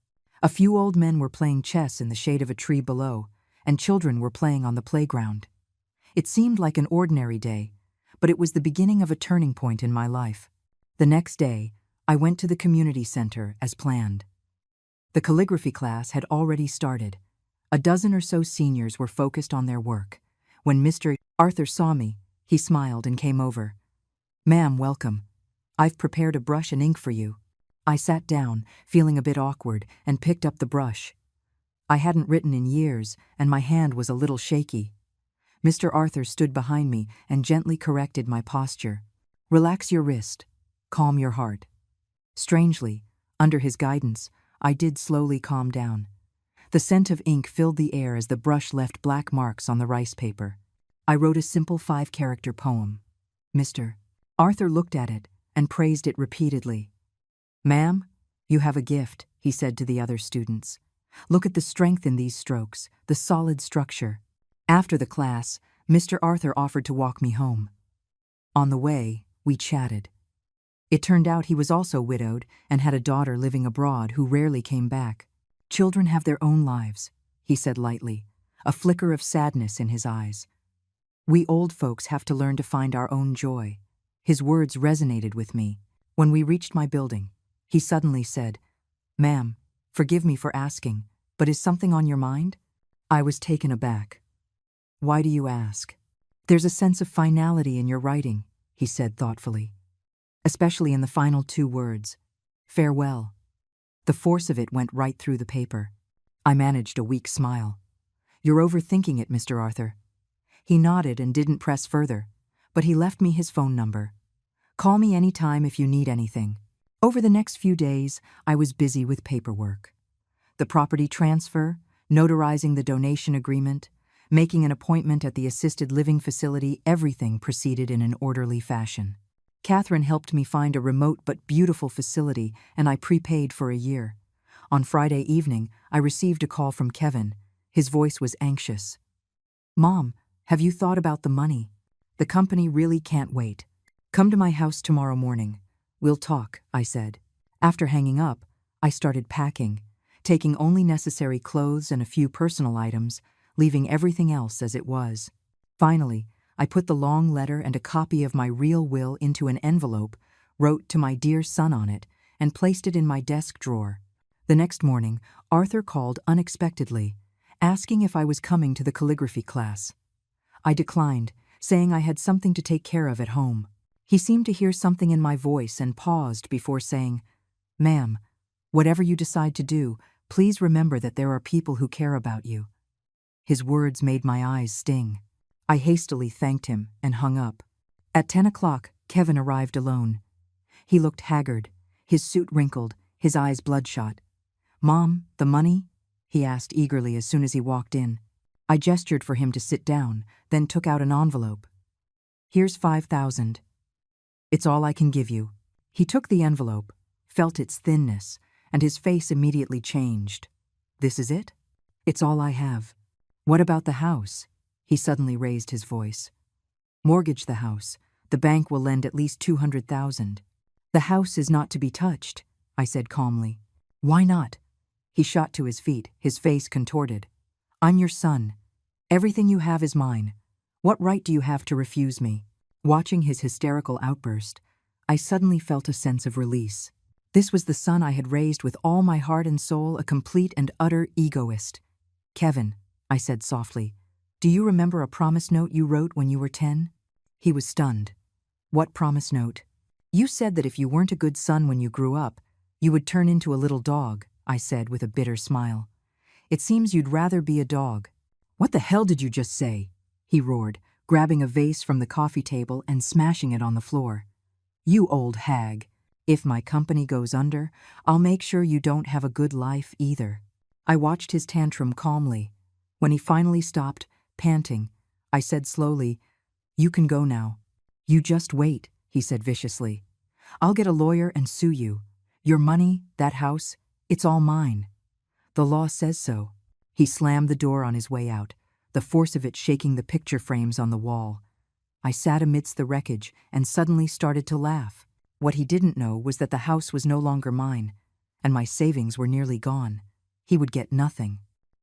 A few old men were playing chess in the shade of a tree below, and children were playing on the playground. It seemed like an ordinary day, but it was the beginning of a turning point in my life. The next day, I went to the community center as planned. The calligraphy class had already started. A dozen or so seniors were focused on their work. When Mr. Arthur saw me, he smiled and came over. Ma'am, welcome. I've prepared a brush and ink for you. I sat down, feeling a bit awkward, and picked up the brush. I hadn't written in years, and my hand was a little shaky. Mr. Arthur stood behind me and gently corrected my posture. Relax your wrist. Calm your heart. Strangely, under his guidance, I did slowly calm down. The scent of ink filled the air as the brush left black marks on the rice paper. I wrote a simple 5-character poem. Mr. Arthur looked at it and praised it repeatedly. Ma'am, you have a gift, he said to the other students. Look at the strength in these strokes, the solid structure. After the class, Mr. Arthur offered to walk me home. On the way, we chatted. It turned out he was also widowed and had a daughter living abroad who rarely came back. Children have their own lives, he said lightly, a flicker of sadness in his eyes. We old folks have to learn to find our own joy. His words resonated with me. When we reached my building, he suddenly said, Ma'am, forgive me for asking, but is something on your mind? I was taken aback. Why do you ask? There's a sense of finality in your writing, he said thoughtfully. Especially in the final 2 words, farewell. The force of it went right through the paper. I managed a weak smile. You're overthinking it, Mr. Arthur. He nodded and didn't press further, but he left me his phone number. Call me anytime if you need anything. Over the next few days, I was busy with paperwork. The property transfer, notarizing the donation agreement, making an appointment at the assisted living facility, everything proceeded in an orderly fashion. Catherine helped me find a remote but beautiful facility, and I prepaid for a year. On Friday evening, I received a call from Kevin. His voice was anxious. "Mom, have you thought about the money? The company really can't wait. Come to my house tomorrow morning. We'll talk," I said. After hanging up, I started packing, taking only necessary clothes and a few personal items, leaving everything else as it was. Finally, I put the long letter and a copy of my real will into an envelope, wrote "to my dear son" on it, and placed it in my desk drawer. The next morning, Arthur called unexpectedly, asking if I was coming to the calligraphy class. I declined, saying I had something to take care of at home. He seemed to hear something in my voice and paused before saying, "Ma'am, whatever you decide to do, please remember that there are people who care about you." His words made my eyes sting. I hastily thanked him and hung up. At 10 o'clock, Kevin arrived alone. He looked haggard, his suit wrinkled, his eyes bloodshot. "Mom, the money?" he asked eagerly as soon as he walked in. I gestured for him to sit down, then took out an envelope. "Here's 5,000. It's all I can give you." He took the envelope, felt its thinness, and his face immediately changed. "This is it? It's all I have. What about the house?" He suddenly raised his voice. "Mortgage the house. The bank will lend at least 200,000. "The house is not to be touched," I said calmly. "Why not?" He shot to his feet, his face contorted. "I'm your son. Everything you have is mine. What right do you have to refuse me?" Watching his hysterical outburst, I suddenly felt a sense of release. This was the son I had raised with all my heart and soul, a complete and utter egoist. "Kevin," I said softly, "do you remember a promise note you wrote when you were 10? He was stunned. "What promise note?" "You said that if you weren't a good son when you grew up, you would turn into a little dog," I said with a bitter smile. "It seems you'd rather be a dog." "What the hell did you just say?" he roared, grabbing a vase from the coffee table and smashing it on the floor. "You old hag. If my company goes under, I'll make sure you don't have a good life either." I watched his tantrum calmly. When he finally stopped, panting, I said slowly, "You can go now." "You just wait," he said viciously. "I'll get a lawyer and sue you. Your money, that house, it's all mine. The law says so." He slammed the door on his way out, the force of it shaking the picture frames on the wall. I sat amidst the wreckage and suddenly started to laugh. What he didn't know was that the house was no longer mine, and my savings were nearly gone. He would get nothing.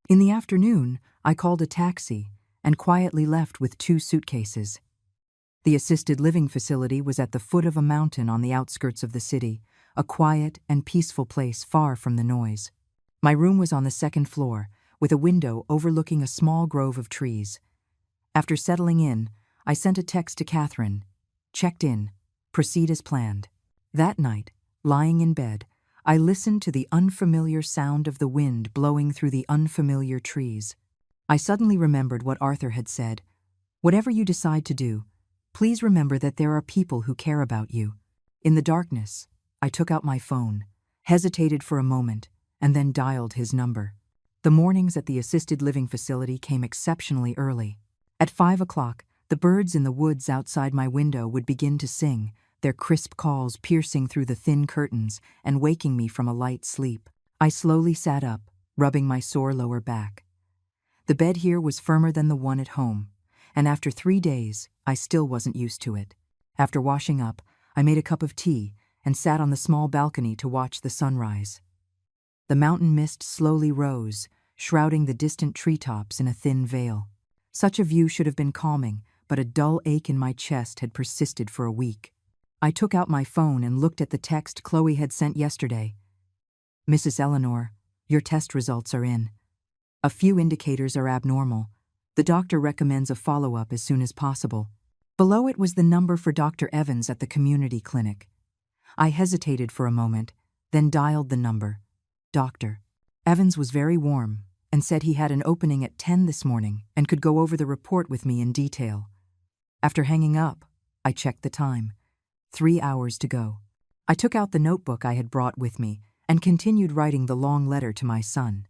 In the afternoon, I called a taxi and quietly left with 2 suitcases. The assisted living facility was at the foot of a mountain on the outskirts of the city, a quiet and peaceful place far from the noise. My room was on the 2nd floor, with a window overlooking a small grove of trees. After settling in, I sent a text to Catherine. "Checked in. Proceed as planned." That night, lying in bed, I listened to the unfamiliar sound of the wind blowing through the unfamiliar trees. I suddenly remembered what Arthur had said. "Whatever you decide to do, please remember that there are people who care about you." In the darkness, I took out my phone, hesitated for a moment, and then dialed his number. The mornings at the assisted living facility came exceptionally early. At 5 o'clock, the birds in the woods outside my window would begin to sing, their crisp calls piercing through the thin curtains and waking me from a light sleep. I slowly sat up, rubbing my sore lower back. The bed here was firmer than the one at home, and after 3 days, I still wasn't used to it. After washing up, I made a cup of tea and sat on the small balcony to watch the sunrise. The mountain mist slowly rose, shrouding the distant treetops in a thin veil. Such a view should have been calming, but a dull ache in my chest had persisted for a week. I took out my phone and looked at the text Chloe had sent yesterday. "Mrs. Eleanor, your test results are in. A few indicators are abnormal. The doctor recommends a follow-up as soon as possible." Below it was the number for Dr. Evans at the community clinic. I hesitated for a moment, then dialed the number. Dr. Evans was very warm and said he had an opening at 10 this morning and could go over the report with me in detail. After hanging up, I checked the time. 3 hours to go. I took out the notebook I had brought with me and continued writing the long letter to my son.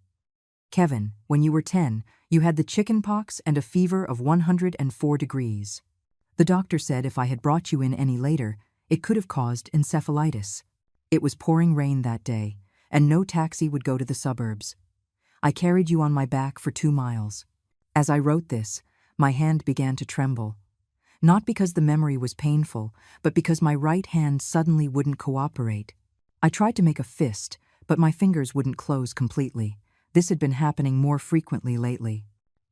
"Kevin, when you were 10, you had the chicken pox and a fever of 104 degrees. The doctor said if I had brought you in any later, It could have caused encephalitis. It was pouring rain that day, and no taxi would go to the suburbs. I carried you on my back for 2 miles. As I wrote this, my hand began to tremble. Not because the memory was painful, but because my right hand suddenly wouldn't cooperate. I tried to make a fist, but my fingers wouldn't close completely. This had been happening more frequently lately.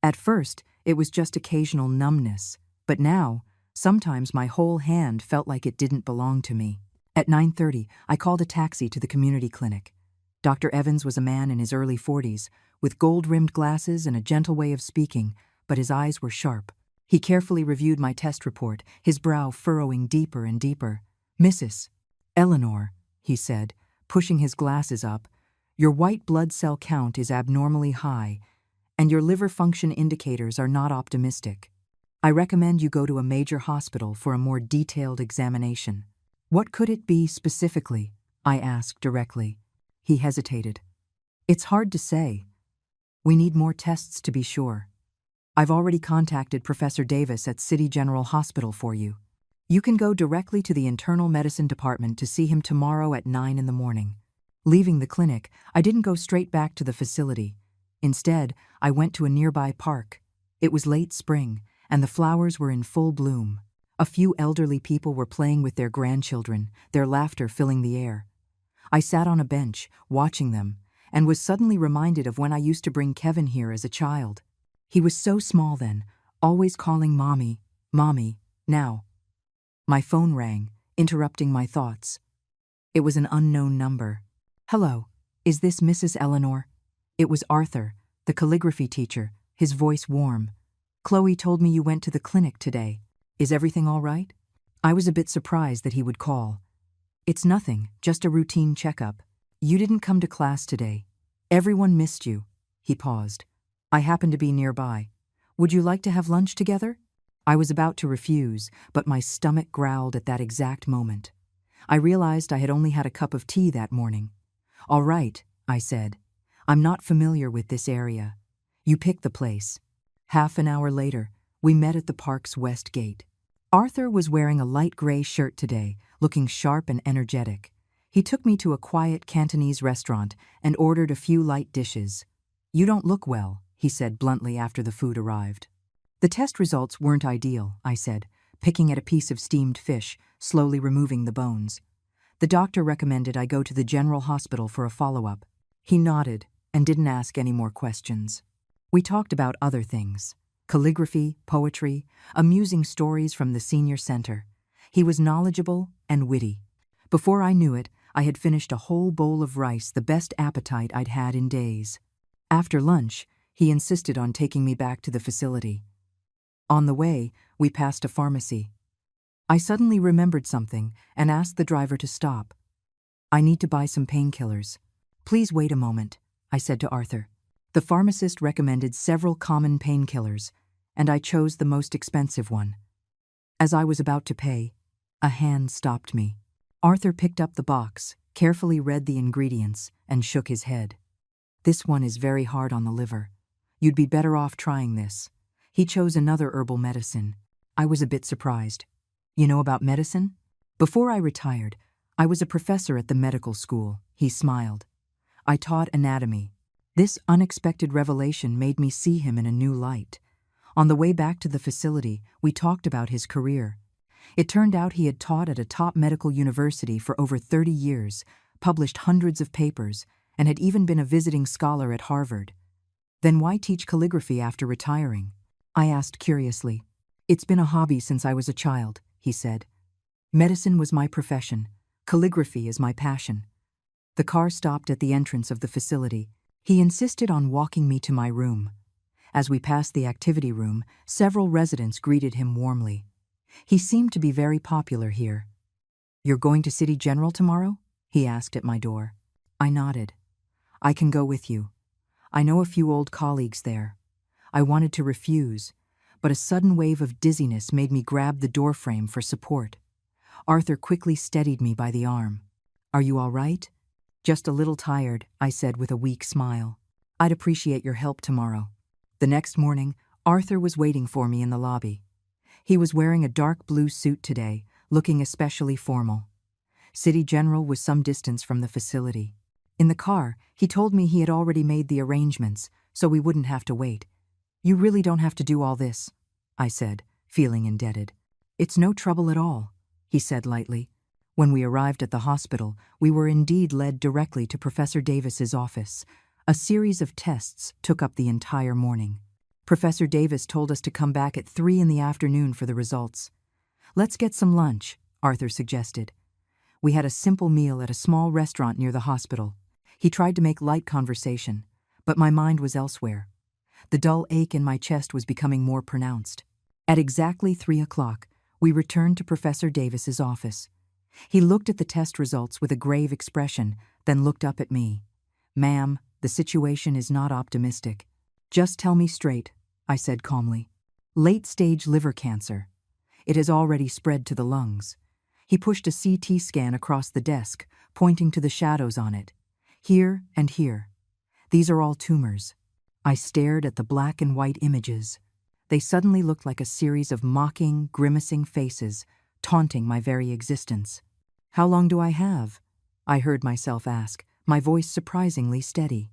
At first, it was just occasional numbness, but now, sometimes my whole hand felt like it didn't belong to me. At 9:30, I called a taxi to the community clinic. Dr. Evans was a man in his early 40s, with gold-rimmed glasses and a gentle way of speaking, but his eyes were sharp. He carefully reviewed my test report, his brow furrowing deeper and deeper. "Mrs. Eleanor," he said, pushing his glasses up, "your white blood cell count is abnormally high, and your liver function indicators are not optimistic. I recommend you go to a major hospital for a more detailed examination." "What could it be specifically?" I asked directly. He hesitated. "It's hard to say. We need more tests to be sure. I've already contacted Professor Davis at City General Hospital for you. You can go directly to the internal medicine department to see him tomorrow at 9 in the morning." Leaving the clinic, I didn't go straight back to the facility. Instead, I went to a nearby park. It was late spring, and the flowers were in full bloom. A few elderly people were playing with their grandchildren, their laughter filling the air. I sat on a bench, watching them, and was suddenly reminded of when I used to bring Kevin here as a child. He was so small then, always calling Mommy, Mommy, now. My phone rang, interrupting my thoughts. It was an unknown number. "Hello, is this Mrs. Eleanor?" It was Arthur, the calligraphy teacher, his voice warm. "Chloe told me you went to the clinic today. Is everything all right?" I was a bit surprised that he would call. "It's nothing, just a routine checkup. You didn't come to class today. Everyone missed you." He paused. "I happen to be nearby. Would you like to have lunch together?" I was about to refuse, but my stomach growled at that exact moment. I realized I had only had a cup of tea that morning. "All right," I said. "I'm not familiar with this area. You pick the place." Half an hour later, we met at the park's west gate. Arthur was wearing a light gray shirt today, looking sharp and energetic. He took me to a quiet Cantonese restaurant and ordered a few light dishes. "You don't look well," he said bluntly after the food arrived. "The test results weren't ideal," I said, picking at a piece of steamed fish, slowly removing the bones. "The doctor recommended I go to the general hospital for a follow-up." He nodded and didn't ask any more questions. We talked about other things. Calligraphy, poetry, amusing stories from the senior center. He was knowledgeable and witty. Before I knew it, I had finished a whole bowl of rice, the best appetite I'd had in days. After lunch, he insisted on taking me back to the facility. On the way, we passed a pharmacy. I suddenly remembered something and asked the driver to stop. "I need to buy some painkillers." "Please wait a moment," I said to Arthur. The pharmacist recommended several common painkillers, and I chose the most expensive one. As I was about to pay, a hand stopped me. Arthur picked up the box, carefully read the ingredients, and shook his head. "This one is very hard on the liver. You'd be better off trying this." He chose another herbal medicine. I was a bit surprised. "You know about medicine?" "Before I retired, I was a professor at the medical school," he smiled. "I taught anatomy." This unexpected revelation made me see him in a new light. On the way back to the facility, we talked about his career. It turned out he had taught at a top medical university for over 30 years, published hundreds of papers, and had even been a visiting scholar at Harvard. "Then why teach calligraphy after retiring?" I asked curiously. "It's been a hobby since I was a child," he said. "Medicine was my profession. Calligraphy is my passion." The car stopped at the entrance of the facility. He insisted on walking me to my room. As we passed the activity room, several residents greeted him warmly. He seemed to be very popular here. "You're going to City General tomorrow?" he asked at my door. I nodded. "I can go with you. I know a few old colleagues there." I wanted to refuse, but a sudden wave of dizziness made me grab the doorframe for support. Arthur quickly steadied me by the arm. "Are you all right?" "Just a little tired," I said with a weak smile. "I'd appreciate your help tomorrow." The next morning, Arthur was waiting for me in the lobby. He was wearing a dark blue suit today, looking especially formal. City General was some distance from the facility. In the car, he told me he had already made the arrangements, so we wouldn't have to wait. "You really don't have to do all this," I said, feeling indebted. "It's no trouble at all," he said lightly. When we arrived at the hospital, we were indeed led directly to Professor Davis's office. A series of tests took up the entire morning. Professor Davis told us to come back at 3 in the afternoon for the results. "Let's get some lunch," Arthur suggested. We had a simple meal at a small restaurant near the hospital. He tried to make light conversation, but my mind was elsewhere. The dull ache in my chest was becoming more pronounced. At exactly 3 o'clock, we returned to Professor Davis's office. He looked at the test results with a grave expression, then looked up at me. "Ma'am, the situation is not optimistic." "Just tell me straight," I said calmly. "Late-stage liver cancer. It has already spread to the lungs." He pushed a CT scan across the desk, pointing to the shadows on it. "Here and here. These are all tumors." I stared at the black and white images. They suddenly looked like a series of mocking, grimacing faces, taunting my very existence. "How long do I have?" I heard myself ask, my voice surprisingly steady.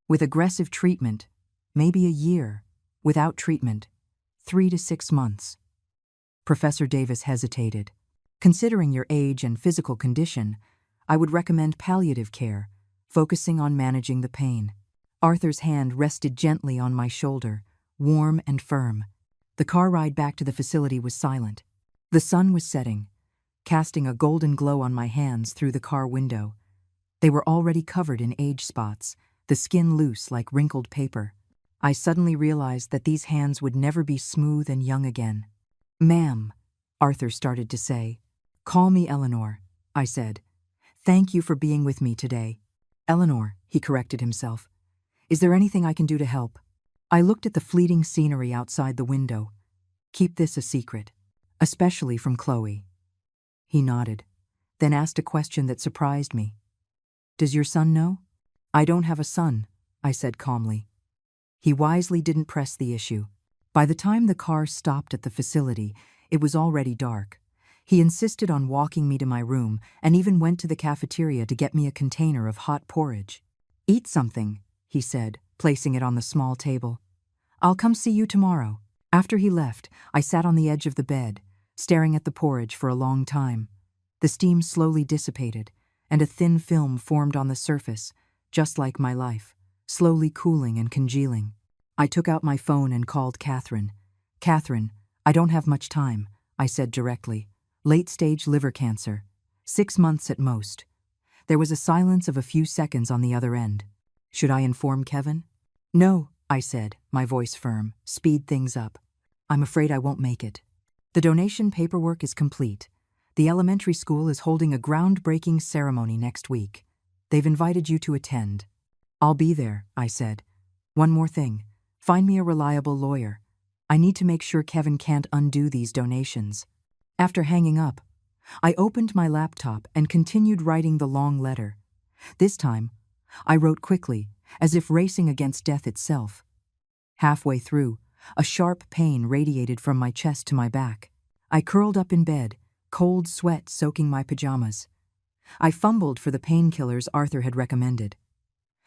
"With aggressive treatment, maybe a year. Without treatment, 3 to 6 months." Professor Davis hesitated. "Considering your age and physical condition, I would recommend palliative care, focusing on managing the pain." Arthur's hand rested gently on my shoulder, warm and firm. The car ride back to the facility was silent. The sun was setting, casting a golden glow on my hands through the car window. They were already covered in age spots, the skin loose like wrinkled paper. I suddenly realized that these hands would never be smooth and young again. "Ma'am," Arthur started to say. "Call me Eleanor," I said. "Thank you for being with me today." "Eleanor," he corrected himself. "Is there anything I can do to help?" I looked at the fleeting scenery outside the window. "Keep this a secret, especially from Chloe." He nodded, then asked a question that surprised me. "Does your son know?" "I don't have a son," I said calmly. He wisely didn't press the issue. By the time the car stopped at the facility, it was already dark. He insisted on walking me to my room and even went to the cafeteria to get me a container of hot porridge. "Eat something," he said, placing it on the small table. "I'll come see you tomorrow." After he left, I sat on the edge of the bed, staring at the porridge for a long time. The steam slowly dissipated, and a thin film formed on the surface, just like my life, slowly cooling and congealing. I took out my phone and called Catherine. "Catherine, I don't have much time," I said directly. "Late-stage liver cancer. 6 months at most." There was a silence of a few seconds on the other end. "Should I inform Kevin?" "No," I said, my voice firm. "Speed things up. I'm afraid I won't make it. The donation paperwork is complete. The elementary school is holding a groundbreaking ceremony next week. They've invited you to attend." "I'll be there," I said. "One more thing. Find me a reliable lawyer. I need to make sure Kevin can't undo these donations." After hanging up, I opened my laptop and continued writing the long letter. This time, I wrote quickly, as if racing against death itself. Halfway through, a sharp pain radiated from my chest to my back. I curled up in bed, cold sweat soaking my pajamas. I fumbled for the painkillers Arthur had recommended.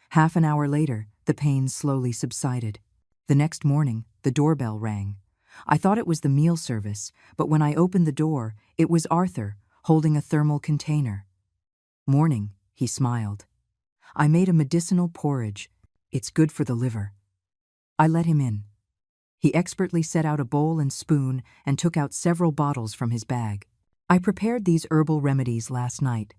Half an hour later, the pain slowly subsided. The next morning, the doorbell rang. I thought it was the meal service, but when I opened the door, it was Arthur, holding a thermal container. "Morning," he smiled. "I made a medicinal porridge. It's good for the liver." I let him in. He expertly set out a bowl and spoon and took out several bottles from his bag. "I prepared these herbal remedies last night.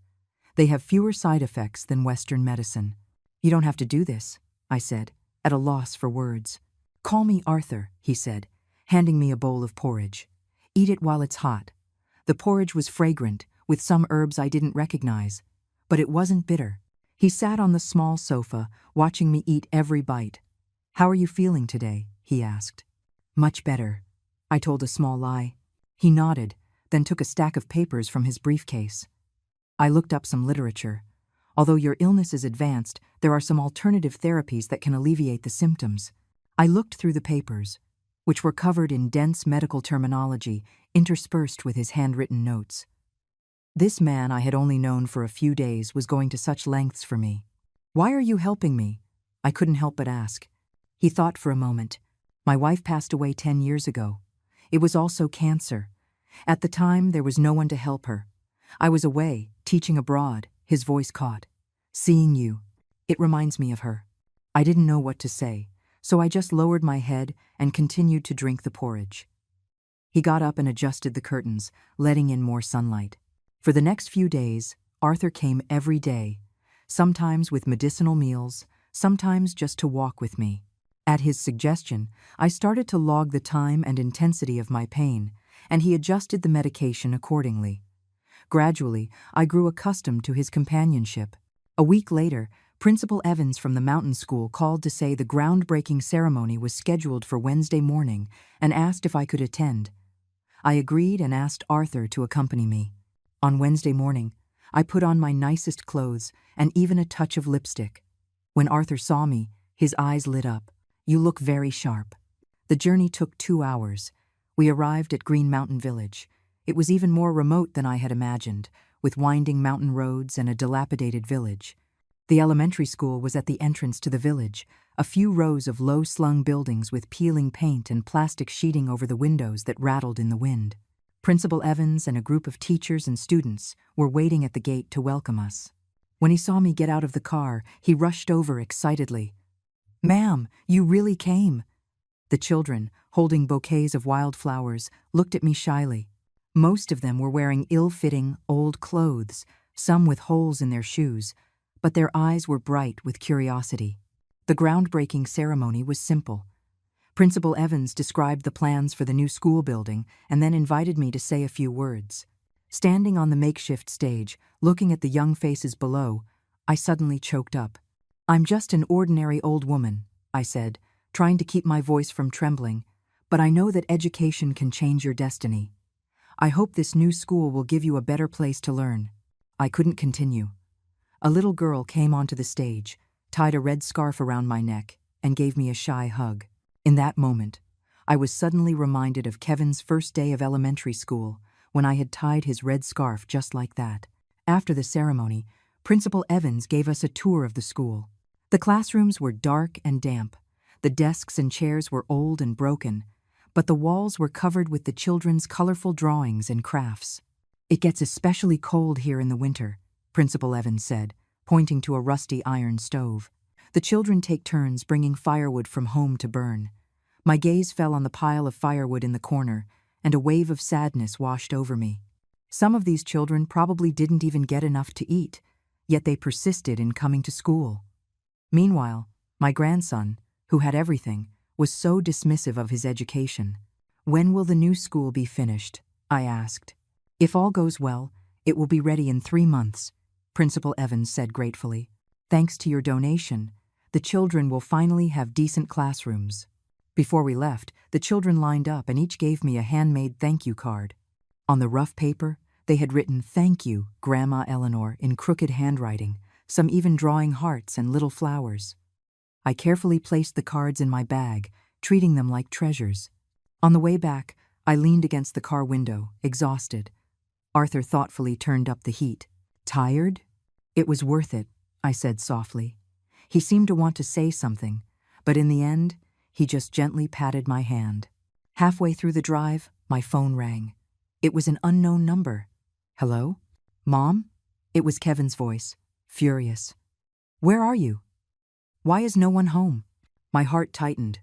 They have fewer side effects than Western medicine." "You don't have to do this," I said, at a loss for words. "Call me Arthur," he said, handing me a bowl of porridge. "Eat it while it's hot." The porridge was fragrant, with some herbs I didn't recognize, but it wasn't bitter. He sat on the small sofa, watching me eat every bite. "How are you feeling today?" he asked. "Much better," I told a small lie. He nodded, then took a stack of papers from his briefcase. "I looked up some literature. Although your illness is advanced, there are some alternative therapies that can alleviate the symptoms." I looked through the papers, which were covered in dense medical terminology interspersed with his handwritten notes. This man I had only known for a few days was going to such lengths for me. "Why are you helping me?" I couldn't help but ask. He thought for a moment. "My wife passed away 10 years ago. It was also cancer. At the time, there was no one to help her. I was away, teaching abroad," his voice caught. "Seeing you, it reminds me of her." I didn't know what to say, so I just lowered my head and continued to drink the porridge. He got up and adjusted the curtains, letting in more sunlight. For the next few days, Arthur came every day, sometimes with medicinal meals, sometimes just to walk with me. At his suggestion, I started to log the time and intensity of my pain, and he adjusted the medication accordingly. Gradually, I grew accustomed to his companionship. A week later, Principal Evans from the mountain school called to say the groundbreaking ceremony was scheduled for Wednesday morning and asked if I could attend. I agreed and asked Arthur to accompany me. On Wednesday morning, I put on my nicest clothes and even a touch of lipstick. When Arthur saw me, his eyes lit up. "You look very sharp." The journey took 2 hours. We arrived at Green Mountain Village. It was even more remote than I had imagined, with winding mountain roads and a dilapidated village. The elementary school was at the entrance to the village, a few rows of low-slung buildings with peeling paint and plastic sheeting over the windows that rattled in the wind. Principal Evans and a group of teachers and students were waiting at the gate to welcome us. When he saw me get out of the car, he rushed over excitedly. "Ma'am, you really came." The children, holding bouquets of wildflowers, looked at me shyly. Most of them were wearing ill-fitting, old clothes, some with holes in their shoes, but their eyes were bright with curiosity. The groundbreaking ceremony was simple. Principal Evans described the plans for the new school building and then invited me to say a few words. Standing on the makeshift stage, looking at the young faces below, I suddenly choked up. "I'm just an ordinary old woman," I said, trying to keep my voice from trembling, "but I know that education can change your destiny. I hope this new school will give you a better place to learn." I couldn't continue. A little girl came onto the stage, tied a red scarf around my neck, and gave me a shy hug. In that moment, I was suddenly reminded of Kevin's first day of elementary school, when I had tied his red scarf just like that. After the ceremony, Principal Evans gave us a tour of the school. The classrooms were dark and damp. The desks and chairs were old and broken, but the walls were covered with the children's colorful drawings and crafts. "It gets especially cold here in the winter," Principal Evans said, pointing to a rusty iron stove. "The children take turns bringing firewood from home to burn." My gaze fell on the pile of firewood in the corner, and a wave of sadness washed over me. Some of these children probably didn't even get enough to eat, yet they persisted in coming to school. Meanwhile, my grandson, who had everything, was so dismissive of his education. "When will the new school be finished?" I asked. "If all goes well, it will be ready in 3 months," Principal Evans said gratefully. "Thanks to your donation, the children will finally have decent classrooms." Before we left, the children lined up and each gave me a handmade thank you card. On the rough paper, they had written, "Thank you, Grandma Eleanor," in crooked handwriting, some even drawing hearts and little flowers. I carefully placed the cards in my bag, treating them like treasures. On the way back, I leaned against the car window, exhausted. Arthur thoughtfully turned up the heat. "Tired?" "It was worth it," I said softly. He seemed to want to say something, but in the end, he just gently patted my hand. Halfway through the drive, my phone rang. It was an unknown number. "Hello? Mom?" It was Kevin's voice, furious. "Where are you? Why is no one home?" My heart tightened.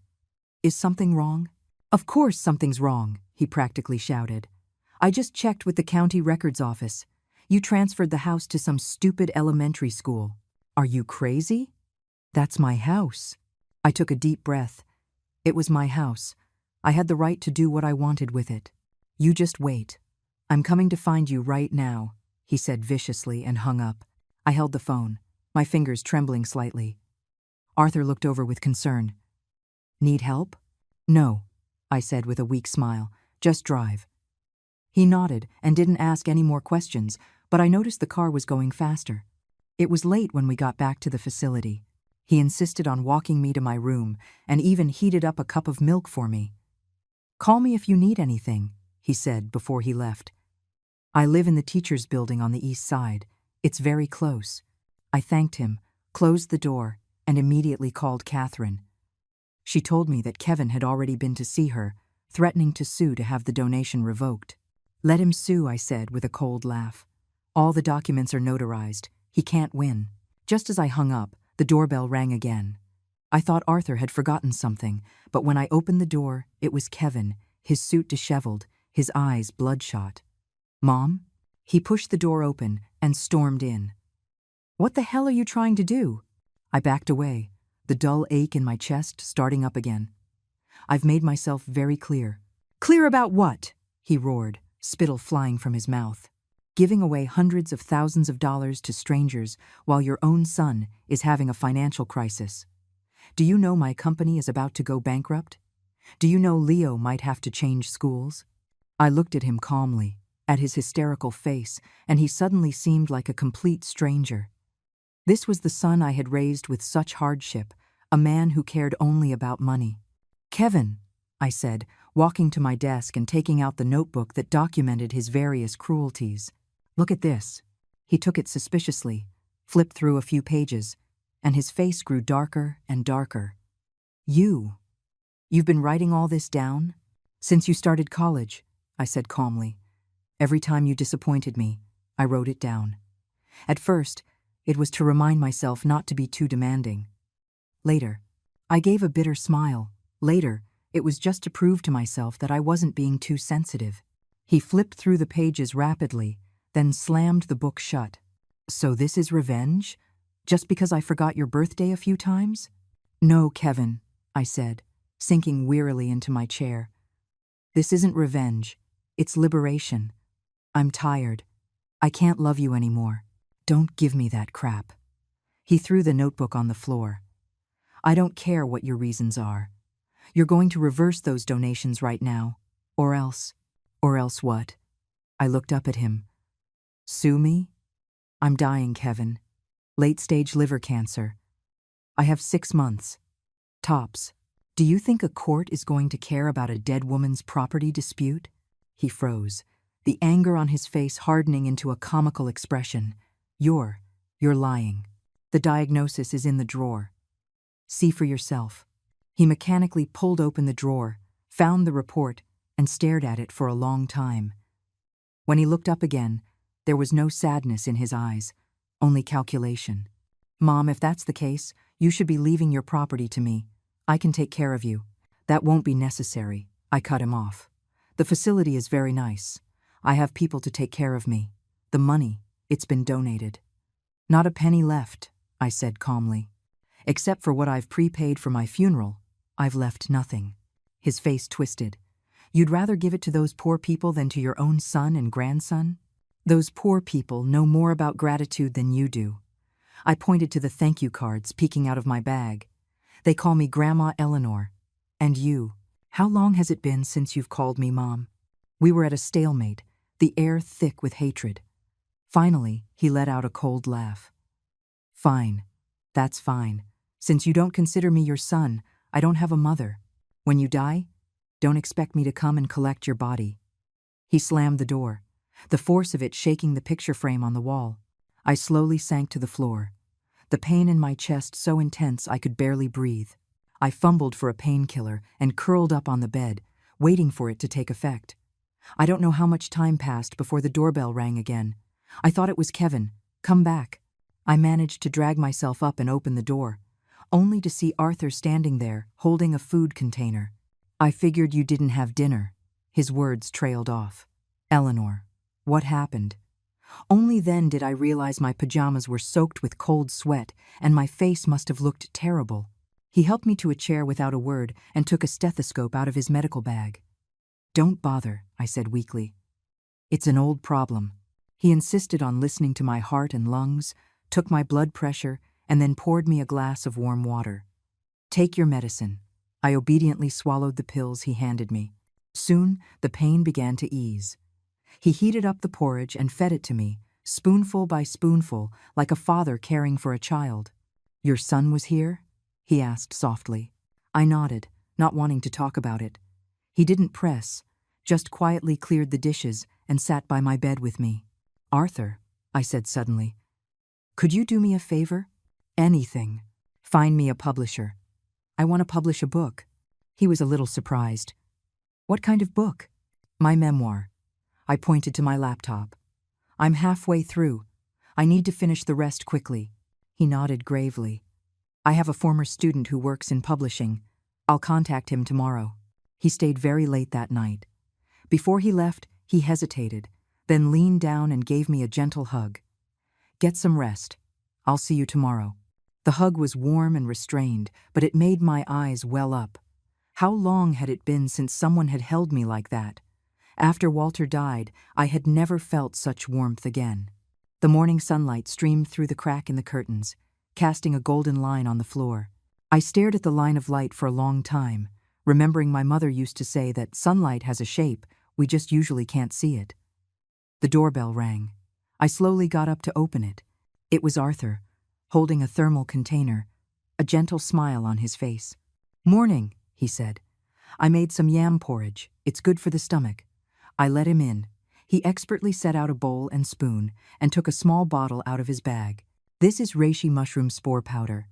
"Is something wrong?" "Of course something's wrong," he practically shouted. "I just checked with the county records office. You transferred the house to some stupid elementary school. Are you crazy?" "That's my house." I took a deep breath. It was my house. I had the right to do what I wanted with it. "You just wait. I'm coming to find you right now," he said viciously and hung up. I held the phone, my fingers trembling slightly. Arthur looked over with concern. "Need help?" "No," I said with a weak smile. "Just drive." He nodded and didn't ask any more questions, but I noticed the car was going faster. It was late when we got back to the facility. He insisted on walking me to my room and even heated up a cup of milk for me. "Call me if you need anything," he said before he left. I live in the teacher's building on the east side. It's very close. I thanked him, closed the door, and immediately called Catherine. She told me that Kevin had already been to see her, threatening to sue to have the donation revoked. Let him sue, I said with a cold laugh. All the documents are notarized. He can't win. Just as I hung up, the doorbell rang again. I thought Arthur had forgotten something, but when I opened the door, it was Kevin, his suit disheveled, his eyes bloodshot. Mom? He pushed the door open and stormed in. What the hell are you trying to do? I backed away, the dull ache in my chest starting up again. I've made myself very clear. Clear about what? He roared, spittle flying from his mouth. Giving away hundreds of thousands of dollars to strangers while your own son is having a financial crisis. Do you know my company is about to go bankrupt? Do you know Leo might have to change schools? I looked at him calmly, at his hysterical face, and he suddenly seemed like a complete stranger. This was the son I had raised with such hardship, a man who cared only about money. Kevin, I said, walking to my desk and taking out the notebook that documented his various cruelties. Look at this. He took it suspiciously, flipped through a few pages, and his face grew darker and darker. You've been writing all this down? Since you started college, I said calmly. Every time you disappointed me, I wrote it down. At first, it was to remind myself not to be too demanding. Later, I gave a bitter smile. Later, it was just to prove to myself that I wasn't being too sensitive. He flipped through the pages rapidly, then slammed the book shut. So this is revenge? Just because I forgot your birthday a few times? No, Kevin, I said, sinking wearily into my chair. This isn't revenge. It's liberation. I'm tired. I can't love you anymore. Don't give me that crap. He threw the notebook on the floor. I don't care what your reasons are. You're going to reverse those donations right now. Or else what? I looked up at him. Sue me? I'm dying, Kevin. Late-stage liver cancer. I have 6 months. Tops. Do you think a court is going to care about a dead woman's property dispute? He froze, the anger on his face hardening into a comical expression. You're lying. The diagnosis is in the drawer. See for yourself. He mechanically pulled open the drawer, found the report, and stared at it for a long time. When he looked up again, there was no sadness in his eyes, only calculation. Mom, if that's the case, you should be leaving your property to me. I can take care of you. That won't be necessary. I cut him off. The facility is very nice. I have people to take care of me. The money, it's been donated. Not a penny left, I said calmly. Except for what I've prepaid for my funeral, I've left nothing. His face twisted. You'd rather give it to those poor people than to your own son and grandson? Those poor people know more about gratitude than you do. I pointed to the thank you cards peeking out of my bag. They call me Grandma Eleanor. And you, how long has it been since you've called me Mom? We were at a stalemate, the air thick with hatred. Finally, he let out a cold laugh. Fine. That's fine. Since you don't consider me your son, I don't have a mother. When you die, don't expect me to come and collect your body. He slammed the door, the force of it shaking the picture frame on the wall. I slowly sank to the floor, the pain in my chest so intense I could barely breathe. I fumbled for a painkiller and curled up on the bed, waiting for it to take effect. I don't know how much time passed before the doorbell rang again. I thought it was Kevin. Come back. I managed to drag myself up and open the door, only to see Arthur standing there, holding a food container. I figured you didn't have dinner. His words trailed off. Eleanor, what happened? Only then did I realize my pajamas were soaked with cold sweat, and my face must have looked terrible. He helped me to a chair without a word and took a stethoscope out of his medical bag. Don't bother, I said weakly. It's an old problem. He insisted on listening to my heart and lungs, took my blood pressure, and then poured me a glass of warm water. Take your medicine. I obediently swallowed the pills he handed me. Soon, the pain began to ease. He heated up the porridge and fed it to me, spoonful by spoonful, like a father caring for a child. Your son was here? He asked softly. I nodded, not wanting to talk about it. He didn't press, just quietly cleared the dishes and sat by my bed with me. "Arthur," I said suddenly, "could you do me a favor?" "Anything. Find me a publisher. I want to publish a book." He was a little surprised. "What kind of book?" "My memoir." I pointed to my laptop. "I'm halfway through. I need to finish the rest quickly." He nodded gravely. "I have a former student who works in publishing. I'll contact him tomorrow." He stayed very late that night. Before he left, he hesitated, then leaned down and gave me a gentle hug. "Get some rest. I'll see you tomorrow." The hug was warm and restrained, but it made my eyes well up. How long had it been since someone had held me like that? After Walter died, I had never felt such warmth again. The morning sunlight streamed through the crack in the curtains, casting a golden line on the floor. I stared at the line of light for a long time, remembering my mother used to say that sunlight has a shape, we just usually can't see it. The doorbell rang. I slowly got up to open it. It was Arthur, holding a thermal container, a gentle smile on his face. "Morning," he said. "I made some yam porridge. It's good for the stomach." I let him in. He expertly set out a bowl and spoon and took a small bottle out of his bag. "This is reishi mushroom spore powder.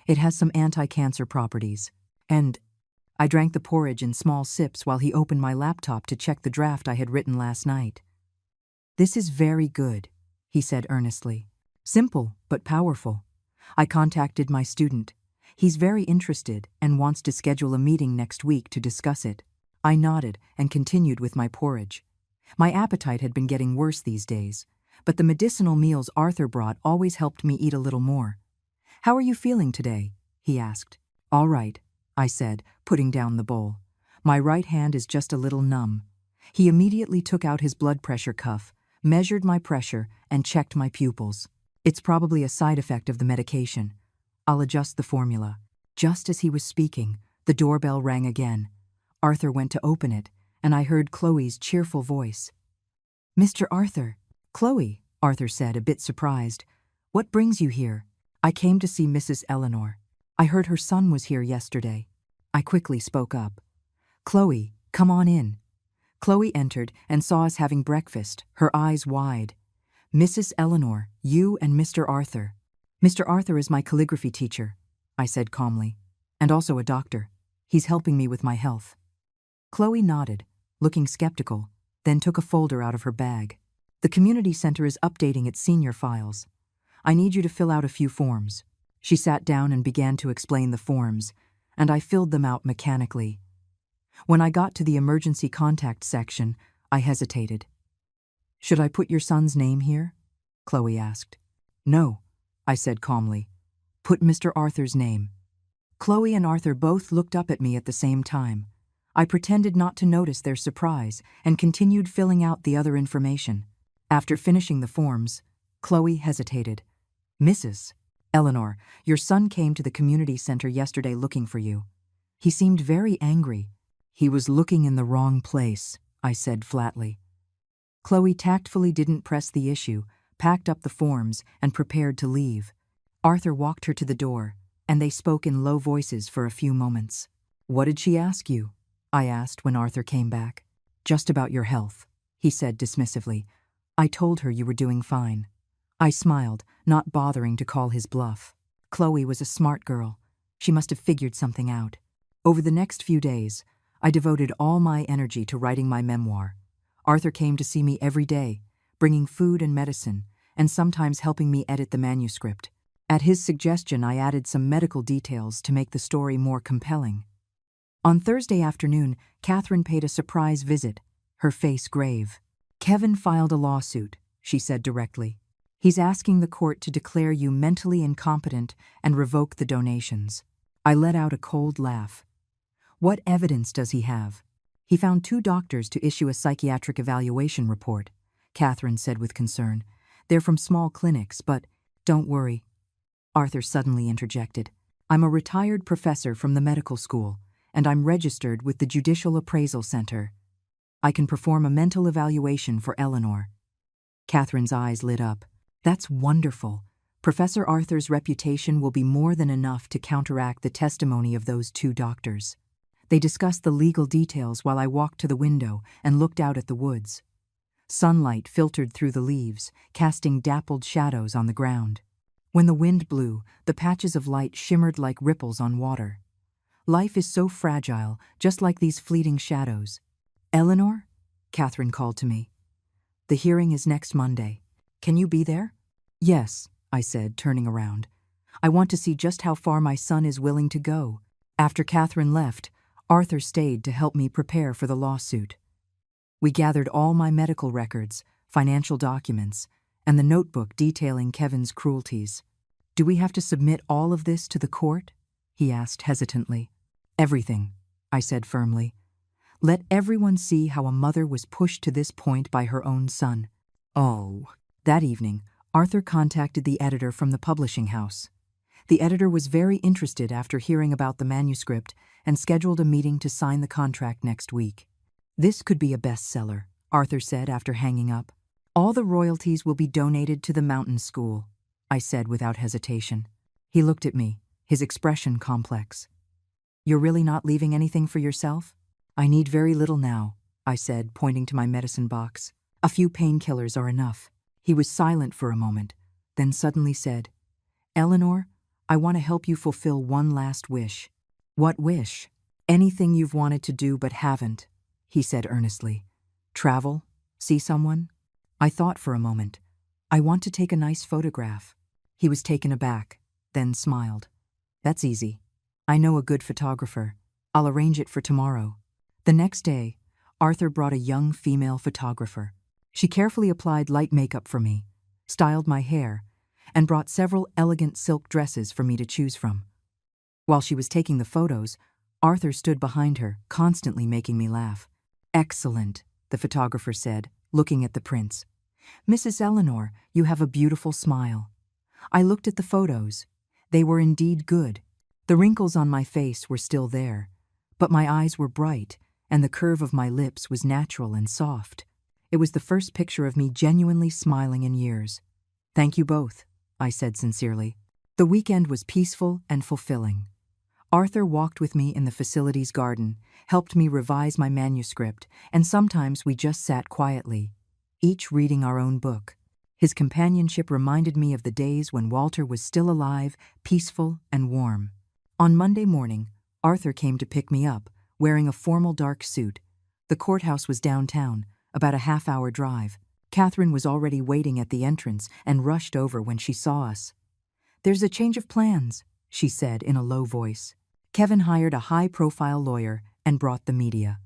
It has some anti-cancer properties." And I drank the porridge in small sips while he opened my laptop to check the draft I had written last night. "This is very good," he said earnestly. "Simple, but powerful. I contacted my student. He's very interested and wants to schedule a meeting next week to discuss it." I nodded and continued with my porridge. My appetite had been getting worse these days, but the medicinal meals Arthur brought always helped me eat a little more. "How are you feeling today?" he asked. "All right," I said, putting down the bowl. "My right hand is just a little numb." He immediately took out his blood pressure cuff, measured my pressure, and checked my pupils. "It's probably a side effect of the medication. I'll adjust the formula." Just as he was speaking, the doorbell rang again. Arthur went to open it, and I heard Chloe's cheerful voice. "Mr. Arthur." "Chloe," Arthur said, a bit surprised. "What brings you here?" "I came to see Mrs. Eleanor. I heard her son was here yesterday." I quickly spoke up. "Chloe, come on in." Chloe entered and saw us having breakfast, her eyes wide. "Mrs. Eleanor, you and Mr. Arthur." "Mr. Arthur is my calligraphy teacher," I said calmly, "and also a doctor. He's helping me with my health." Chloe nodded, looking skeptical, then took a folder out of her bag. "The community center is updating its senior files. I need you to fill out a few forms." She sat down and began to explain the forms, and I filled them out mechanically. When I got to the emergency contact section, I hesitated. "Should I put your son's name here?" Chloe asked. "No," I said calmly. "Put Mr. Arthur's name." Chloe and Arthur both looked up at me at the same time. I pretended not to notice their surprise and continued filling out the other information. After finishing the forms, Chloe hesitated. "Mrs. Eleanor, your son came to the community center yesterday looking for you. He seemed very angry." "He was looking in the wrong place," I said flatly. Chloe tactfully didn't press the issue, packed up the forms, and prepared to leave. Arthur walked her to the door, and they spoke in low voices for a few moments. "What did she ask you?" I asked when Arthur came back. "Just about your health," he said dismissively. "I told her you were doing fine." I smiled, not bothering to call his bluff. Chloe was a smart girl. She must have figured something out. Over the next few days, I devoted all my energy to writing my memoir. Arthur came to see me every day, bringing food and medicine, and sometimes helping me edit the manuscript. At his suggestion, I added some medical details to make the story more compelling. On Thursday afternoon, Catherine paid a surprise visit, her face grave. "Kevin filed a lawsuit," she said directly. "He's asking the court to declare you mentally incompetent and revoke the donations." I let out a cold laugh. "What evidence does he have?" "He found 2 doctors to issue a psychiatric evaluation report," Catherine said with concern. "They're from small clinics, but don't worry." Arthur suddenly interjected. "I'm a retired professor from the medical school, and I'm registered with the Judicial Appraisal Center. I can perform a mental evaluation for Eleanor." Catherine's eyes lit up. "That's wonderful. Professor Arthur's reputation will be more than enough to counteract the testimony of those 2 doctors." They discussed the legal details while I walked to the window and looked out at the woods. Sunlight filtered through the leaves, casting dappled shadows on the ground. When the wind blew, the patches of light shimmered like ripples on water. Life is so fragile, just like these fleeting shadows. "Eleanor?" Catherine called to me. "The hearing is next Monday. Can you be there?" "Yes," I said, turning around. "I want to see just how far my son is willing to go." After Catherine left, Arthur stayed to help me prepare for the lawsuit. We gathered all my medical records, financial documents, and the notebook detailing Kevin's cruelties. "Do we have to submit all of this to the court?" he asked hesitantly. "Everything," I said firmly. "Let everyone see how a mother was pushed to this point by her own son." Oh. That evening, Arthur contacted the editor from the publishing house. The editor was very interested after hearing about the manuscript and scheduled a meeting to sign the contract next week. "This could be a bestseller," Arthur said after hanging up. "All the royalties will be donated to the mountain school," I said without hesitation. He looked at me, his expression complex. "You're really not leaving anything for yourself?" "I need very little now," I said, pointing to my medicine box. "A few painkillers are enough." He was silent for a moment, then suddenly said, "Eleanor, I want to help you fulfill one last wish." "What wish?" "Anything you've wanted to do but haven't," he said earnestly. "Travel? See someone?" I thought for a moment. "I want to take a nice photograph." He was taken aback, then smiled. "That's easy. I know a good photographer. I'll arrange it for tomorrow." The next day, Arthur brought a young female photographer. She carefully applied light makeup for me, styled my hair, and brought several elegant silk dresses for me to choose from. While she was taking the photos, Arthur stood behind her, constantly making me laugh. "Excellent," the photographer said, looking at the prints. "Mrs. Eleanor, you have a beautiful smile." I looked at the photos. They were indeed good. The wrinkles on my face were still there, but my eyes were bright, and the curve of my lips was natural and soft. It was the first picture of me genuinely smiling in years. "Thank you both," I said sincerely. The weekend was peaceful and fulfilling. Arthur walked with me in the facility's garden, helped me revise my manuscript, and sometimes we just sat quietly, each reading our own book. His companionship reminded me of the days when Walter was still alive, peaceful, and warm. On Monday morning, Arthur came to pick me up, wearing a formal dark suit. The courthouse was downtown, about a half-hour drive. Catherine was already waiting at the entrance and rushed over when she saw us. "There's a change of plans," she said in a low voice. Kevin hired a high-profile lawyer and brought the media.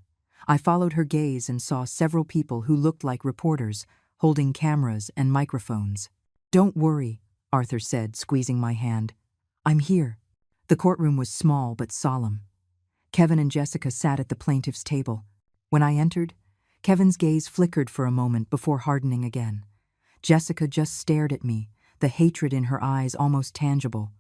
I followed her gaze and saw several people who looked like reporters, holding cameras and microphones. "Don't worry," Arthur said, squeezing my hand. "I'm here." The courtroom was small but solemn. Kevin and Jessica sat at the plaintiff's table. When I entered, Kevin's gaze flickered for a moment before hardening again. Jessica just stared at me, the hatred in her eyes almost tangible.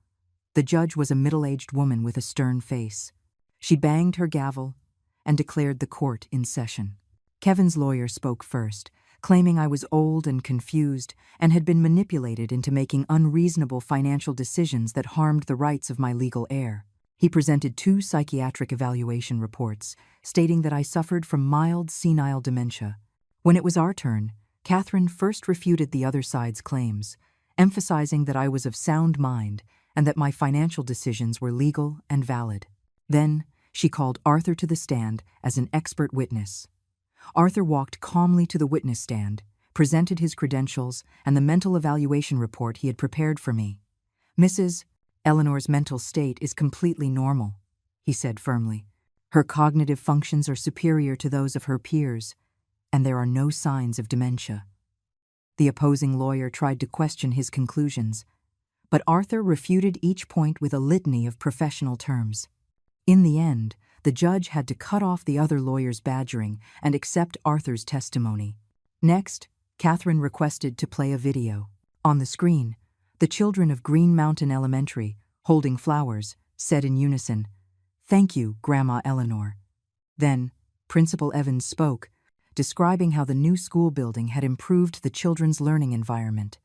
The judge was a middle-aged woman with a stern face. She banged her gavel and declared the court in session. Kevin's lawyer spoke first, claiming I was old and confused and had been manipulated into making unreasonable financial decisions that harmed the rights of my legal heir. He presented 2 psychiatric evaluation reports, stating that I suffered from mild senile dementia. When it was our turn, Catherine first refuted the other side's claims, emphasizing that I was of sound mind and that my financial decisions were legal and valid. Then, she called Arthur to the stand as an expert witness. Arthur walked calmly to the witness stand, presented his credentials and the mental evaluation report he had prepared for me. "Mrs. Eleanor's mental state is completely normal," he said firmly. "Her cognitive functions are superior to those of her peers, and there are no signs of dementia." The opposing lawyer tried to question his conclusions, but Arthur refuted each point with a litany of professional terms. In the end, the judge had to cut off the other lawyer's badgering and accept Arthur's testimony. Next, Catherine requested to play a video. On the screen, the children of Green Mountain Elementary, holding flowers, said in unison, "Thank you, Grandma Eleanor." Then, Principal Evans spoke, describing how the new school building had improved the children's learning environment.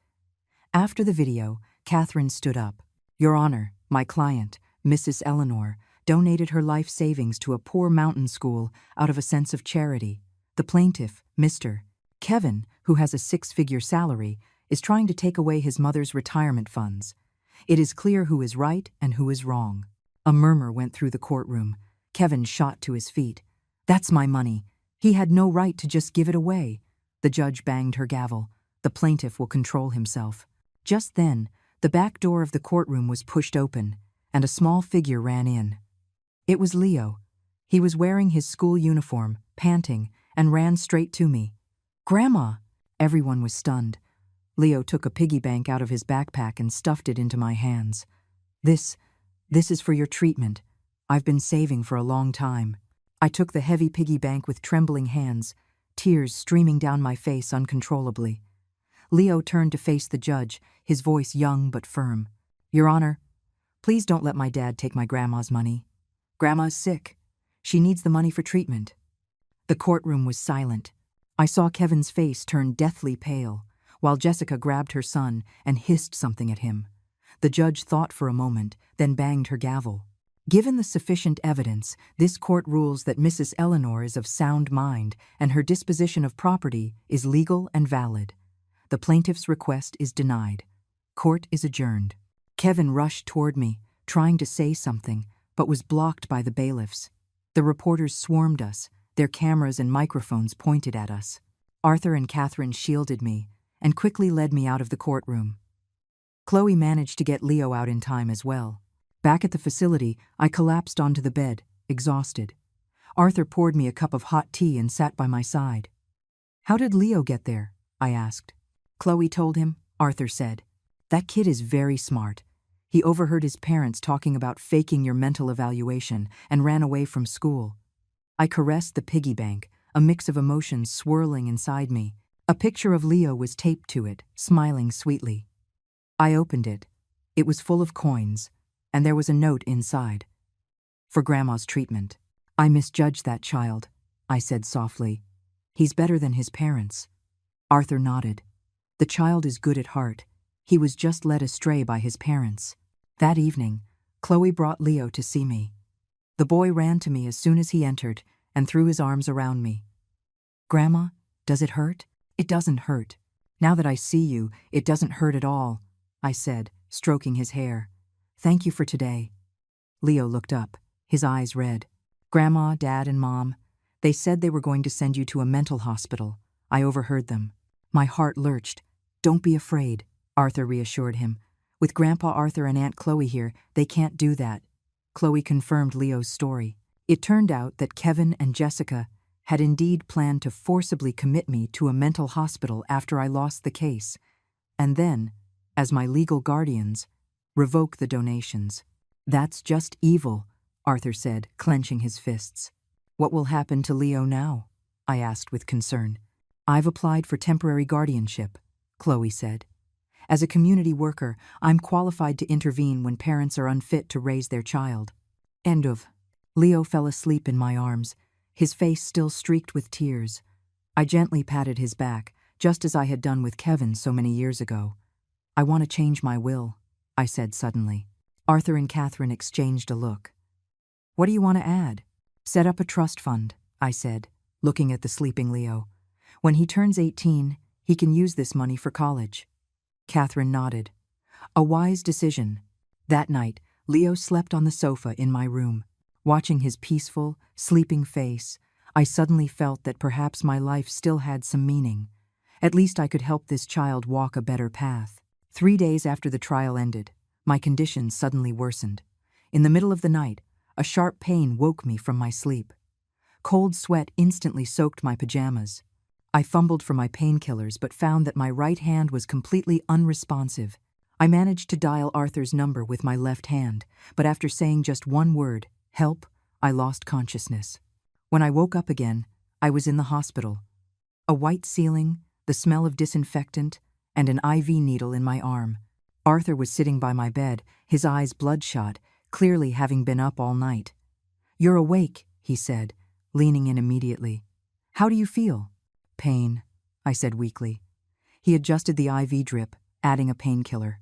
After the video, Catherine stood up. "Your Honor, my client, Mrs. Eleanor, donated her life savings to a poor mountain school out of a sense of charity. The plaintiff, Mr. Kevin, who has a six-figure salary, is trying to take away his mother's retirement funds. It is clear who is right and who is wrong. A murmur went through the courtroom. Kevin shot to his feet. That's my money. He had no right to just give it away. The judge banged her gavel. The plaintiff will control himself. Just then, the back door of the courtroom was pushed open, and a small figure ran in. It was Leo. He was wearing his school uniform, panting, and ran straight to me. "Grandma!" Everyone was stunned. Leo took a piggy bank out of his backpack and stuffed it into my hands. This is for your treatment. I've been saving for a long time." I took the heavy piggy bank with trembling hands, tears streaming down my face uncontrollably. Leo turned to face the judge, his voice young but firm. "Your Honor, please don't let my dad take my grandma's money. Grandma's sick. She needs the money for treatment." The courtroom was silent. I saw Kevin's face turn deathly pale, while Jessica grabbed her son and hissed something at him. The judge thought for a moment, then banged her gavel. Given the sufficient evidence, this court rules that Mrs. Eleanor is of sound mind and her disposition of property is legal and valid. The plaintiff's request is denied. Court is adjourned. Kevin rushed toward me, trying to say something, but was blocked by the bailiffs. The reporters swarmed us, their cameras and microphones pointed at us. Arthur and Catherine shielded me and quickly led me out of the courtroom. Chloe managed to get Leo out in time as well. Back at the facility, I collapsed onto the bed, exhausted. Arthur poured me a cup of hot tea and sat by my side. "How did Leo get there?" I asked. "Chloe told him," Arthur said. "That kid is very smart. He overheard his parents talking about faking your mental evaluation and ran away from school." I caressed the piggy bank, a mix of emotions swirling inside me. A picture of Leo was taped to it, smiling sweetly. I opened it. It was full of coins, and there was a note inside. "For Grandma's treatment." "I misjudged that child," I said softly. "He's better than his parents." Arthur nodded. "The child is good at heart. He was just led astray by his parents." That evening, Chloe brought Leo to see me. The boy ran to me as soon as he entered and threw his arms around me. "Grandma, does it hurt?" "It doesn't hurt. Now that I see you, it doesn't hurt at all," I said, stroking his hair. "Thank you for today." Leo looked up, his eyes red. "Grandma, Dad, and Mom, they said they were going to send you to a mental hospital. I overheard them." My heart lurched. "Don't be afraid," Arthur reassured him. "With Grandpa Arthur and Aunt Chloe here, they can't do that." Chloe confirmed Leo's story. It turned out that Kevin and Jessica had indeed planned to forcibly commit me to a mental hospital after I lost the case, and then, as my legal guardians, revoke the donations. "That's just evil," Arthur said, clenching his fists. "What will happen to Leo now?" I asked with concern. "I've applied for temporary guardianship," Chloe said. "As a community worker, I'm qualified to intervene when parents are unfit to raise their child." End of. Leo fell asleep in my arms, his face still streaked with tears. I gently patted his back, just as I had done with Kevin so many years ago. "I want to change my will," I said suddenly. Arthur and Catherine exchanged a look. "What do you want to add?" "Set up a trust fund," I said, looking at the sleeping Leo. "When he turns 18, he can use this money for college." Catherine nodded. "A wise decision." That night, Leo slept on the sofa in my room. Watching his peaceful, sleeping face, I suddenly felt that perhaps my life still had some meaning. At least I could help this child walk a better path. 3 days after the trial ended, my condition suddenly worsened. In the middle of the night, a sharp pain woke me from my sleep. Cold sweat instantly soaked my pajamas. I fumbled for my painkillers but found that my right hand was completely unresponsive. I managed to dial Arthur's number with my left hand, but after saying just one word, "Help," I lost consciousness. When I woke up again, I was in the hospital. A white ceiling, the smell of disinfectant, and an IV needle in my arm. Arthur was sitting by my bed, his eyes bloodshot, clearly having been up all night. "You're awake," he said, leaning in immediately. "How do you feel?" "Pain," I said weakly. He adjusted the IV drip, adding a painkiller.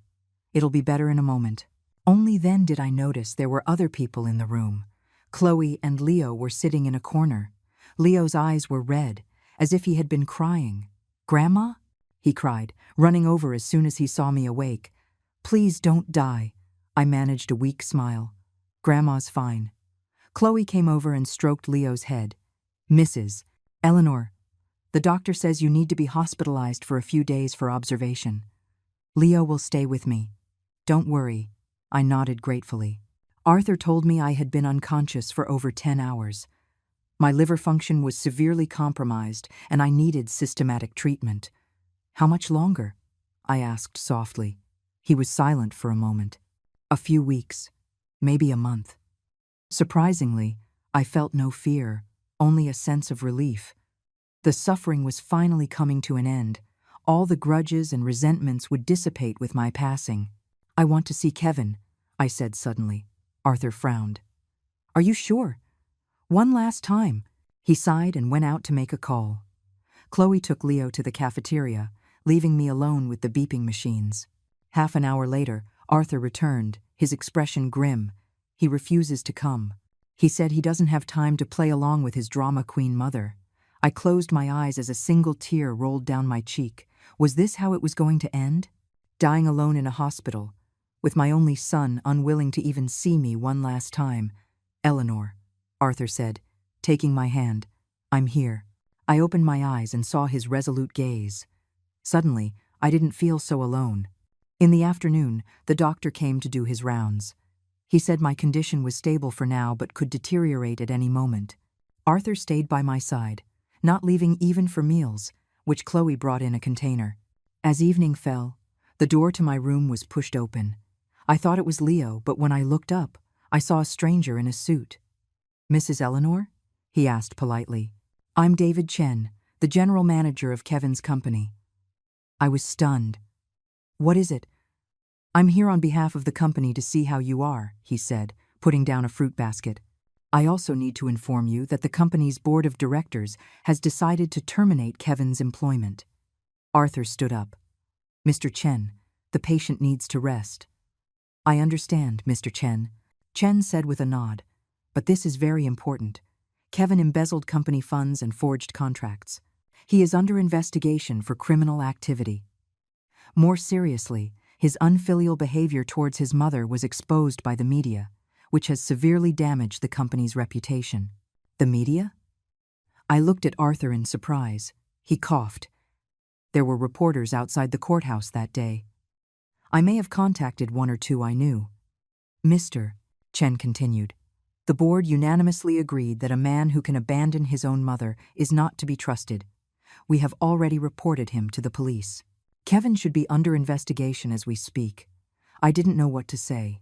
"It'll be better in a moment." Only then did I notice there were other people in the room. Chloe and Leo were sitting in a corner. Leo's eyes were red, as if he had been crying. "Grandma?" he cried, running over as soon as he saw me awake. "Please don't die." I managed a weak smile. "Grandma's fine." Chloe came over and stroked Leo's head. "Mrs. Eleanor, the doctor says you need to be hospitalized for a few days for observation. Leo will stay with me. Don't worry." I nodded gratefully. Arthur told me I had been unconscious for over 10 hours. My liver function was severely compromised and I needed systematic treatment. "How much longer?" I asked softly. He was silent for a moment. "A few weeks, maybe a month." Surprisingly, I felt no fear, only a sense of relief. The suffering was finally coming to an end. All the grudges and resentments would dissipate with my passing. "I want to see Kevin," I said suddenly. Arthur frowned. "Are you sure?" "One last time." He sighed and went out to make a call. Chloe took Leo to the cafeteria, leaving me alone with the beeping machines. Half an hour later, Arthur returned, his expression grim. "He refuses to come. He said he doesn't have time to play along with his drama queen mother." I closed my eyes as a single tear rolled down my cheek. Was this how it was going to end? Dying alone in a hospital, with my only son unwilling to even see me one last time. "Eleanor," Arthur said, taking my hand. "I'm here." I opened my eyes and saw his resolute gaze. Suddenly, I didn't feel so alone. In the afternoon, the doctor came to do his rounds. He said my condition was stable for now but could deteriorate at any moment. Arthur stayed by my side, not leaving even for meals, which Chloe brought in a container. As evening fell, the door to my room was pushed open. I thought it was Leo, but when I looked up, I saw a stranger in a suit. "Mrs. Eleanor?" he asked politely. "I'm David Chen, the general manager of Kevin's company." I was stunned. "What is it?" "I'm here on behalf of the company to see how you are," he said, putting down a fruit basket. "I also need to inform you that the company's board of directors has decided to terminate Kevin's employment." Arthur stood up. "Mr. Chen, the patient needs to rest." "I understand, Mr. Chen," Chen said with a nod. "But this is very important. Kevin embezzled company funds and forged contracts. He is under investigation for criminal activity. More seriously, his unfilial behavior towards his mother was exposed by the media, which has severely damaged the company's reputation." "The media?" I looked at Arthur in surprise. He coughed. "There were reporters outside the courthouse that day. I may have contacted one or two I knew." "Mr. Chen continued, "The board unanimously agreed that a man who can abandon his own mother is not to be trusted. We have already reported him to the police. Kevin should be under investigation as we speak." I didn't know what to say.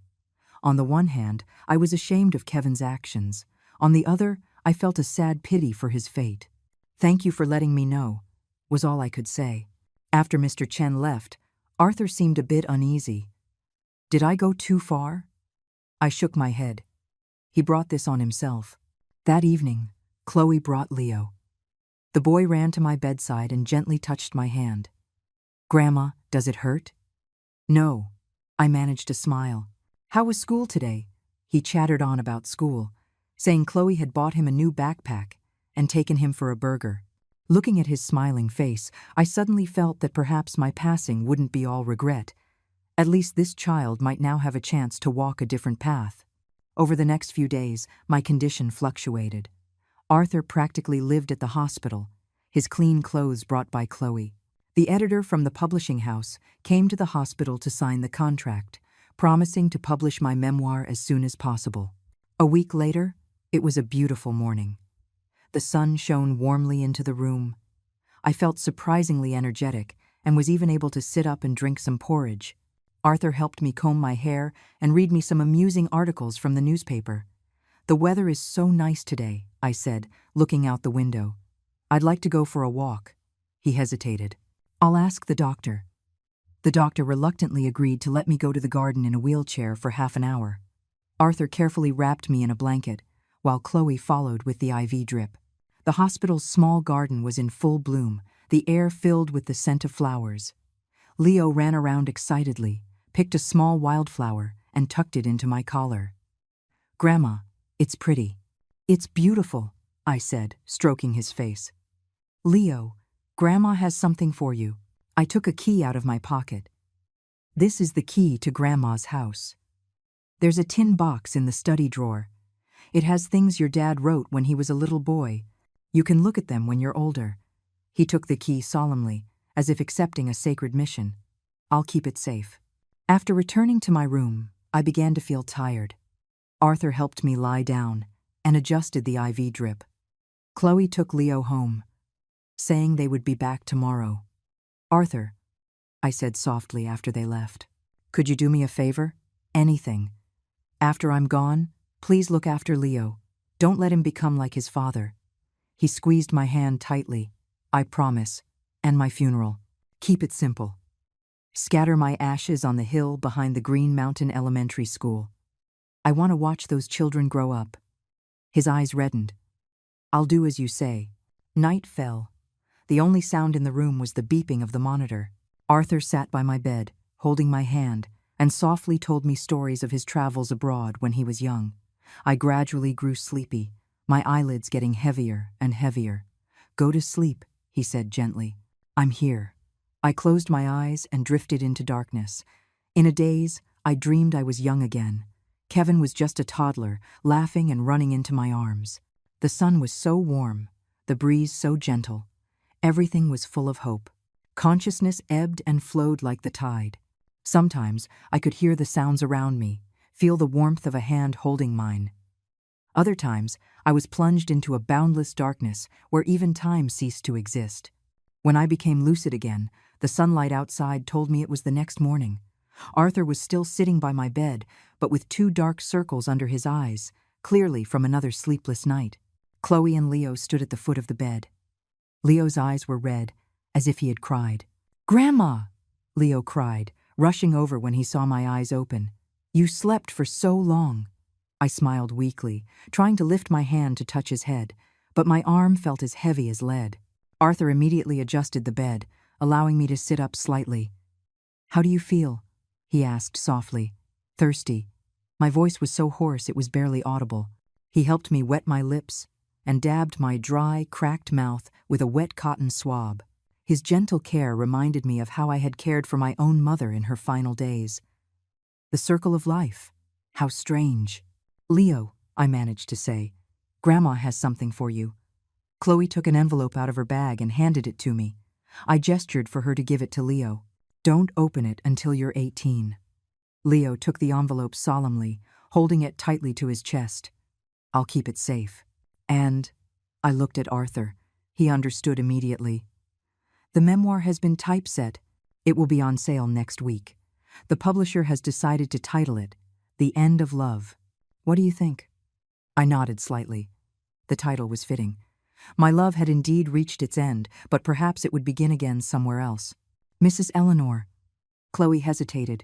On the one hand, I was ashamed of Kevin's actions. On the other, I felt a sad pity for his fate. "Thank you for letting me know," was all I could say. After Mr. Chen left, Arthur seemed a bit uneasy. Did I go too far? I shook my head. He brought this on himself. That evening, Chloe brought Leo. The boy ran to my bedside and gently touched my hand. "Grandma, does it hurt?" "No." I managed to smile. "How was school today?" He chattered on about school, saying Chloe had bought him a new backpack and taken him for a burger. Looking at his smiling face, I suddenly felt that perhaps my passing wouldn't be all regret. At least this child might now have a chance to walk a different path. Over the next few days, my condition fluctuated. Arthur practically lived at the hospital, his clean clothes brought by Chloe. The editor from the publishing house came to the hospital to sign the contract, promising to publish my memoir as soon as possible. A week later, it was a beautiful morning. The sun shone warmly into the room. I felt surprisingly energetic and was even able to sit up and drink some porridge. Arthur helped me comb my hair and read me some amusing articles from the newspaper. "The weather is so nice today," I said, looking out the window. "I'd like to go for a walk." He hesitated. "I'll ask the doctor." The doctor reluctantly agreed to let me go to the garden in a wheelchair for half an hour. Arthur carefully wrapped me in a blanket, while Chloe followed with the IV drip. The hospital's small garden was in full bloom, the air filled with the scent of flowers. Leo ran around excitedly, picked a small wildflower, and tucked it into my collar. "Grandma, it's pretty." "It's beautiful," I said, stroking his face. "Leo, Grandma has something for you. I took a key out of my pocket. This is the key to Grandma's house. There's a tin box in the study drawer. It has things your dad wrote when he was a little boy. You can look at them when you're older. He took the key solemnly, as if accepting a sacred mission. I'll keep it safe. After returning to my room, I began to feel tired. Arthur helped me lie down and adjusted the IV drip. Chloe took Leo home, saying they would be back tomorrow. Arthur, I said softly after they left, could you do me a favor? Anything. After I'm gone, please look after Leo. Don't let him become like his father. He squeezed my hand tightly. I promise. And my funeral. Keep it simple. Scatter my ashes on the hill behind the Green Mountain Elementary School. I want to watch those children grow up. His eyes reddened. I'll do as you say. Night fell. The only sound in the room was the beeping of the monitor. Arthur sat by my bed, holding my hand, and softly told me stories of his travels abroad when he was young. I gradually grew sleepy, my eyelids getting heavier and heavier. Go to sleep, he said gently. I'm here. I closed my eyes and drifted into darkness. In a daze, I dreamed I was young again. Kevin was just a toddler, laughing and running into my arms. The sun was so warm, the breeze so gentle. Everything was full of hope. Consciousness ebbed and flowed like the tide. Sometimes I could hear the sounds around me, feel the warmth of a hand holding mine. Other times, I was plunged into a boundless darkness where even time ceased to exist. When I became lucid again, the sunlight outside told me it was the next morning. Arthur was still sitting by my bed, but with 2 dark circles under his eyes, clearly from another sleepless night. Chloe and Leo stood at the foot of the bed. Leo's eyes were red, as if he had cried. "Grandma!" Leo cried, rushing over when he saw my eyes open. "You slept for so long." I smiled weakly, trying to lift my hand to touch his head, but my arm felt as heavy as lead. Arthur immediately adjusted the bed, allowing me to sit up slightly. "How do you feel?" he asked softly. "Thirsty." My voice was so hoarse it was barely audible. He helped me wet my lips and dabbed my dry, cracked mouth with a wet cotton swab. His gentle care reminded me of how I had cared for my own mother in her final days. The circle of life. How strange. "Leo," I managed to say, "Grandma has something for you." Chloe took an envelope out of her bag and handed it to me. I gestured for her to give it to Leo. "Don't open it until you're 18. Leo took the envelope solemnly, holding it tightly to his chest. "I'll keep it safe." And I looked at Arthur. He understood immediately. "The memoir has been typeset. It will be on sale next week. The publisher has decided to title it, The End of Love. What do you think?" I nodded slightly. The title was fitting. My love had indeed reached its end, but perhaps it would begin again somewhere else. "Mrs. Eleanor." Chloe hesitated.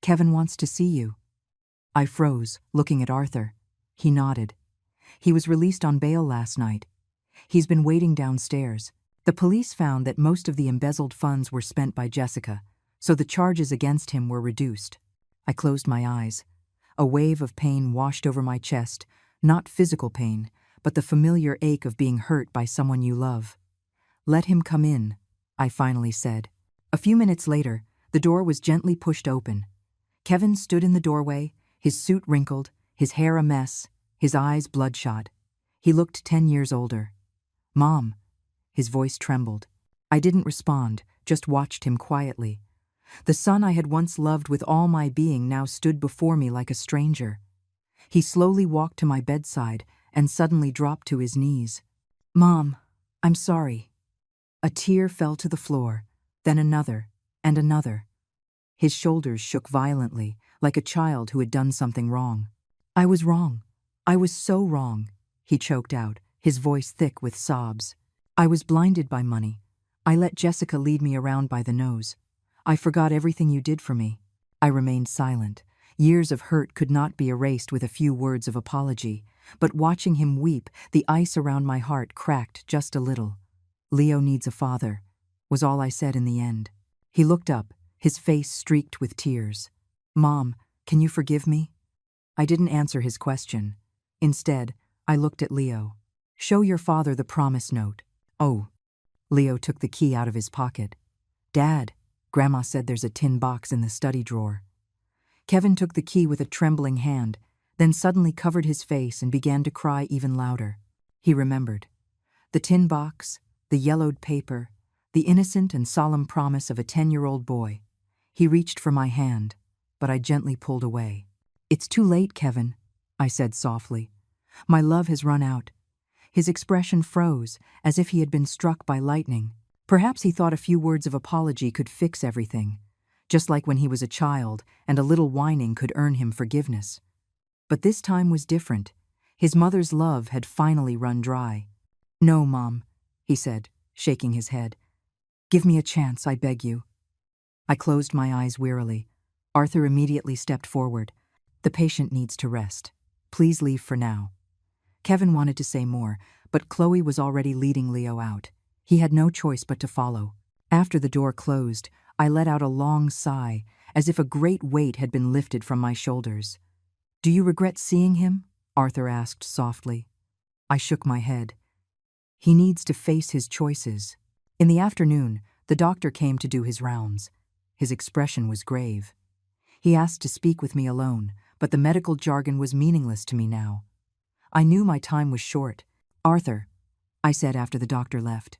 "Kevin wants to see you." I froze, looking at Arthur. He nodded. "He was released on bail last night. He's been waiting downstairs. The police found that most of the embezzled funds were spent by Jessica, so the charges against him were reduced." I closed my eyes. A wave of pain washed over my chest, not physical pain, but the familiar ache of being hurt by someone you love. "Let him come in," I finally said. A few minutes later, the door was gently pushed open. Kevin stood in the doorway, his suit wrinkled, his hair a mess, his eyes bloodshot. He looked 10 years older. "Mom." His voice trembled. I didn't respond, just watched him quietly. The son I had once loved with all my being now stood before me like a stranger. He slowly walked to my bedside and suddenly dropped to his knees. "Mom, I'm sorry." A tear fell to the floor, then another, and another. His shoulders shook violently, like a child who had done something wrong. "I was wrong. I was so wrong," he choked out, his voice thick with sobs. "I was blinded by money. I let Jessica lead me around by the nose. I forgot everything you did for me." I remained silent. Years of hurt could not be erased with a few words of apology, but watching him weep, the ice around my heart cracked just a little. "Leo needs a father," was all I said in the end. He looked up, his face streaked with tears. "Mom, can you forgive me?" I didn't answer his question. Instead, I looked at Leo. "Show your father the promise note." "Oh." Leo took the key out of his pocket. Dad, Grandma said there's a tin box in the study drawer. Kevin took the key with a trembling hand, then suddenly covered his face and began to cry even louder. He remembered. The tin box, the yellowed paper, the innocent and solemn promise of a 10-year-old boy. He reached for my hand, but I gently pulled away. It's too late, Kevin, I said softly. My love has run out. His expression froze, as if he had been struck by lightning. Perhaps he thought a few words of apology could fix everything, just like when he was a child and a little whining could earn him forgiveness. But this time was different. His mother's love had finally run dry. No, Mom, he said, shaking his head. Give me a chance, I beg you. I closed my eyes wearily. Arthur immediately stepped forward. The patient needs to rest. Please leave for now. Kevin wanted to say more, but Chloe was already leading Leo out. He had no choice but to follow. After the door closed, I let out a long sigh, as if a great weight had been lifted from my shoulders. Do you regret seeing him? Arthur asked softly. I shook my head. He needs to face his choices. In the afternoon, the doctor came to do his rounds. His expression was grave. He asked to speak with me alone, but the medical jargon was meaningless to me now. I knew my time was short. Arthur, I said after the doctor left,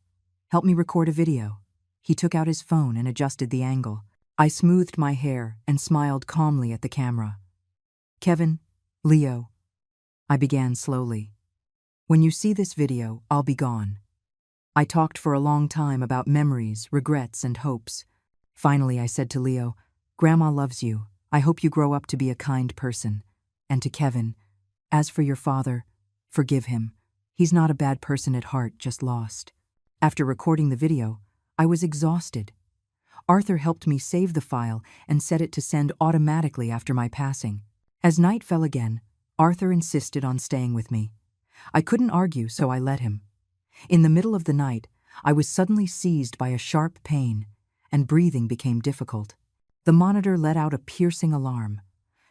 help me record a video. He took out his phone and adjusted the angle. I smoothed my hair and smiled calmly at the camera. Kevin, Leo, I began slowly. When you see this video, I'll be gone. I talked for a long time about memories, regrets, and hopes. Finally, I said to Leo, Grandma loves you. I hope you grow up to be a kind person. And to Kevin, as for your father, forgive him. He's not a bad person at heart, just lost. After recording the video, I was exhausted. Arthur helped me save the file and set it to send automatically after my passing. As night fell again, Arthur insisted on staying with me. I couldn't argue, so I let him. In the middle of the night, I was suddenly seized by a sharp pain, and breathing became difficult. The monitor let out a piercing alarm.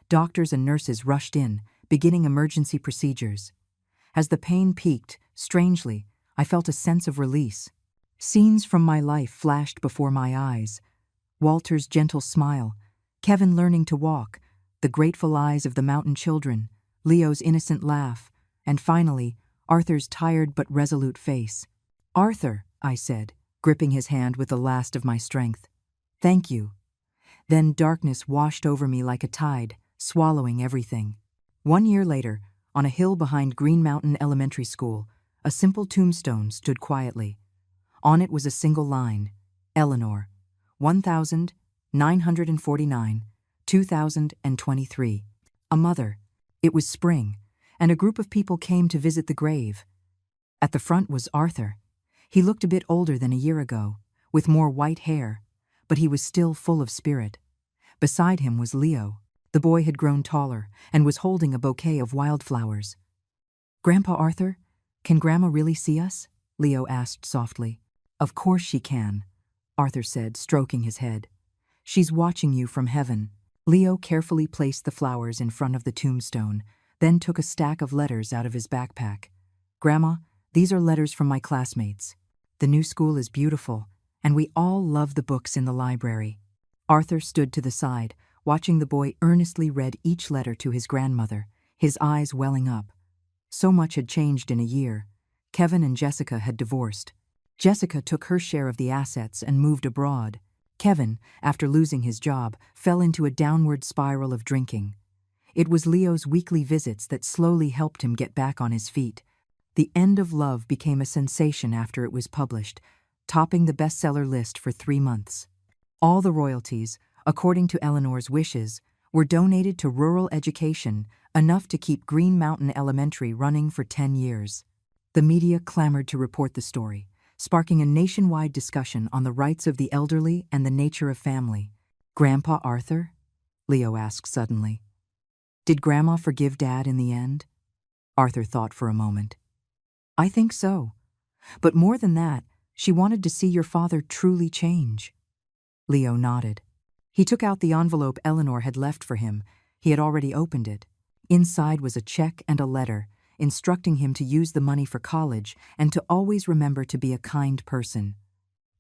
Doctors and nurses rushed in, beginning emergency procedures. As the pain peaked, strangely, I felt a sense of release. Scenes from my life flashed before my eyes. Walter's gentle smile, Kevin learning to walk, the grateful eyes of the mountain children, Leo's innocent laugh, and finally, Arthur's tired but resolute face. Arthur, I said, gripping his hand with the last of my strength. Thank you. Then darkness washed over me like a tide, swallowing everything. 1 year later, on a hill behind Green Mountain Elementary School, a simple tombstone stood quietly. On it was a single line, Eleanor, 1949, 2023. A mother. It was spring, and a group of people came to visit the grave. At the front was Arthur. He looked a bit older than a year ago, with more white hair, but he was still full of spirit. Beside him was Leo. The boy had grown taller and was holding a bouquet of wildflowers. Grandpa Arthur, can Grandma really see us? Leo asked softly. Of course she can, Arthur said, stroking his head. She's watching you from heaven. Leo carefully placed the flowers in front of the tombstone, then took a stack of letters out of his backpack. Grandma, these are letters from my classmates. The new school is beautiful, and we all love the books in the library. Arthur stood to the side, watching the boy earnestly read each letter to his grandmother, his eyes welling up. So much had changed in a year. Kevin and Jessica had divorced. Jessica took her share of the assets and moved abroad. Kevin, after losing his job, fell into a downward spiral of drinking. It was Leo's weekly visits that slowly helped him get back on his feet. The End of Love became a sensation after it was published, topping the bestseller list for 3 months. All the royalties, according to Eleanor's wishes, were donated to rural education, enough to keep Green Mountain Elementary running for 10 years. The media clamored to report the story, sparking a nationwide discussion on the rights of the elderly and the nature of family. Grandpa Arthur? Leo asked suddenly. Did Grandma forgive Dad in the end? Arthur thought for a moment. I think so. But more than that, she wanted to see your father truly change. Leo nodded. He took out the envelope Eleanor had left for him. He had already opened it. Inside was a check and a letter, instructing him to use the money for college and to always remember to be a kind person.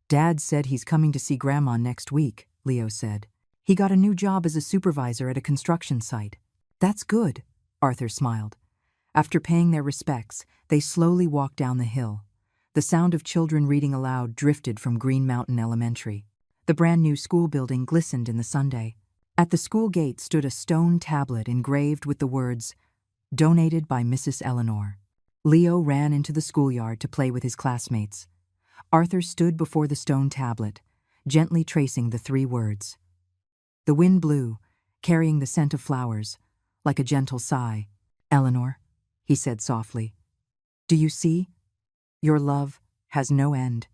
Dad said he's coming to see Grandma next week, Leo said. He got a new job as a supervisor at a construction site. That's good, Arthur smiled. After paying their respects, they slowly walked down the hill. The sound of children reading aloud drifted from Green Mountain Elementary. The brand-new school building glistened in the sunday. At the school gate stood a stone tablet engraved with the words, "Donated by Mrs. Eleanor." Leo ran into the schoolyard to play with his classmates. Arthur stood before the stone tablet, gently tracing the 3 words. The wind blew, carrying the scent of flowers, like a gentle sigh. "Eleanor," he said softly, "do you see? Your love has no end."